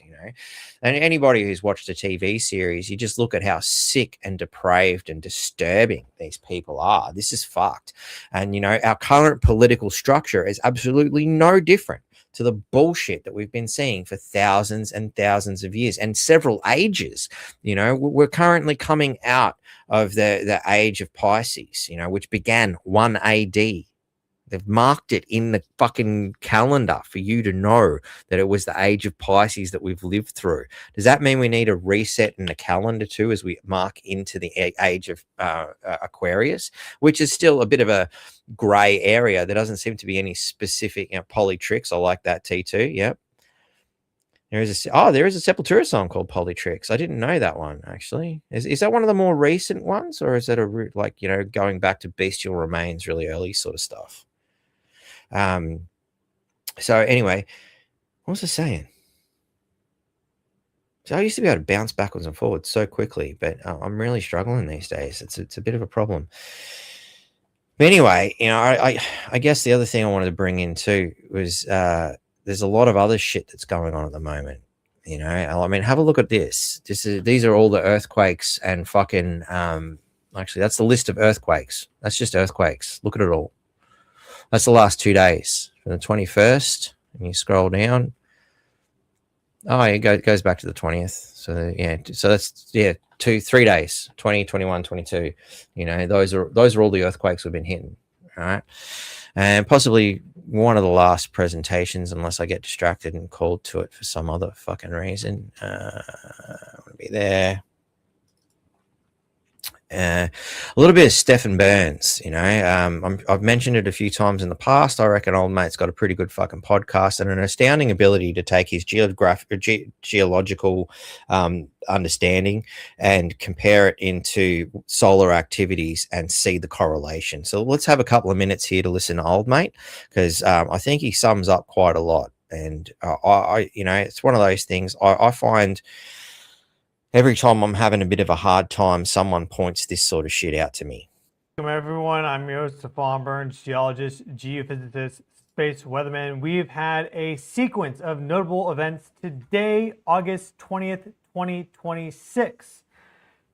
And anybody who's watched a TV series, you just look at how sick and depraved and disturbing these people are. This is fucked. And, our current political structure is absolutely no different to the bullshit that we've been seeing for thousands and thousands of years and several ages. We're currently coming out of the age of Pisces, which began 1 AD. They've marked it in the fucking calendar for you to know that it was the age of Pisces that we've lived through. Does that mean we need a reset in the calendar too as we mark into the age of Aquarius, which is still a bit of a grey area? There doesn't seem to be any specific, Poly-Tics. I like that, T2. Yep. There is a Sepultura song called Poly-Tics. I didn't know that one, actually. Is that one of the more recent ones, or is that going back to Bestial Remains, really early sort of stuff? So anyway, what was I saying? So I used to be able to bounce backwards and forwards so quickly, but I'm really struggling these days. It's a bit of a problem. But anyway, I guess the other thing I wanted to bring in too was there's a lot of other shit that's going on at the moment. I mean, have a look at this. These are all the earthquakes and fucking actually that's the list of earthquakes. That's just earthquakes. Look at it all. That's the last 2 days from the 21st, and you scroll down. Oh, it goes back to the 20th. So yeah, so that's 3 days, 20, 21, 22. Those are all the earthquakes we've been hitting. All right. And possibly one of the last presentations, unless I get distracted and called to it for some other fucking reason. I want to be there. A little bit of Stephen Burns, I've mentioned it a few times in the past. I reckon old mate's got a pretty good fucking podcast and an astounding ability to take his geological understanding and compare it into solar activities and see the correlation. So let's have a couple of minutes here to listen to old mate, because I think he sums up quite a lot. And it's one of those things I find. Every time I'm having a bit of a hard time, someone points this sort of shit out to me. Welcome everyone, I'm your host, Stefan Burns, geologist, geophysicist, space weatherman. We've had a sequence of notable events today, August 20th, 2026.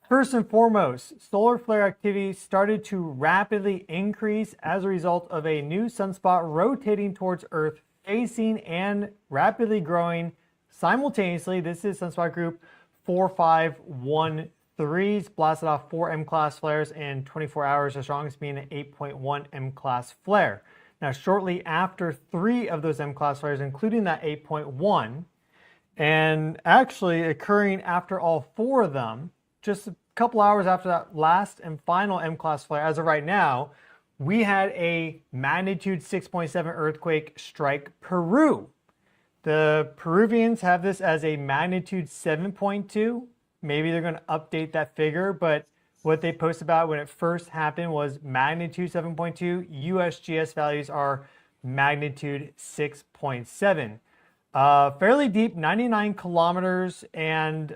First and foremost, solar flare activity started to rapidly increase as a result of a new sunspot rotating towards Earth, facing and rapidly growing simultaneously. This is sunspot group 4513's blasted off 4 M-class flares in 24 hours, the strongest being an 8.1 M-class flare. Now, shortly after 3 of those M-class flares, including that 8.1, and actually occurring after all 4 of them, just a couple hours after that last and final M-class flare, as of right now, we had a magnitude 6.7 earthquake strike Peru. The Peruvians have this as a magnitude 7.2. Maybe they're going to update that figure, but what they post about when it first happened was magnitude 7.2. USGS values are magnitude 6.7. Fairly deep, 99 kilometers, and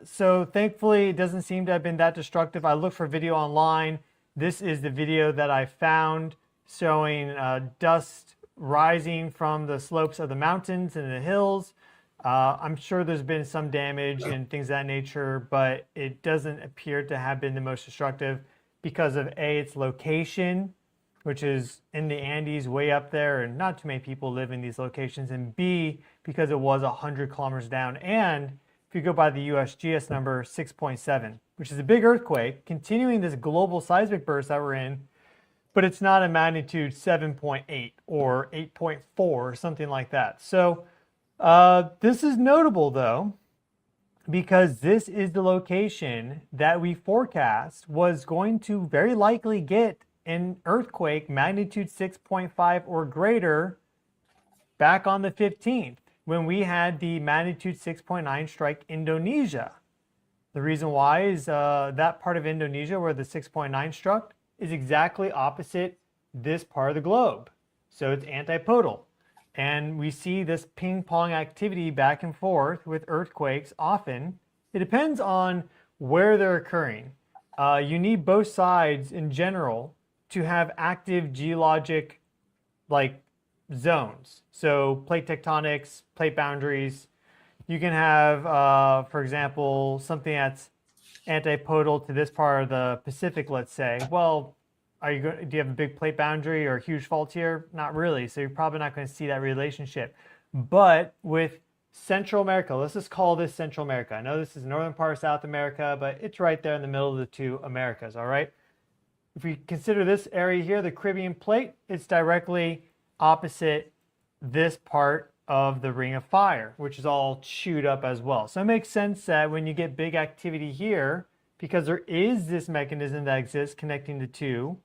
so thankfully it doesn't seem to have been that destructive. I looked for video online. This is the video that I found showing dust rising from the slopes of the mountains and the hills. I'm sure there's been some damage and things of that nature, but it doesn't appear to have been the most destructive because of A, its location, which is in the Andes way up there, and not too many people live in these locations, and B, because it was 100 kilometers down. And if you go by the USGS number 6.7, which is a big earthquake, continuing this global seismic burst that we're in, but it's not a magnitude 7.8 or 8.4 or something like that. So this is notable though, because this is the location that we forecast was going to very likely get an earthquake magnitude 6.5 or greater back on the 15th when we had the magnitude 6.9 strike Indonesia. The reason why is that part of Indonesia where the 6.9 struck is exactly opposite this part of the globe. So it's antipodal. And we see this ping pong activity back and forth with earthquakes often. It depends on where they're occurring. You need both sides in general to have active geologic zones. So plate tectonics, plate boundaries. You can have, for example, something that's antipodal to this part of the Pacific, let's say. Well, do you have a big plate boundary or huge faults here? Not really, so you're probably not going to see that relationship. But with Central America, let's just call this Central America. I know this is northern part of South America, but it's right there in the middle of the two Americas, all right? if we consider this area here, the Caribbean plate, it's directly opposite this part of the Ring of Fire, which is all chewed up as well. So it makes sense that when you get big activity here, because there is this mechanism that exists connecting the two,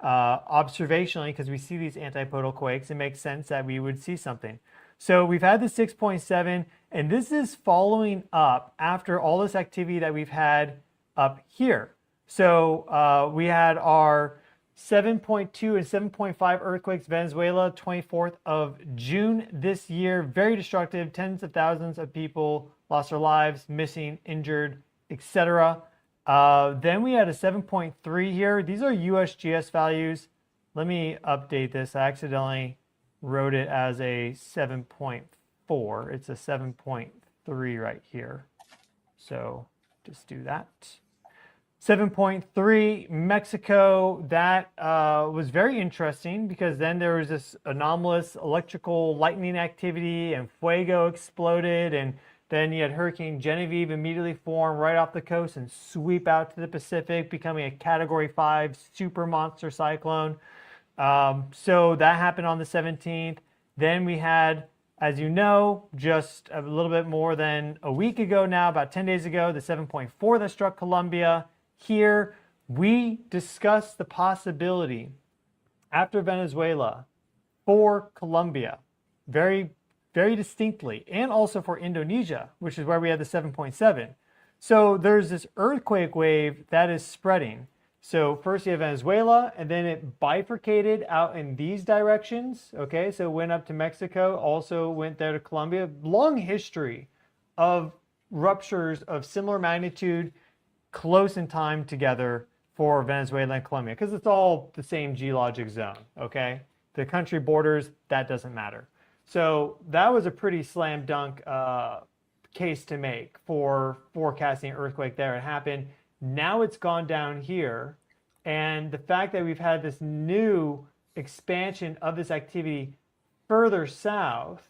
observationally, because we see these antipodal quakes, it makes sense that we would see something. So we've had the 6.7, and this is following up after all this activity that we've had up here. So we had our 7.2 and 7.5 earthquakes, Venezuela, 24th of June this year. Very destructive. Tens of thousands of people lost their lives, missing, injured, etc. Then we had a 7.3 here. These are USGS values. Let me update this. I accidentally wrote it as a 7.4. It's a 7.3 right here. So just do that. 7.3 Mexico, that was very interesting because then there was this anomalous electrical lightning activity and fuego exploded, and then you had Hurricane Genevieve immediately form right off the coast and sweep out to the Pacific, becoming a Category 5 super monster cyclone. So that happened on the 17th. Then we had, as you know, just a little bit more than a week ago now, about 10 days ago, the 7.4 that struck Colombia. Here, we discussed the possibility after Venezuela for Colombia, very, very distinctly, and also for Indonesia, which is where we had the 7.7. So there's this earthquake wave that is spreading. So first you have Venezuela, and then it bifurcated out in these directions. Okay, so it went up to Mexico, also went there to Colombia. Long history of ruptures of similar magnitude, close in time together for Venezuela and Colombia, because it's all the same geologic zone, okay? The country borders, that doesn't matter. So that was a pretty slam dunk case to make for forecasting an earthquake there. It happened. Now it's gone down here. And the fact that we've had this new expansion of this activity further south,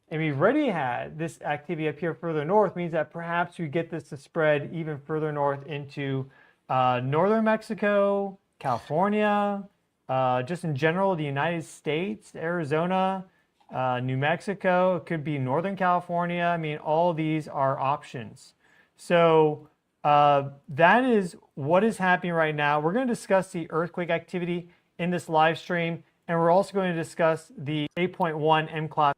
and we've already had this activity up here further north, means that perhaps we get this to spread even further north into northern Mexico, California, just in general, the United States, Arizona, New Mexico. It could be Northern California. I mean, all these are options. So that is what is happening right now. We're going to discuss the earthquake activity in this live stream, and we're also going to discuss the 8.1 M-class.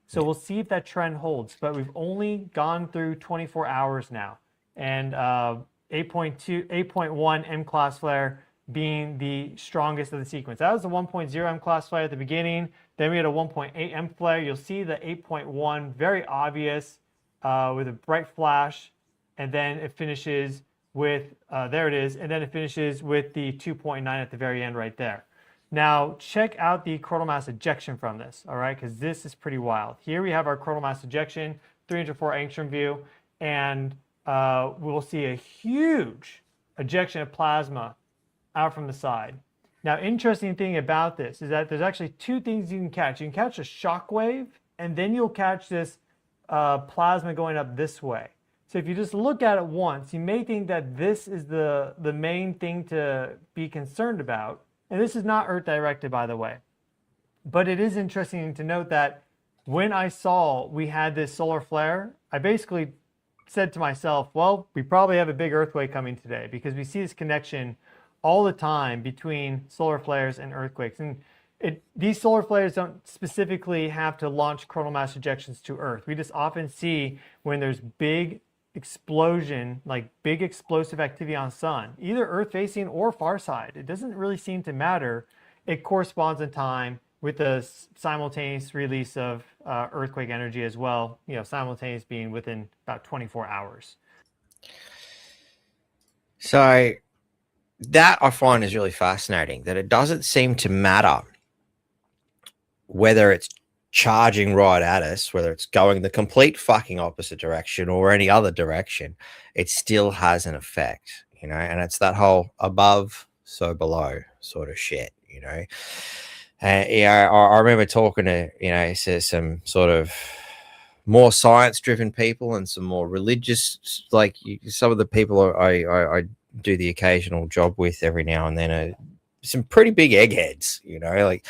So we'll see if that trend holds, but we've only gone through 24 hours now, and 8.1 M-class flare being the strongest of the sequence. That was the 1.0 M-class flare at the beginning. Then we had a 1.8 M flare. You'll see the 8.1 very obvious with a bright flash, and then it finishes with, there it is, and then it finishes with the 2.9 at the very end right there. Now, check out the coronal mass ejection from this, all right, because this is pretty wild. Here we have our coronal mass ejection, 304 angstrom view, and we'll see a huge ejection of plasma out from the side. Now, interesting thing about this is that there's actually two things you can catch. You can catch a shock wave, and then you'll catch this plasma going up this way. So if you just look at it once, you may think that this is the main thing to be concerned about. And this is not Earth directed, by the way. But it is interesting to note that when I saw we had this solar flare, I basically said to myself, well, we probably have a big earthquake coming today, because we see this connection all the time between solar flares and earthquakes. And these solar flares don't specifically have to launch coronal mass ejections to Earth. We just often see when there's big explosion, like big explosive activity on sun, either Earth facing or far side. It doesn't really seem to matter. It corresponds in time with the simultaneous release of earthquake energy as well, you know, simultaneous being within about 24 hours. So that I find is really fascinating, that it doesn't seem to matter whether it's charging right at us, whether it's going the complete fucking opposite direction or any other direction, it still has an effect, you know, and it's that whole above, so below sort of shit, you know. And yeah, I remember talking to, you know, some sort of more science driven people and some more religious, like some of the people I do the occasional job with every now and then are some pretty big eggheads, you know, like,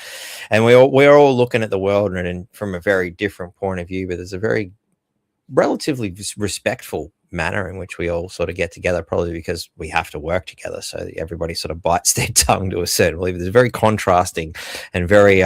and we're all looking at the world and from a very different point of view, but there's a very relatively respectful manner in which we all sort of get together, probably because we have to work together, so everybody sort of bites their tongue to a certain level. There's very contrasting and very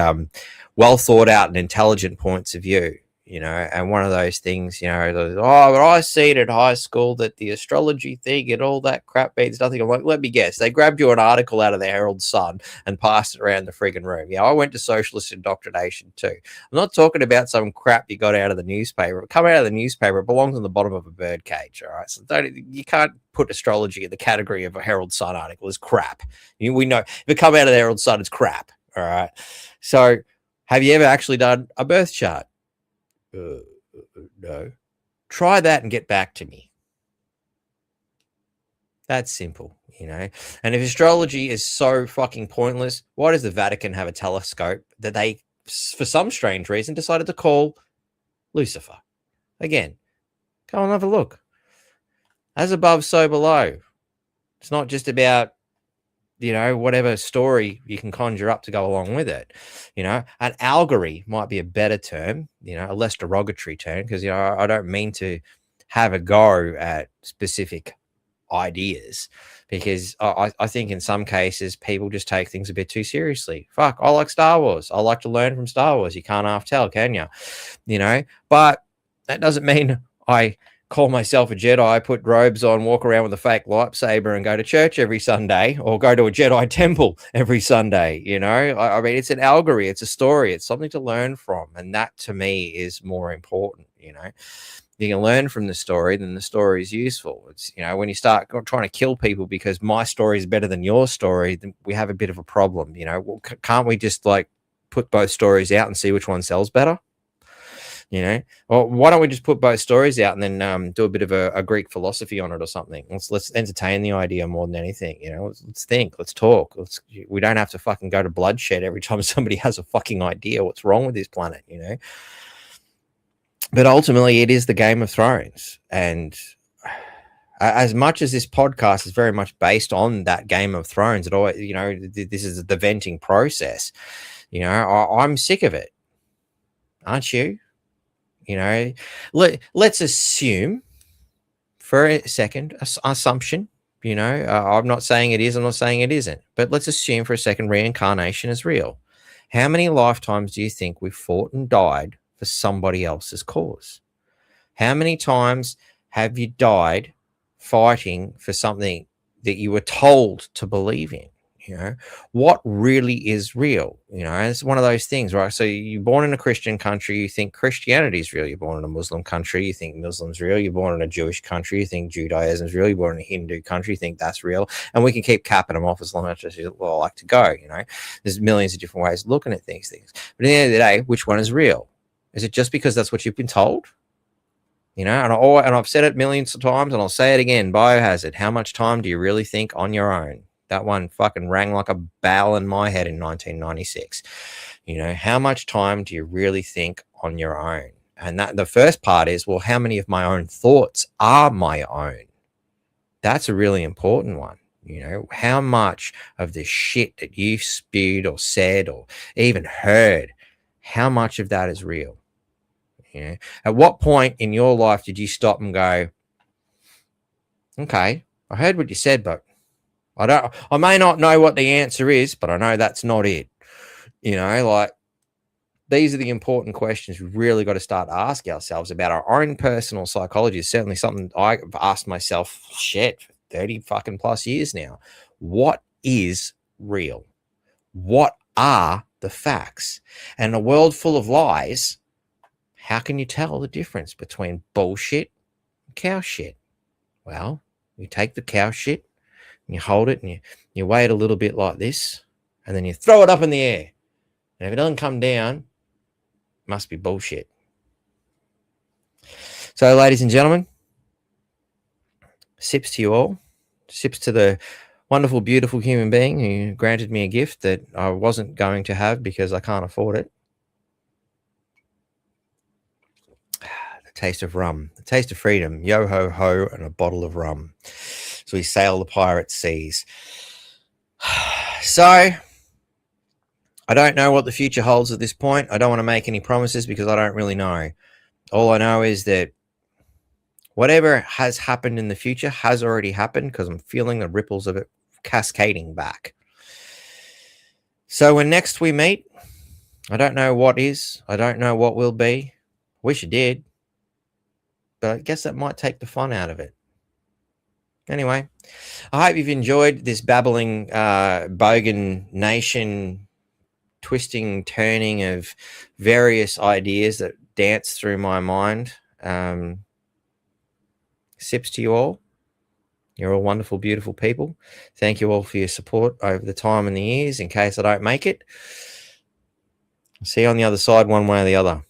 well thought out and intelligent points of view, you know. And one of those things, you know, but I see it at high school that the astrology thing and all that crap means nothing. I'm like, let me guess, they grabbed you an article out of the Herald Sun and passed it around the friggin' room. Yeah, I went to socialist indoctrination too. I'm not talking about some crap you got out of the newspaper. It come out of the newspaper, it belongs on the bottom of a bird cage, all right? So you can't put astrology in the category of a Herald Sun article. It's crap. We know if it come out of the Herald Sun, it's crap, all right? So have you ever actually done a birth chart? No. Try that and get back to me. That's simple, you know. And if astrology is so fucking pointless, why does the Vatican have a telescope that they, for some strange reason, decided to call Lucifer? Again, go and have a look. As above, so below. It's not just about, you know, whatever story you can conjure up to go along with it. You know, an allegory might be a better term, you know, a less derogatory term, because, you know, I don't mean to have a go at specific ideas, because I think in some cases people just take things a bit too seriously. Fuck, I like Star Wars. I like to learn from Star Wars. You can't half tell, can you? You know, but that doesn't mean I call myself a Jedi, put robes on, walk around with a fake lightsaber and go to church every Sunday, or go to a Jedi temple every Sunday. You know, I mean, it's an allegory, it's a story, it's something to learn from. And that to me is more important. You know, you can learn from the story, then the story is useful. It's, you know, when you start trying to kill people because my story is better than your story, then we have a bit of a problem. You know, well, can't we just like put both stories out and see which one sells better? You know, or why don't we just put both stories out and then do a bit of a Greek philosophy on it or something? Let's entertain the idea more than anything. You know, let's think, let's talk. We don't have to fucking go to bloodshed every time somebody has a fucking idea what's wrong with this planet. You know, but ultimately it is the Game of Thrones, and as much as this podcast is very much based on that Game of Thrones, it always, you know, this is the venting process. You know, I'm sick of it, aren't you? You know, let's assume for a second, assumption, you know, I'm not saying it is, I'm not saying it isn't, but let's assume for a second reincarnation is real. How many lifetimes do you think we've fought and died for somebody else's cause? How many times have you died fighting for something that you were told to believe in? You know, what really is real? You know, it's one of those things, right? So you're born in a Christian country, you think Christianity is real. You're born in a Muslim country, you think Muslim's real. You're born in a Jewish country, you think Judaism is real. You're born in a Hindu country, you think that's real. And we can keep capping them off as long as I like to go. You know, there's millions of different ways of looking at things. But at the end of the day, which one is real? Is it just because that's what you've been told? You know, and I've said it millions of times, and I'll say it again. Biohazard. How much time do you really think on your own? That one fucking rang like a bell in my head in 1996. You know, how much time do you really think on your own? And that the first part is, well, how many of my own thoughts are my own? That's a really important one. You know, how much of the shit that you've spewed or said or even heard, how much of that is real? You know, at what point in your life did you stop and go, okay, I heard what you said, but I may not know what the answer is, but I know that's not it. You know, like, these are the important questions we've really got to start to ask ourselves about our own personal psychology. It's certainly something I've asked myself, shit, for 30 fucking plus years now. What is real? What are the facts? And in a world full of lies, how can you tell the difference between bullshit and cow shit? Well, you take the cow shit, and you hold it and you weigh it a little bit like this, and then you throw it up in the air. And if it doesn't come down, it must be bullshit. So, ladies and gentlemen, sips to you all. Sips to the wonderful, beautiful human being who granted me a gift that I wasn't going to have because I can't afford it. The taste of rum, the taste of freedom, yo ho ho, and a bottle of rum. as we sail the pirate seas. So I don't know what the future holds at this point. I don't want to make any promises because I don't really know. All I know is that whatever has happened in the future has already happened, because I'm feeling the ripples of it cascading back. So when next we meet, I don't know what is. I don't know what will be. Wish I did. But I guess that might take the fun out of it. Anyway, I hope you've enjoyed this babbling bogan nation twisting, turning of various ideas that dance through my mind. Sips to you all. You're all wonderful, beautiful people. Thank you all for your support over the time and the years. In case I don't make it, I'll see you on the other side one way or the other.